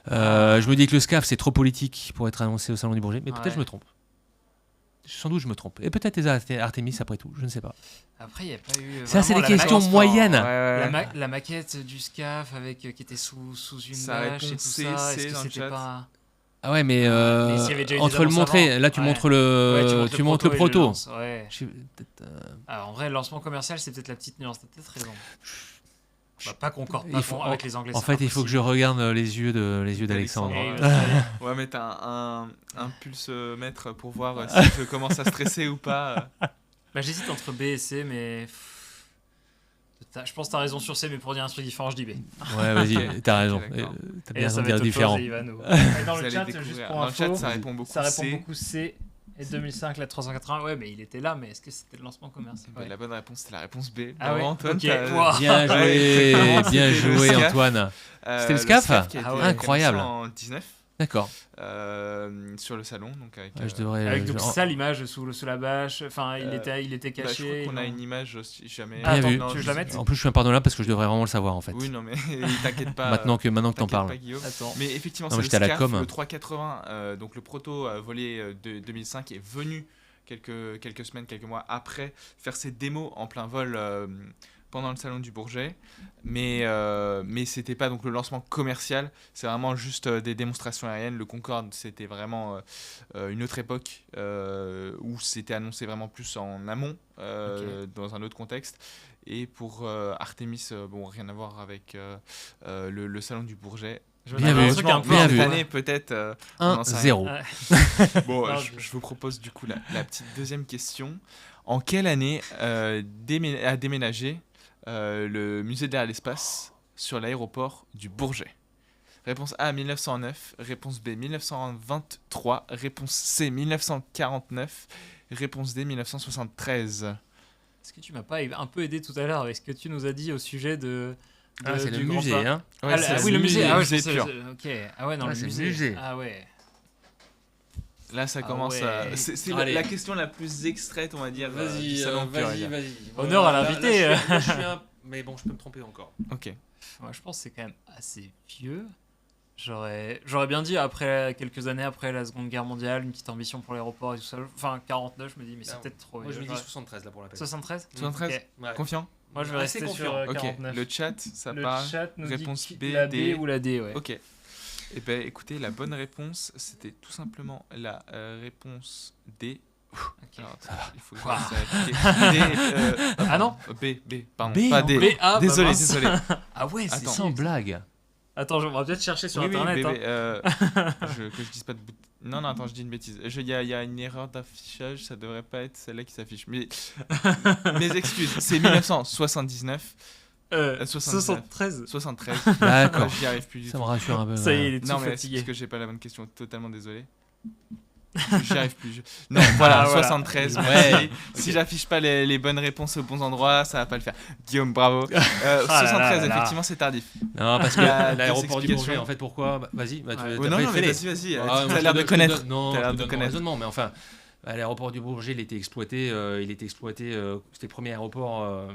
E: je me dis que le SCAF c'est trop politique pour être annoncé au Salon du Bourget, mais peut-être je me trompe. Sans doute je me trompe. Et peut-être les Artemis après tout, je ne sais pas.
D: Après il n'y a pas eu.
E: Ça c'est des questions moyennes.
D: La maquette du SCAF qui était sous une bâche et tout ça. Est-ce que c'était pas...
E: Ah ouais, mais entre le montrer, là tu montres tu montres le proto.
D: En vrai, le lancement commercial, c'est peut-être la petite nuance. T'as peut-être raison. Pas Concorde, avec les Anglais.
E: En fait, il faut que je regarde les yeux d'Alexandre.
A: On va mettre un pulse-mètre pour voir si je commence à stresser ou pas.
D: J'hésite entre B et C, mais... Je pense que t'as raison sur C, mais pour dire un truc différent, je dis B.
E: Ouais, vas-y, t'as raison. T'as bien raison de dire différent.
D: Dans le chat, juste pour info,
A: ça répond beaucoup
D: C. Et 2005, la 380, ouais, mais il était là, mais est-ce que c'était le lancement commercial?
A: La bonne réponse, c'était la réponse B.
D: Ah ouais,
A: Antoine,
E: bien joué, Antoine. C'était le SCAF, incroyable.
A: En 19.
E: D'accord.
A: Sur le salon, donc
D: avec donc ça l'image sous la bâche. Enfin, il était caché.
A: Je crois qu'on a une image si jamais.
E: Bien vu.
D: Tu veux que je la mette?
E: En plus, je suis impardonnable parce que je devrais vraiment le savoir en fait.
A: Oui, non mais t'inquiète pas.
E: Maintenant que t'en parles.
A: Mais effectivement, c'est le SCAF, le 380, donc le proto volé de 2005 est venu quelques semaines, quelques mois après faire ses démos en plein vol. Pendant le salon du Bourget, mais c'était pas donc le lancement commercial, c'est vraiment juste des démonstrations aériennes. Le Concorde, c'était vraiment une autre époque où c'était annoncé vraiment plus en amont, dans un autre contexte. Et pour Artemis, rien à voir avec le salon du Bourget.
E: Bien vu,
A: bien vu. Cette année, peut-être
E: 1-0.
A: Bon, je vous propose du coup la petite deuxième question. En quelle année a déménagé le musée de l'air et l'espace sur l'aéroport du Bourget? Réponse A 1909, réponse B 1923, réponse C 1949, réponse D 1973.
D: Est-ce que tu m'as pas un peu aidé tout à l'heure avec ce que tu nous as dit au sujet
E: c'est le musée, hein?
D: Oui, le musée. Ah ouais,
A: c'est pur.
D: Ok. Ah ouais, non, le musée. Ah ouais.
A: Là, ça commence à... C'est la question la plus extraite, on va dire, du salon.
E: Vas-y.
D: Honneur à l'invité.
E: Là, je suis mais bon, je peux me tromper encore.
A: Ok.
D: Moi, je pense que c'est quand même assez vieux. J'aurais bien dit quelques années après la Seconde Guerre mondiale, une petite ambition pour l'aéroport et tout ça. Enfin, 49, je me dis, mais c'est peut-être trop vieux.
E: Moi, je me dis 73 là pour la peine.
D: 73
A: 73
D: Ok.
E: Ouais.
A: Confiant?
D: Moi, je vais rester sur
A: Ok.
D: 49.
A: Le chat, ça
D: Le
A: part.
D: chat nous
A: Réponse
D: dit
A: B,
D: la
A: D.
D: B ou la D, ouais.
A: Ok. Eh ben, écoutez, la bonne réponse, c'était tout simplement la réponse D.
D: Ok.
A: Alors, il faut que je
D: Ouah.
A: fasse
D: Ah non
A: B, pardon.
E: B,
A: Pas
E: en
A: D.
D: B, ah, bah
A: Désolé,
D: mince.
A: désolé.
D: Ah ouais, c'est
A: Attends.
D: ça.
E: Sans blague.
D: Attends, on va peut-être chercher sur
A: Oui, oui,
D: internet.
A: bébé,
D: hein.
A: que je dise pas de bout. Non, attends, je dis une bêtise. Il y a une erreur d'affichage, ça devrait pas être celle-là qui s'affiche. Mais mes excuses, c'est 1979.
D: 73.
A: 73.
E: D'accord.
A: J'y arrive plus du
E: Ça
A: tout.
E: me rassure un peu.
D: Ça y est, il est tout
A: Non, mais c'est
D: fatigué.
A: parce que j'ai pas la bonne question, totalement désolé. J'y arrive plus. Non, voilà,
D: Ah, voilà.
A: 73.
E: Ouais.
A: Ouais. Si j'affiche pas les bonnes réponses aux bons endroits, ça va pas le faire. Guillaume, bravo. 73, effectivement, c'est tardif.
E: Non, parce que
A: Il y a
E: l'aéroport
A: deux
E: du Bourget,
A: explications.
E: en fait, pourquoi Vas-y,
D: Ouais.
E: t'as
A: Non,
E: pas
A: non, mais
E: fêlé.
A: vas-y.
E: Ah,
A: T'as
E: moi,
A: l'air
E: je
A: de
E: te
A: connaître.
E: Non,
A: T'as l'air
E: je te
A: de
E: donne mon
A: connaître.
E: raisonnement, mais enfin, l'aéroport du Bourget, il était exploité. C'était le premier aéroport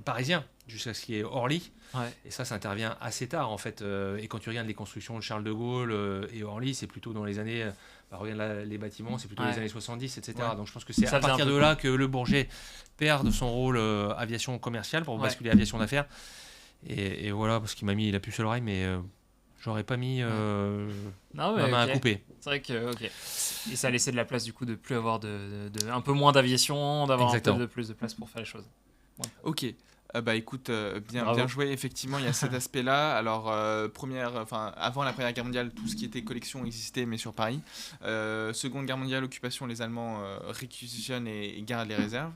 E: parisien, jusqu'à ce qu'il y ait Orly.
D: Ouais.
E: Et ça intervient assez tard, en fait. Et quand tu regardes les constructions de Charles de Gaulle et Orly, c'est plutôt dans les années... regarde là, les bâtiments, c'est plutôt
D: Ouais.
E: les années 70, etc.
A: Ouais.
E: Donc je pense que c'est
D: Ça
E: à
D: faisait
E: partir
D: un peu
E: de là que le Bourget perd son rôle aviation commerciale pour
D: Ouais.
E: basculer aviation d'affaires. Et voilà, parce qu'il m'a mis la puce à l'oreille, mais j'aurais pas mis
D: Non,
E: ma
D: mais
E: main
D: ok.
E: à couper.
D: C'est vrai que, ok. Et ça a laissé de la place, du coup, de plus avoir un peu moins d'aviation, d'avoir un peu
E: Exactement.
D: de plus de place pour faire les choses.
A: Ok. Bah écoute, bien
D: Bravo.
A: joué. Effectivement, il y a cet aspect-là. Alors, avant la Première Guerre mondiale, tout ce qui était collection existait, mais sur Paris. Seconde Guerre mondiale, occupation, les Allemands réquisitionnent et gardent les réserves.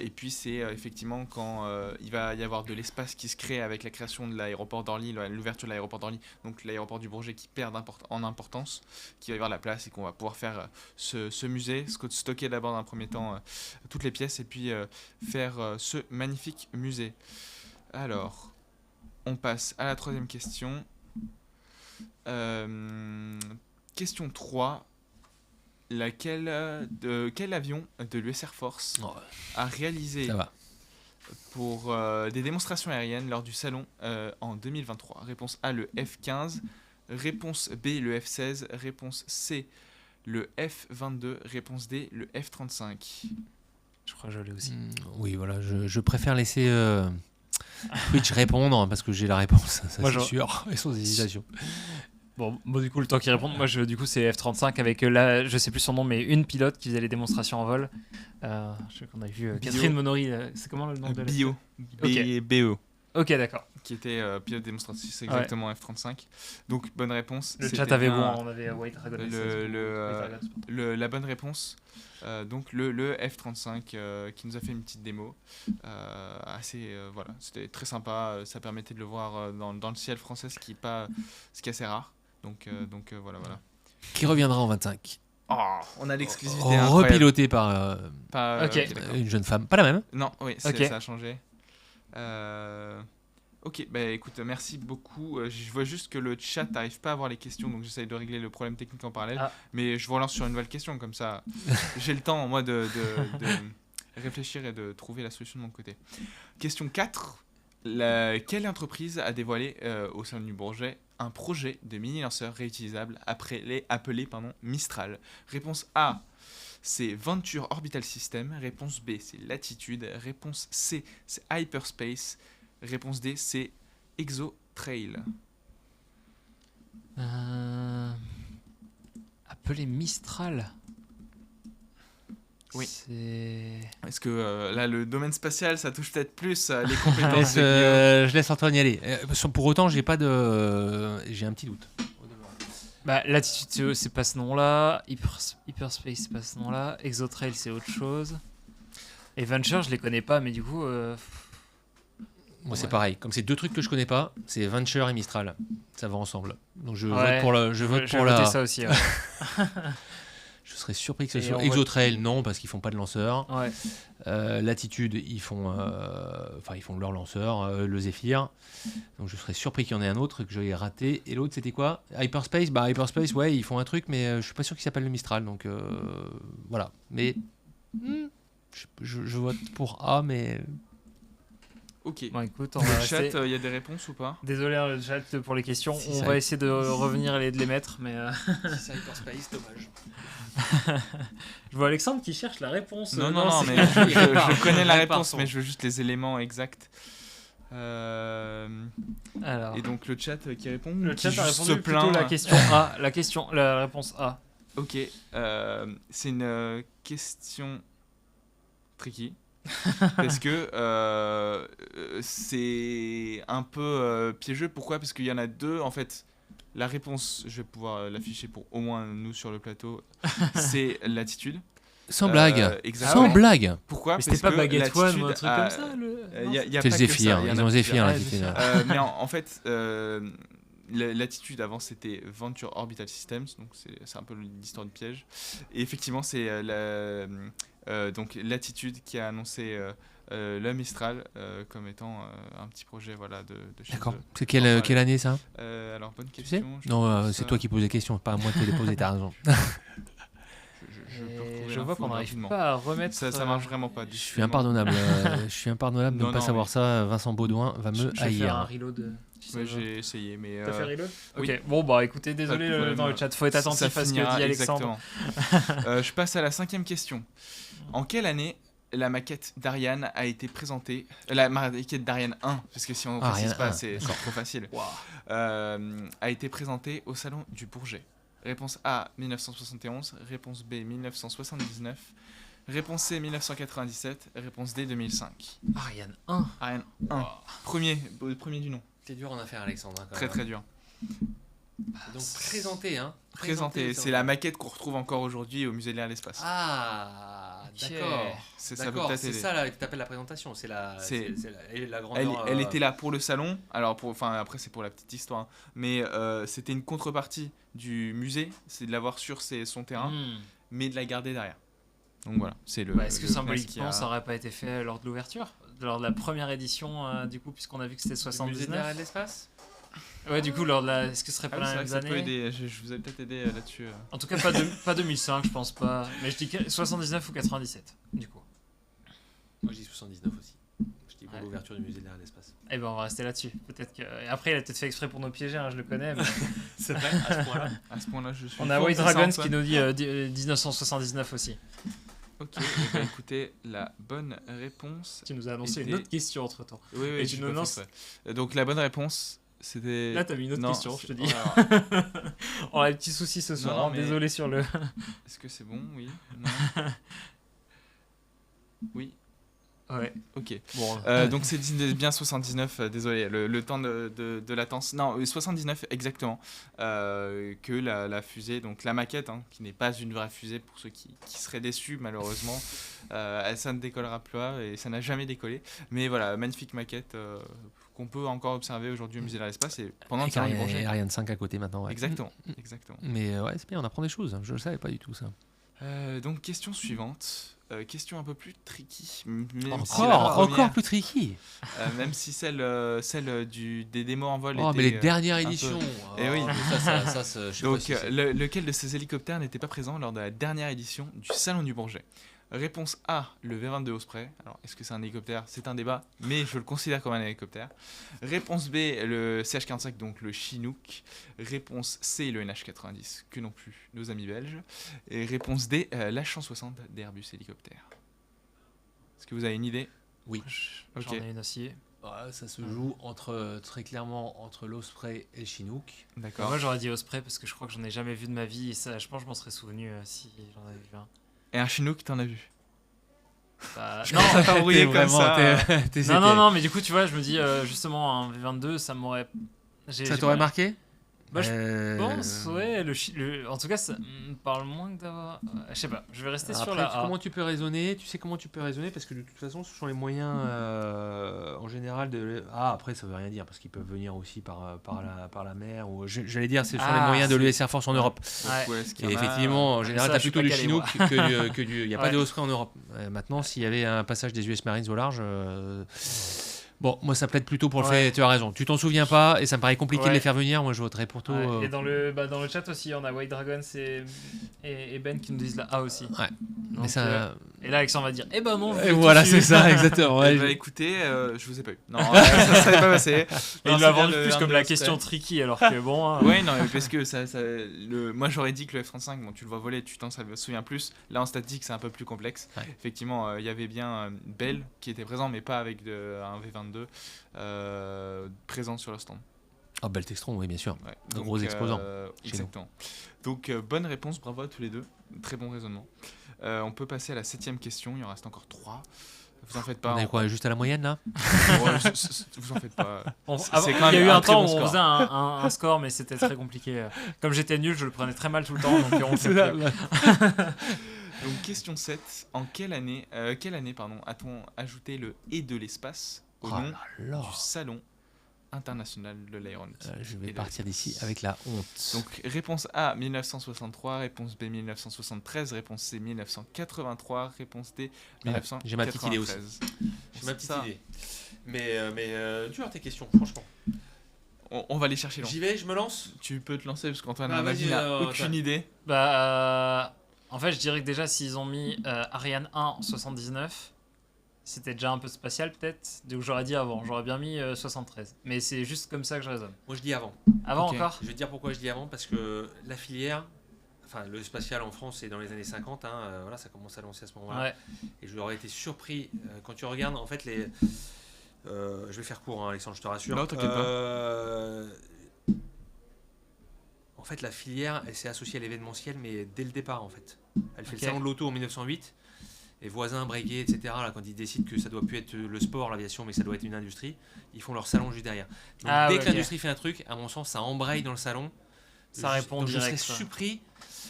A: Et puis c'est effectivement quand il va y avoir de l'espace qui se crée avec la création de l'aéroport d'Orly, l'ouverture de l'aéroport d'Orly, donc l'aéroport du Bourget qui perd en importance, qui va y avoir la place et qu'on va pouvoir faire ce musée, stocker d'abord dans un premier temps toutes les pièces et puis faire ce magnifique musée. Alors, on passe à la troisième question. Question 3. Quel avion de l'US Air Force
E: Oh,
A: a réalisé
E: ça va.
A: pour des démonstrations aériennes lors du salon en 2023? Réponse A, le F-15. Réponse B, le F-16. Réponse C, le F-22. Réponse D, le F-35.
D: Je crois que je l'ai aussi.
E: Oui, voilà, je préfère laisser Twitch répondre parce que j'ai la réponse, ça
D: Moi,
E: c'est
D: je-
E: sûr, et sans hésitation.
D: Bon, du coup, le temps qu'il réponde, moi, du coup, c'est F-35 avec, je sais plus son nom, mais une pilote qui faisait les démonstrations en vol. Je sais qu'on a vu Catherine Monory. C'est comment le nom de la...
A: Bio.
D: Ok.
A: BE.
D: Ok, d'accord.
A: Qui était pilote démonstratif, c'est exactement F-35. Donc, bonne réponse.
D: Le
A: C'était
D: chat avait
A: bien,
D: bon, on avait White Dragon.
A: la bonne réponse. Donc le F-35 qui nous a fait une petite démo voilà, c'était très sympa, ça permettait de le voir dans le ciel français, ce qui est assez rare, donc voilà.
E: Qui reviendra en 25.
A: On a l'exclusivité incroyable.
E: Repiloté par
D: Ok.
A: D'accord.
E: une jeune femme, pas la même.
A: Non, oui,
D: Ok.
A: ça a changé. Ok, bah écoute, merci beaucoup. Je vois juste que le chat n'arrive pas à voir les questions, donc j'essaye de régler le problème technique en parallèle.
D: Ah.
A: Mais je vous relance sur une nouvelle question, comme ça j'ai le temps, moi, de réfléchir et de trouver la solution de mon côté. Question 4. Quelle entreprise a dévoilé au sein du Bourget un projet de mini-lanceur réutilisable appelé Mistral? Réponse A, c'est Venture Orbital System. Réponse B, c'est Latitude. Réponse C, c'est Hyperspace. Réponse D, c'est ExoTrail.
D: Appelé Mistral.
A: Oui.
D: C'est...
A: Est-ce que là, le domaine spatial, ça touche peut-être plus les compétences de Guillaume?
E: Je laisse Antoine y aller. Pour autant, j'ai un petit doute.
D: Bah, Latitude, c'est pas ce nom-là. Hyperspace, c'est pas ce nom-là. ExoTrail, c'est autre chose. Et Venture, je les connais pas, mais du coup...
E: Moi, c'est
D: Ouais.
E: pareil. Comme c'est deux trucs que je connais pas, c'est Venture et Mistral. Ça va ensemble. Donc je
D: Ouais.
E: vote pour la.
D: J'ai voté ça aussi, ouais.
E: Je serais surpris que ce
D: Et
E: soit
D: on
E: ExoTrail, non, parce qu'ils font pas de lanceur.
D: Ouais.
E: Latitude, ils font leur lanceur, le Zephyr. Donc je serais surpris qu'il y en ait un autre que j'ai raté. Et l'autre, c'était quoi? Hyperspace. Hyperspace, ouais, ils font un truc, mais je suis pas sûr qu'il s'appelle le Mistral. Donc voilà. Mais je vote pour A, mais
A: Ok.
D: Bon, écoute, on
A: Le
D: va
A: chat,
D: rester...
A: il y a des réponses ou pas?
D: Désolé le chat pour les questions.
E: Si
D: On
E: ça-
D: va essayer de revenir et de les mettre, mais
E: Si c'est Hyperspace, dommage.
D: je vois Alexandre qui cherche la réponse.
A: Non,
D: c'est-
A: mais je connais la
E: Répare
A: réponse,
E: son.
A: mais je veux juste les éléments exacts.
D: Alors,
A: Et donc le chat qui répond,
D: le
A: qui
D: chat a
A: juste
D: répondu
A: se
D: plutôt
A: plaint.
D: la réponse A.
A: Ok, c'est une question tricky. Parce que c'est un peu piégeux. Pourquoi? Parce qu'il y en a deux. En fait, la réponse, je vais pouvoir l'afficher pour au moins nous sur le plateau, c'est l'attitude.
E: Sans blague.
A: Exactement.
E: Sans blague.
A: Pourquoi?
D: Mais c'était
A: Parce
D: pas
A: que
D: Baguette One ou un
A: l'attitude
D: truc
A: a-
D: comme ça
A: y a
E: C'est
A: pas
E: le
A: que
E: Zéphyr.
A: ça, il y en
E: Ils
A: a
E: ont Zéphyr,
A: plusieurs.
E: l'attitude.
A: Mais en fait, l'attitude avant c'était Venture Orbital Systems, donc c'est un peu l'histoire du piège. Et effectivement, c'est donc l'attitude qui a annoncé le Mistral comme étant un petit projet voilà, de chez
E: D'accord.
A: eux.
E: C'est quelle année ça?
A: Alors, bonne
E: Tu sais?
A: question. je
E: Non,
A: trouve
E: c'est
A: ça-
E: toi qui poses des questions, pas à moi de te les poser, t'as raison.
A: Je peux retrouver
D: Je vois
A: l'info
D: qu'on n'arrive
A: rapidement.
D: pas à remettre.
A: Ça marche vraiment pas.
E: Je suis impardonnable. Je suis impardonnable de
A: Non,
E: ne pas
A: non,
E: savoir
A: mais-
E: ça. Vincent Baudouin va
D: Je
E: me
D: vais faire un
E: haïr.
D: reload. Si ça
A: Ouais,
D: va.
A: j'ai essayé, mais
D: T'as fait reload?
A: oui.
D: Ok, bon bah écoutez,
A: Pas
D: désolé
A: de problème.
D: dans le chat, faut être attentif
A: ça
D: à ce que
A: finira,
D: dit Alexandre.
A: exactement. Je passe à la 5e question. En quelle année la maquette d'Ariane a été présentée, la maquette d'Ariane 1, parce que si on ne précise
E: Ariane
A: pas,
E: 1,
A: c'est trop facile, a été présentée au Salon du Bourget? Réponse A, 1971. Réponse B, 1979. Réponse C, 1997. Réponse D, 2005.
D: Ariane 1.
A: Ariane 1. Premier du nom.
E: C'est dur en affaire, Alexandre.
A: Très très dur.
E: Donc présenté, hein.
A: Présenté. C'est la maquette qu'on retrouve encore aujourd'hui au musée de l'air et de l'espace.
E: Ah,
D: Ok.
E: d'accord.
A: Ça peut
E: D'accord,
A: peut-être
E: c'est
A: aider.
E: ça là que t'appelles la présentation. C'est la,
A: C'est-
E: la grandeur.
A: Elle était là pour le salon. Alors, après, c'est pour la petite histoire. Hein. Mais c'était une contrepartie du musée. C'est de l'avoir sur son terrain, mais de la garder derrière. Donc voilà, c'est le.
D: Bah, est-ce que
A: le
D: symboliquement
A: qui a-
D: ça aurait pas été fait lors de l'ouverture? Lors de la première édition, du coup, puisqu'on a vu que c'était
E: Le musée de l'air et
D: 79?
E: de l'espace.
D: Ouais, du coup, lors de la. Est-ce que ce serait
A: Ah
D: pas
A: oui, c'est
D: la
A: vrai que
D: même
A: ça peut
D: année?
A: aider. Je vous ai peut-être aidé là-dessus.
D: En tout cas, pas 2005, je pense pas. Mais je dis 79 ou 97, du coup.
E: Moi, je dis 79 aussi. Je dis pour
D: Ouais.
E: l'ouverture du musée de l'air et de l'espace.
D: Eh ben, on va rester là-dessus. Peut-être que. Et après, il a peut-être fait exprès pour nous piéger, hein, je le connais. Mais...
E: C'est vrai, à ce point-là.
A: À ce point-là, je suis.
D: On a
A: fort,
D: White
A: c'est ça,
D: Dragons
A: Antoine
D: qui nous dit 1979 aussi.
A: Ok, écoutez, la bonne réponse.
D: Tu nous as annoncé
A: était-
D: une autre question entre temps.
A: Oui,
D: Et tu
A: j'ai
D: nous
A: pas fait
D: annonces-
A: exprès. Donc la bonne réponse, c'était.
D: Là, t'as mis une autre
A: Non,
D: question, je te dis.
A: oh là là.
D: On a des petits soucis ce soir,
A: non,
D: hein,
A: mais-
D: désolé sur le.
A: Est-ce que c'est bon? Oui. Non. Oui.
D: Ouais.
A: Ok.
D: Bon,
A: Donc c'est bien 79, désolé, le temps de latence. Non, 79 exactement. Que la fusée, donc la maquette, hein, qui n'est pas une vraie fusée pour ceux qui seraient déçus malheureusement, ça ne décollera pas et ça n'a jamais décollé. Mais voilà, magnifique maquette qu'on peut encore observer aujourd'hui au musée de l'espace et pendant le
E: Avec
A: salon du
E: Ariane,
A: Bourget.
E: Ariane 5 à côté maintenant. Ouais.
A: Exactement, exactement.
E: Mais ouais, c'est bien, on apprend des choses. Je ne savais pas du tout ça.
A: Donc question suivante. Question un peu plus tricky. Même si la
E: Encore,
A: première-
E: encore plus tricky.
A: même si celle des démos en vol
E: Oh,
A: était,
E: mais les dernières
A: peu.
E: éditions.
A: Eh oui.
E: Ça, je sais pas
A: Donc,
E: si c'est-
A: lequel de ces hélicoptères n'était pas présent lors de la dernière édition du Salon du Bourget? Réponse A, le V-22 Osprey. Alors, est-ce que c'est un hélicoptère? C'est un débat, mais je le considère comme un hélicoptère. Réponse B, le CH-45, donc le Chinook. Réponse C, le NH-90, que non plus nos amis belges. Et réponse D, l'H-160 d'Airbus Hélicoptère. Est-ce que vous avez une idée?
E: Oui.
A: Ok.
D: J'en ai une aussi.
E: Ouais, ça se joue très clairement entre l'Osprey et le Chinook.
A: D'accord.
D: Moi, j'aurais dit Osprey parce que je crois que j'en ai jamais vu de ma vie et ça, je pense que je m'en serais souvenu si j'en avais vu un.
A: Et un Chinook, t'en as vu?
D: Bah,
A: Non, ça t'a embrouillé
E: T'es
A: comme ça.
D: non, mais du coup, tu vois, je me dis justement un V22, ça m'aurait.
E: Ça t'aurait marqué?
D: Bah, je pense, ouais. En tout cas, ça me parle moins que d'avoir. Je sais pas, je vais rester sur la A.
E: Comment tu peux raisonner? Tu sais comment tu peux raisonner parce que de toute façon, ce sont les moyens en général de. Ah, après, ça veut rien dire parce qu'ils peuvent venir aussi par la mer ou j'allais dire, ce sont les moyens de l'US Air Force en Europe.
D: Ouais.
A: Ouais, est-ce qu'il
E: Et
A: y en a
E: effectivement, en général,
D: ça,
E: t'as
D: je suis
E: plutôt
D: pas
E: du
D: calé,
E: Chinook que du. Il n'y a pas
D: Ouais.
E: de Osprey en Europe. Maintenant, s'il y avait un passage des US Marines au large. Bon, moi ça plaide plutôt pour le fait, tu as raison. Tu t'en souviens pas et ça me paraît compliqué de les faire venir. Moi je voterais pour tout.
D: Et dans le chat aussi, on a White Dragons et Ben qui nous disent la A aussi.
E: Ouais.
D: Donc,
E: mais ça...
D: Et là, Alexandre va dire eh ben non.
E: Et voilà, c'est ça, exactement. Ouais,
A: écoutez, je vous ai pas eu. Non, ça serait pas passé.
D: Il l'a vendu plus comme la question tricky alors que bon.
A: Ouais, non, parce que moi j'aurais dit que le F-35, bon, tu le vois voler, tu t'en souviens plus. Là en statique, c'est un peu plus complexe. Ouais. Effectivement, il y avait bien Bell qui était présent, mais pas avec un V22 présent sur le stand.
E: Ah, Bell Textron, oui, bien sûr.
A: Ouais.
E: Un gros exposant.
A: Exactement. Donc, bonne réponse, bravo à tous les deux. Très bon raisonnement. On peut passer à la 7ème question, il en reste encore 3. Vous en faites pas.
E: On est quoi, juste à la moyenne là?
A: Vous en faites pas.
D: Il y a eu un temps où on faisait un score, mais c'était très compliqué. Comme j'étais nul, je le prenais très mal tout le temps, donc on fait plus.
A: Donc question 7, en quelle année a-t-on ajouté le « et de l'espace » au nom du Salon international de l'aéronautique?
E: Je vais partir d'ici avec la honte.
A: Donc réponse A 1963, réponse B 1973, réponse C 1983, réponse D 1993.
E: J'ai ma petite idée aussi. J'ai ma petite idée. Mais tu as tes questions, franchement.
A: On va aller chercher.
E: J'y vais, je me lance.
A: Tu peux te lancer parce qu'Antoine n'a aucune idée.
D: En fait, je dirais que déjà s'ils ont mis Ariane 1 en 79, c'était déjà un peu spatial peut-être. Donc j'aurais dit avant, j'aurais bien mis 73. Mais c'est juste comme ça que je raisonne.
E: Moi je dis avant.
D: Avant encore.
E: Je vais te dire pourquoi je dis avant, parce que la filière, enfin le spatial en France c'est dans les années 50, voilà, ça commence à lancer à ce moment-là. Ouais. Et j'aurais été surpris quand tu regardes en fait les... je vais faire court, Alexandre, je te rassure.
A: Non, t'inquiète pas.
E: En fait, la filière, elle s'est associée à l'événementiel, mais dès le départ, en fait. Elle fait le salon de l'auto en 1908, et Voisin, Breguet, etc., là, quand ils décident que ça doit plus être le sport, l'aviation, mais ça doit être une industrie, ils font leur salon juste derrière. Donc, dès que l'industrie fait un truc, à mon sens, ça embraye dans le salon.
D: Ça répond direct.
E: Je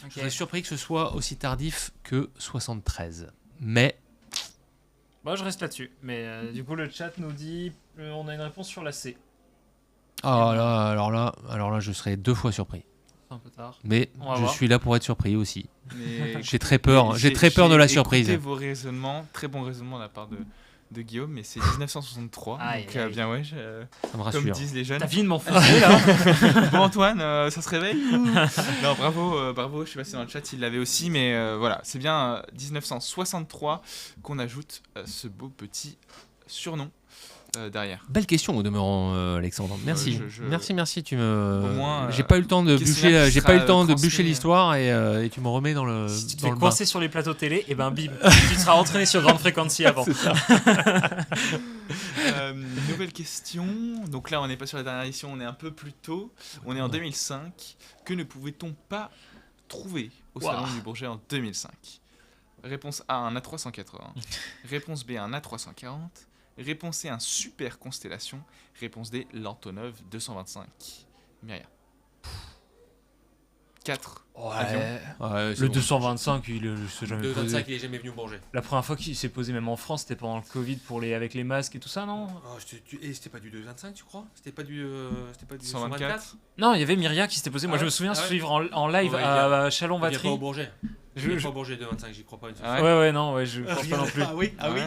E: serais surpris que ce soit aussi tardif que 73. Mais...
D: Moi, je reste là-dessus. Mais du coup, le chat nous dit on a une réponse sur la C.
E: Alors là, je serais 2 fois surpris.
D: Un peu tard.
E: Mais je suis là pour être surpris aussi. J'ai très peur. J'ai très peur de la surprise.
A: J'ai écouté vos raisonnements, très bon raisonnement de la part de Guillaume, mais c'est 1963. Donc bien ouais,
E: ça me rassure.
A: Comme disent les jeunes.
D: T'as fini de m'enfoncer là.
A: Bon Antoine, ça se réveille Non, bravo. Je sais pas si dans le chat il l'avait aussi, mais voilà, c'est bien 1963 qu'on ajoute ce beau petit surnom. Derrière.
E: Belle question au demeurant, Alexandre. Merci. Merci. Tu me.
A: Au moins,
E: j'ai pas eu le temps de bûcher. J'ai pas eu le temps de bûcher l'histoire et tu me remets dans le.
D: Si tu te fais coincer sur les plateaux télé, et ben bim, tu seras entraîné sur grande fréquence avant.
A: C'est ça. Nouvelle question. Donc là, on n'est pas sur la dernière édition, on est un peu plus tôt. On est en 2005. Que ne pouvait-on pas trouver au salon du Bourget en 2005? Réponse A, un A380. Réponse B, un A340. Réponse C, un Super Constellation. Réponse D, l'Antonov 225. Myriam. 4 avions.
D: Le 225, il s'est jamais posé.
E: 225, il est jamais venu au Bourget.
D: La première fois qu'il s'est posé, même en France, c'était pendant le Covid avec les masques et tout ça, non?
E: Et c'était pas du 225, tu crois? C'était pas du
A: 124?
D: Non, il y avait Myria qui s'était posé. Moi, je me souviens suivre en live à Chalon-Vatry.
E: Il n'y a pas au Bourget. Je pas au Bourget 225, j'y crois pas une fois.
D: Je pense pas non plus.
E: Ah oui.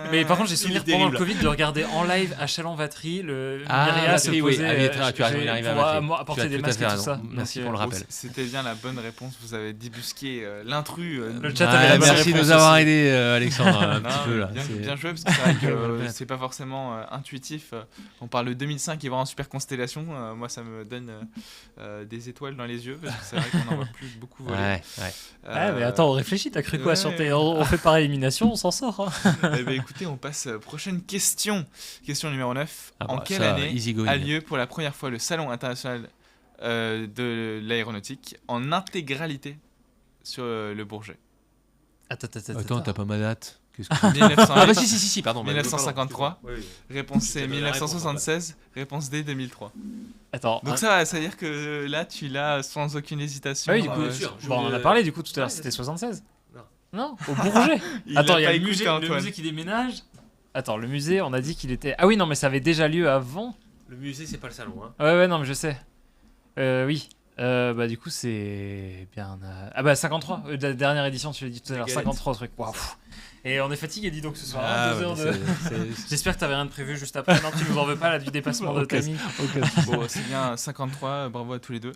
D: Mais par contre, j'ai souvenir pendant le Covid de regarder en live à Chalon-Vatry Myria se poser.
E: Tu as raison,
D: pour apporter des masques et tout ça.
E: Merci pour le rappel.
A: C'était bien la bonne réponse. Vous avez débusqué l'intrus.
D: Le chat avait la bonne
E: merci de nous avoir aidé, Alexandre. Un petit peu là.
A: Bien joué parce que c'est vrai que c'est pas forcément intuitif. On parle de 2005 et voir en Super Constellation. Moi, ça me donne des étoiles dans les yeux parce que c'est vrai qu'on en voit plus beaucoup voler.
D: Mais attends, on réfléchit, t'as cru quoi on fait par élimination, on s'en sort.
A: Écoutez, on passe prochaine question. Question numéro 9. En quelle année a lieu pour la première fois le Salon international de l'aéronautique en intégralité sur le Bourget?
E: Attends, t'as pas ma date?
A: 1900...
E: pardon.
A: 1953. Réponse C, 1976. Réponse D, 2003.
D: Attends.
A: Donc ça veut dire que là, tu l'as sans aucune hésitation.
D: Oui, du coup, on en a parlé du coup tout à l'heure, c'était 76. Non, au Bourget. Attends, il y a le musée qui déménage. Attends, le musée, on a dit qu'il était... Ah oui, non, mais ça avait déjà lieu avant.
E: Le musée, c'est pas le salon.
D: Ouais, non, mais je sais. Oui. Bah du coup c'est bien... Ah bah 53, la dernière édition tu l'as dit tout à l'heure, 53 trucs. Waouh. Et on est fatigué, dis donc ce soir, 2 heures de... J'espère que t'avais rien de prévu juste après. Non, tu nous en veux pas là du dépassement de timing.
A: Bon, c'est bien 53, bravo à tous les deux.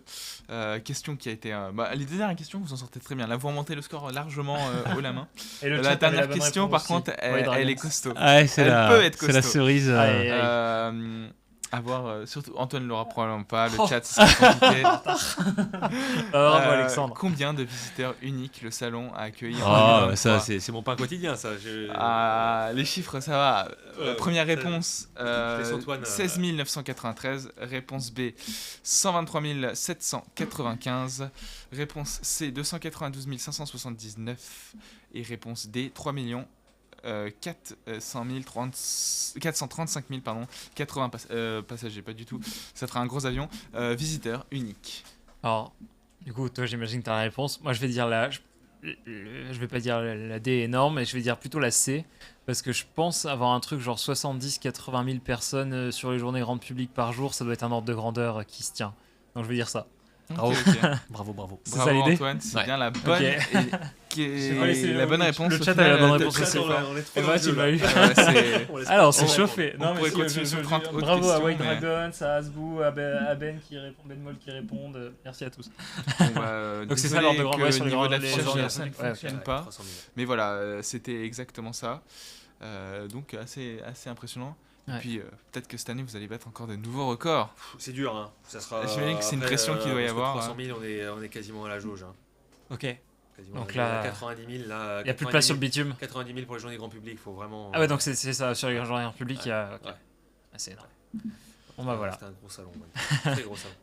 A: Question qui a été... les deux dernières questions, vous en sortez très bien. Là, vous remontez le score largement haut la main.
D: Et
A: la dernière question, par contre, elle est costaud.
E: Ah,
A: elle peut être costaud.
E: C'est la cerise.
A: À voir, surtout Antoine l'aura probablement pas, le chat c'est compliqué.
D: Bravo Alexandre.
A: Combien de visiteurs uniques le salon a accueilli
E: ça c'est mon pain quotidien ça.
A: Les chiffres ça va. Première réponse 16 993, réponse B 123 795, réponse C 292 579 et réponse D 3 435 000 80 passagers, pas du tout, ça fera un gros avion. Visiteurs uniques.
D: Alors, du coup, toi j'imagine que tu as la réponse. Moi je vais dire je vais pas dire la D énorme, mais je vais dire plutôt la C, parce que je pense avoir un truc genre 70-80 000 personnes sur les journées grand public par jour, ça doit être un ordre de grandeur qui se tient. Donc je vais dire ça.
E: Bravo.
A: Okay.
E: Bravo.
A: C'est ça l'idée, Antoine, c'est bien la bonne, la bonne réponse.
D: Le chat a la bonne réponse aussi. Et moi, tu m'as eu. Alors, c'est chauffé. Non, mais bravo à White Dragon, à Asbou, à Ben Moll qui répondent. Merci à tous.
A: Donc c'est ça l'ordre de grandeur sur le niveau de l'affichage, ça ne fonctionne pas. Mais voilà, c'était exactement ça. Donc assez impressionnant. Et puis peut-être que cette année vous allez battre encore de nouveaux records.
E: C'est dur, hein. Ça sera.
A: J'imagine que c'est une pression qu'il doit y avoir.
E: 300 000, on est quasiment à la jauge. Hein.
D: Ok.
E: Quasiment
D: donc là,
E: 90 000 là.
D: Il n'y a plus de place sur le bitume.
E: 90 000 pour les journées grand public, faut vraiment.
D: Ah ouais, donc c'est ça sur les journées grand public, il y a. Okay. C'est énorme. Bon bah voilà.
E: C'était un gros salon, très gros salon.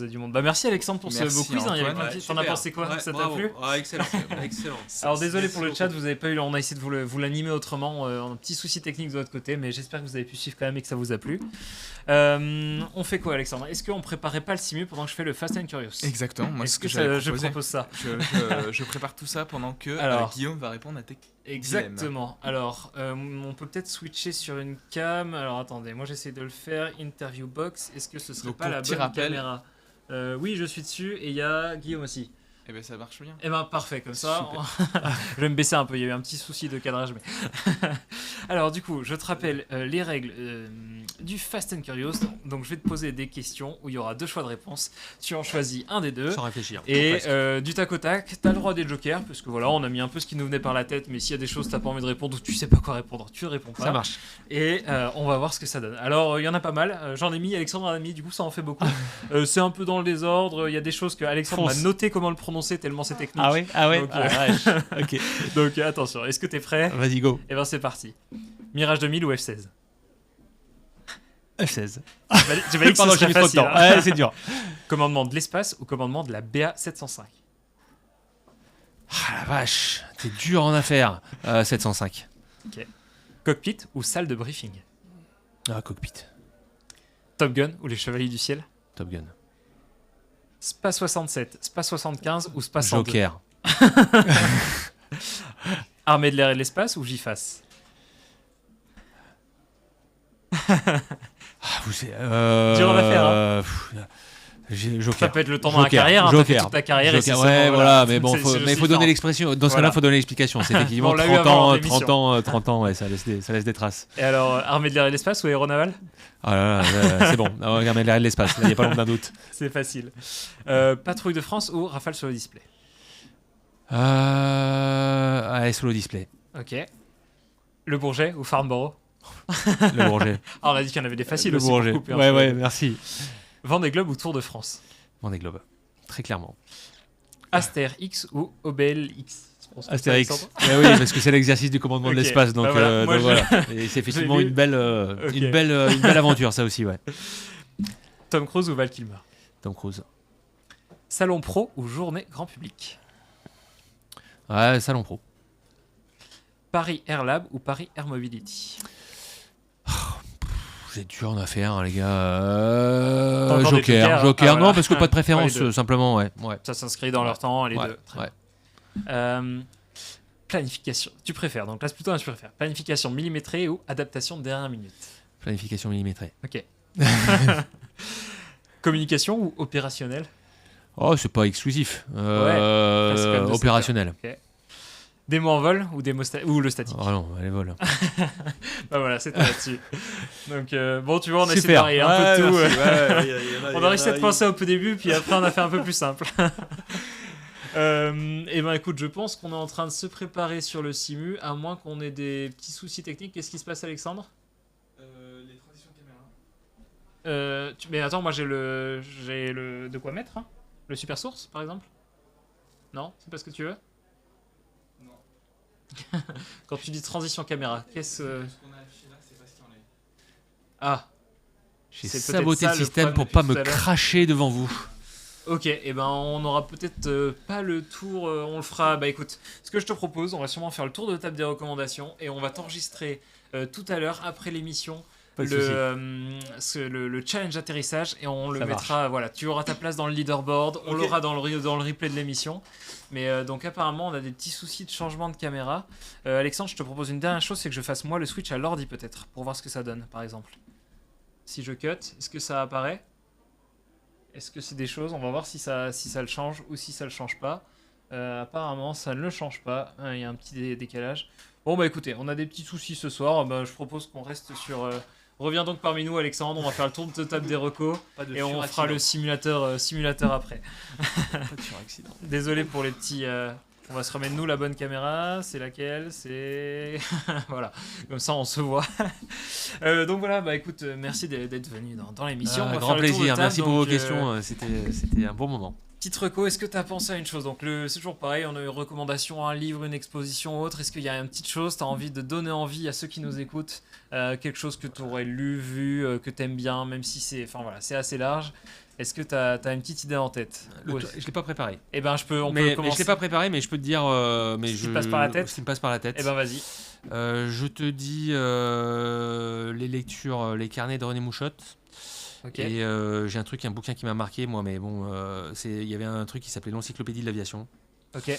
D: Du monde. Bah merci Alexandre pour ce beau quiz. T'en as pensé quoi? Ça t'a plu?
E: Excellent.
D: Alors désolé pour le chat, vous avez pas eu. On a essayé de vous l'animer autrement. Un petit souci technique de votre côté, mais j'espère que vous avez pu suivre quand même et que ça vous a plu. On fait quoi, Alexandre? Est-ce qu'on préparait pas le simu pendant que je fais le Fast and Curious?
A: Exactement. Moi,
D: est-ce que je propose ça?
A: Je prépare tout ça pendant que Guillaume va répondre à tes.
D: Exactement. Alors, on peut peut-être switcher sur une cam. Alors attendez, moi j'essaie de le faire. Interview box. Est-ce que ce serait pas la bonne caméra? Oui, je suis dessus et il y a Guillaume aussi.
A: Eh ben ça marche bien.
D: Eh ben parfait, comme ça. Je vais me baisser un peu, il y a eu un petit souci de cadrage. Mais... Alors du coup, je te rappelle les règles du Fast and Curious. Donc je vais te poser des questions où il y aura 2 choix de réponse. Tu en choisis un des 2.
E: Sans réfléchir.
D: Et du tac au tac, tu as le droit des jokers. Parce que voilà, on a mis un peu ce qui nous venait par la tête. Mais s'il y a des choses que tu n'as pas envie de répondre ou tu sais pas quoi répondre, tu réponds pas.
E: Ça marche.
D: Et on va voir ce que ça donne. Alors il y en a pas mal. J'en ai mis, Alexandre en a mis, du coup ça en fait beaucoup. C'est un peu dans le désordre. Il y a des choses que Alexandre m'a noté comment le prononcer tellement c'est technique.
E: Ah ouais. Donc,
D: ok. Donc attention, est-ce que t'es prêt?
E: Vas-y, go.
D: Et ben c'est parti. Mirage 2000 ou F16?
E: F16.
D: Tu m'as dit que ce serait facile.
E: Ouais, c'est dur.
D: Commandement de l'espace ou commandement de la BA 705?
E: Ah la vache, t'es dur en affaires. 705.
D: Ok. Cockpit ou salle de briefing?
E: Cockpit.
D: Top Gun ou les Chevaliers du Ciel?
E: Top Gun.
D: SPA 67, SPA 75 ou SPA 102?
E: Joker.
D: Armée de l'air et de l'espace ou JFAS? Dur en affaire.
E: Joker.
D: Ça peut être le temps dans la carrière,
E: Joker.
D: Toute ta carrière.
E: Joker.
D: Et
E: ouais, voilà, mais bon, il faut donner l'expression. Dans ce cas-là, il faut donner l'explication. C'est effectivement 30 ans, ouais, ça laisse des traces.
D: Et alors, armée de l'air et de l'espace ou aéronaval?
E: Ah là, c'est bon. Armée de l'air et de l'espace, il n'y a pas l'ombre d'un doute.
D: C'est facile. Patrouille de France ou Rafale sur le display?
E: Sur le display.
D: Ok. Le Bourget ou Farnborough?
E: Le Bourget.
D: Ah, on a dit qu'il y en avait des faciles
E: le
D: aussi.
E: Bourget.
D: Pour couper,
E: ouais, merci.
D: Vendée Globe ou Tour de France?
E: Vendée Globe, très clairement.
D: Astérix ou Obélix?
E: Astérix. Oui, parce que c'est l'exercice du commandement de l'espace, donc, voilà. Et c'est effectivement une belle aventure, ça aussi, ouais.
D: Tom Cruise ou Val Kilmer?
E: Tom Cruise.
D: Salon pro ou journée grand public?
E: Ouais, salon pro.
D: Paris Air Lab ou Paris Air Mobility?
E: C'est dur en affaire, les gars. Joker. Non, parce que pas de préférence, simplement, ouais.
D: Ça s'inscrit dans leur temps, les deux. Planification. Tu préfères, donc là c'est plutôt un tu préfères. Planification millimétrée ou adaptation de dernière minute?
E: Planification millimétrée.
D: Ok. Communication ou opérationnel?
E: Oh, c'est pas exclusif.
D: Presque comme de
E: Opérationnel.
D: Ok. Démo en vol ou ou le statique?
E: Oh non, elle vole.
D: Bah voilà, c'était là-dessus. Donc bon, tu vois, on a essayé de
E: Super.
D: varier un peu de tout.
E: Merci.
D: On a réussi à te penser au peu début, puis après on a fait un peu plus simple. Et ben écoute, je pense qu'on est en train de se préparer sur le simu, à moins qu'on ait des petits soucis techniques. Qu'est-ce qui se passe, Alexandre?
A: Les transitions caméra.
D: Mais attends, moi j'ai le de quoi mettre, hein? Le super source, par exemple? Non, c'est pas ce que tu veux?
A: Non.
D: Quand tu dis transition caméra, qu'est-ce
A: Ce qu'on a affiché là, c'est pas ce qu'il y en a.
D: Ah,
E: J'ai
D: c'est
E: saboté
D: peut-être ça,
E: le
D: le
E: système pour
D: problème
E: pas
D: depuis
E: me
D: tout à l'heure.
E: cracher devant vous.
D: ok, et ben on aura peut-être pas le tour, on le fera. Bah écoute, ce que je te propose, on va sûrement faire le tour de table des recommandations et on va t'enregistrer tout à l'heure après l'émission
E: Pas de souci.
D: le challenge atterrissage et on le
E: Ça
D: mettra. Voilà, tu auras ta place dans le leaderboard, on
A: Ok.
D: l'aura dans le replay de l'émission. Mais donc apparemment on a des petits soucis de changement de caméra. Alexandre, je te propose une dernière chose, c'est que je fasse moi le switch à l'ordi peut-être pour voir ce que ça donne, par exemple. Si je cut, est-ce que ça apparaît? Est-ce que c'est des choses? On va voir si ça le change ou si ça le change pas. Apparemment, ça ne le change pas. Il y a un petit décalage. Bon, bah écoutez, on a des petits soucis ce soir. Bah, je propose qu'on reste sur. Reviens donc parmi nous, Alexandre. On va faire le tour de table des recos et on fera le simulateur après.
A: Pas de suraccident.
D: Désolé pour les petits. On va se remettre nous la bonne caméra. C'est laquelle? C'est. Voilà. Comme ça, on se voit. Donc voilà, bah écoute, merci d'être venu dans l'émission. On va
E: Grand
D: faire le tour de
E: plaisir.
D: table,
E: Merci pour vos
D: donc,
E: questions. C'était un bon moment.
D: Petite reco, est-ce que tu as pensé à une chose? Donc c'est toujours pareil, on a une recommandation, un livre, une exposition autre. Est-ce qu'il y a une petite chose, tu as envie de donner envie à ceux qui nous écoutent, quelque chose que tu aurais lu, vu, que tu aimes bien, même si c'est assez large. Est-ce que tu as une petite idée en tête? Ouais.
E: Je l'ai pas préparé.
D: Eh ben on peut
E: Mais je
D: commencer.
E: l'ai pas préparé, mais je peux te dire. Mais
D: Ce qui te passe par la tête.
E: Ce qui me passe par la tête.
D: Eh ben vas-y.
E: Je te dis les lectures, les carnets de René Mouchotte.
D: Ok.
E: Et j'ai un bouquin qui m'a marqué, moi, mais bon, il y avait un truc qui s'appelait l'encyclopédie de l'aviation.
D: Ok.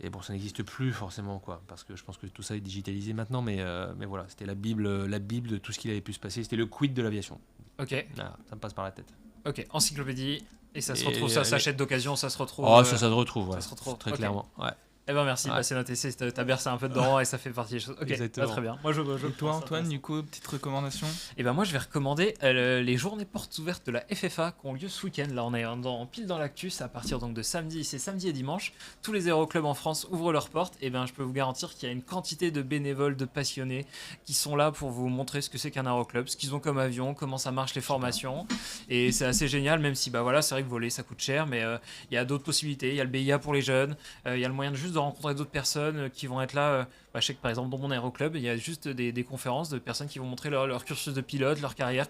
E: Et bon, ça n'existe plus forcément, quoi, parce que je pense que tout ça est digitalisé maintenant, mais voilà, c'était la Bible de tout ce qu'il avait pu se passer. C'était le quid de l'aviation.
D: Ok.
E: Voilà, ça me passe par la tête.
D: Ok. Encyclopédie. Et ça se
E: Et
D: retrouve, ça s'achète d'occasion, ça se retrouve.
E: Oh, ça se retrouve, ouais.
D: ça se retrouve.
E: Très
D: Ok.
E: clairement. Ouais.
D: Eh ben merci,
E: Ouais.
D: bah, c'est noté, t'as bercé un peu dedans et ça fait partie des choses. Ok,
E: Exactement.
D: très bien. Moi je
A: Et toi,
D: pense ça
A: Antoine,
D: passe.
A: du coup, petite recommandation?
D: Et ben moi je vais recommander les journées portes ouvertes de la FFA qui ont lieu ce week-end. Là on est pile dans l'actu, c'est à partir donc de samedi, c'est samedi et dimanche. Tous les aéroclubs en France ouvrent leurs portes. Et ben je peux vous garantir qu'il y a une quantité de bénévoles, de passionnés qui sont là pour vous montrer ce que c'est qu'un aéroclub, ce qu'ils ont comme avion, comment ça marche les formations. Et c'est assez génial, même si bah voilà, c'est vrai que voler ça coûte cher, mais il y a d'autres possibilités. Il y a le BIA pour les jeunes, il y a le moyen de juste de rencontrer d'autres personnes qui vont être là. Je sais que par exemple dans mon aéroclub, il y a juste des conférences de personnes qui vont montrer leur cursus de pilote, leur carrière,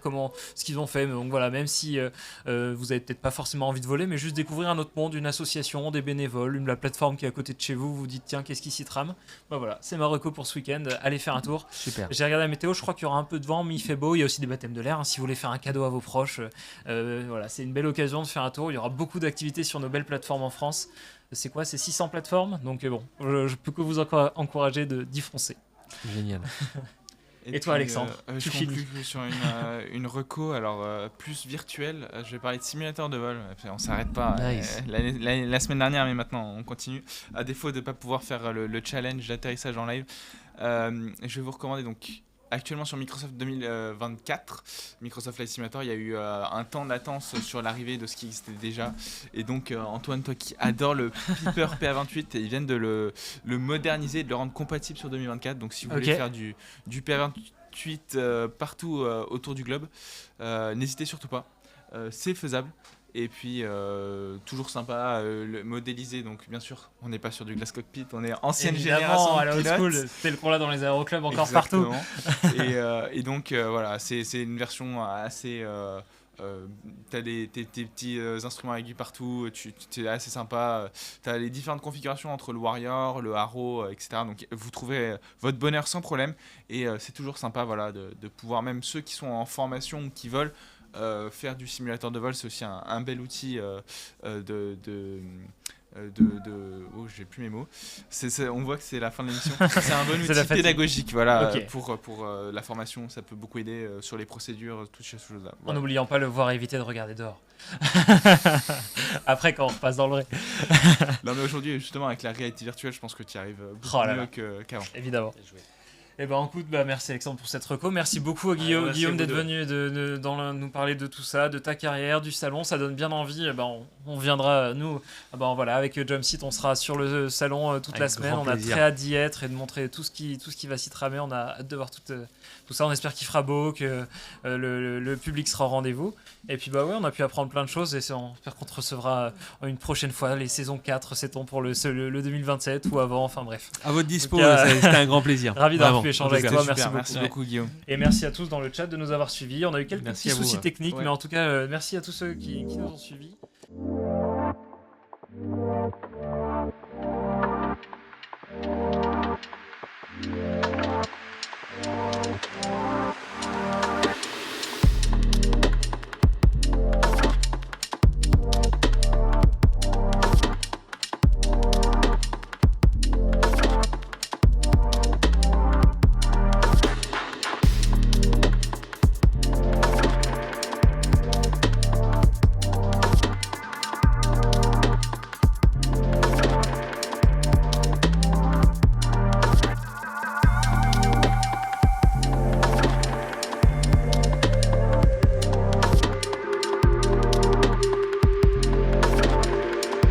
D: ce qu'ils ont fait. Mais donc voilà, même si vous avez peut-être pas forcément envie de voler, mais juste découvrir un autre monde, une association, des bénévoles, la plateforme qui est à côté de chez vous, vous dites tiens qu'est-ce qui s'y trame. Bah voilà, c'est ma reco pour ce week-end. Allez faire un tour.
E: Super.
D: J'ai regardé la météo, je crois qu'il y aura un peu de vent, mais il fait beau. Il y a aussi des baptêmes de l'air. Si vous voulez faire un cadeau à vos proches, voilà, c'est une belle occasion de faire un tour. Il y aura beaucoup d'activités sur nos belles plateformes en France. C'est quoi? C'est 600 plateformes. Donc bon, je peux que vous encourager d'y foncer.
E: Génial.
D: Et toi, Alexandre,
A: Je
D: tu finis.
A: conclue sur une reco, alors plus virtuelle. Je vais parler de simulateur de vol. On s'arrête pas.
E: Nice.
A: La semaine dernière, mais maintenant on continue. À défaut de ne pas pouvoir faire le challenge d'atterrissage en live, je vais vous recommander donc. Actuellement sur Microsoft 2024, Microsoft Flight Simulator, il y a eu un temps de latence sur l'arrivée de ce qui existait déjà. Et donc Antoine, toi qui adore le Piper PA28, ils viennent de le moderniser, de le rendre compatible sur 2024. Donc si vous voulez faire du PA28 partout autour du globe, n'hésitez surtout pas. C'est faisable. Et puis toujours sympa, le modélisé, donc bien sûr on n'est pas sur du glass cockpit, on est ancienne génération
D: à
A: de
D: la old
A: pilotes.
D: school, tel qu'on l'a dans les aéroclubs encore
A: Exactement.
D: partout.
A: et donc voilà, c'est une version assez t'as tes petits instruments aigus partout, c'est assez sympa, t'as les différentes configurations entre le Warrior, le Arrow, etc. Donc vous trouvez votre bonheur sans problème, et c'est toujours sympa voilà, de pouvoir, même ceux qui sont en formation ou qui volent, faire du simulateur de vol. C'est aussi un bel outil Oh, j'ai plus mes mots. On voit que c'est la fin de l'émission. C'est un bon outil pédagogique, voilà, okay. Pour la formation, ça peut beaucoup aider sur les procédures, toutes ces choses-là. Voilà.
D: En n'oubliant pas le voir éviter de regarder dehors. Après, quand on repasse dans le vrai.
A: Non, mais aujourd'hui, justement, avec la réalité virtuelle, je pense que tu y arrives beaucoup mieux qu'avant.
D: Évidemment. Eh ben, écoute, merci Alexandre pour cette reco. Merci beaucoup à Guillaume d'être venu nous parler de tout ça, de ta carrière, du salon. Ça donne bien envie. On viendra, nous, voilà, avec Jumpseat, on sera sur le salon toute la semaine. On a très hâte d'y être et de montrer tout ce qui va s'y tramer. On a hâte de voir tout ça. On espère qu'il fera beau, que le public sera au rendez-vous. Et puis, on a pu apprendre plein de choses et on espère qu'on te recevra une prochaine fois, les saisons 4, sait-on, pour le 2027 ou avant. Enfin, bref.
E: À votre dispo, c'était un grand plaisir.
D: Ravi d'avoir pu échanger avec toi.
A: Merci beaucoup Guillaume.
D: Et merci à tous dans le chat de nous avoir suivis. On a eu quelques petits soucis techniques, mais en tout cas, merci à tous ceux qui nous ont suivis.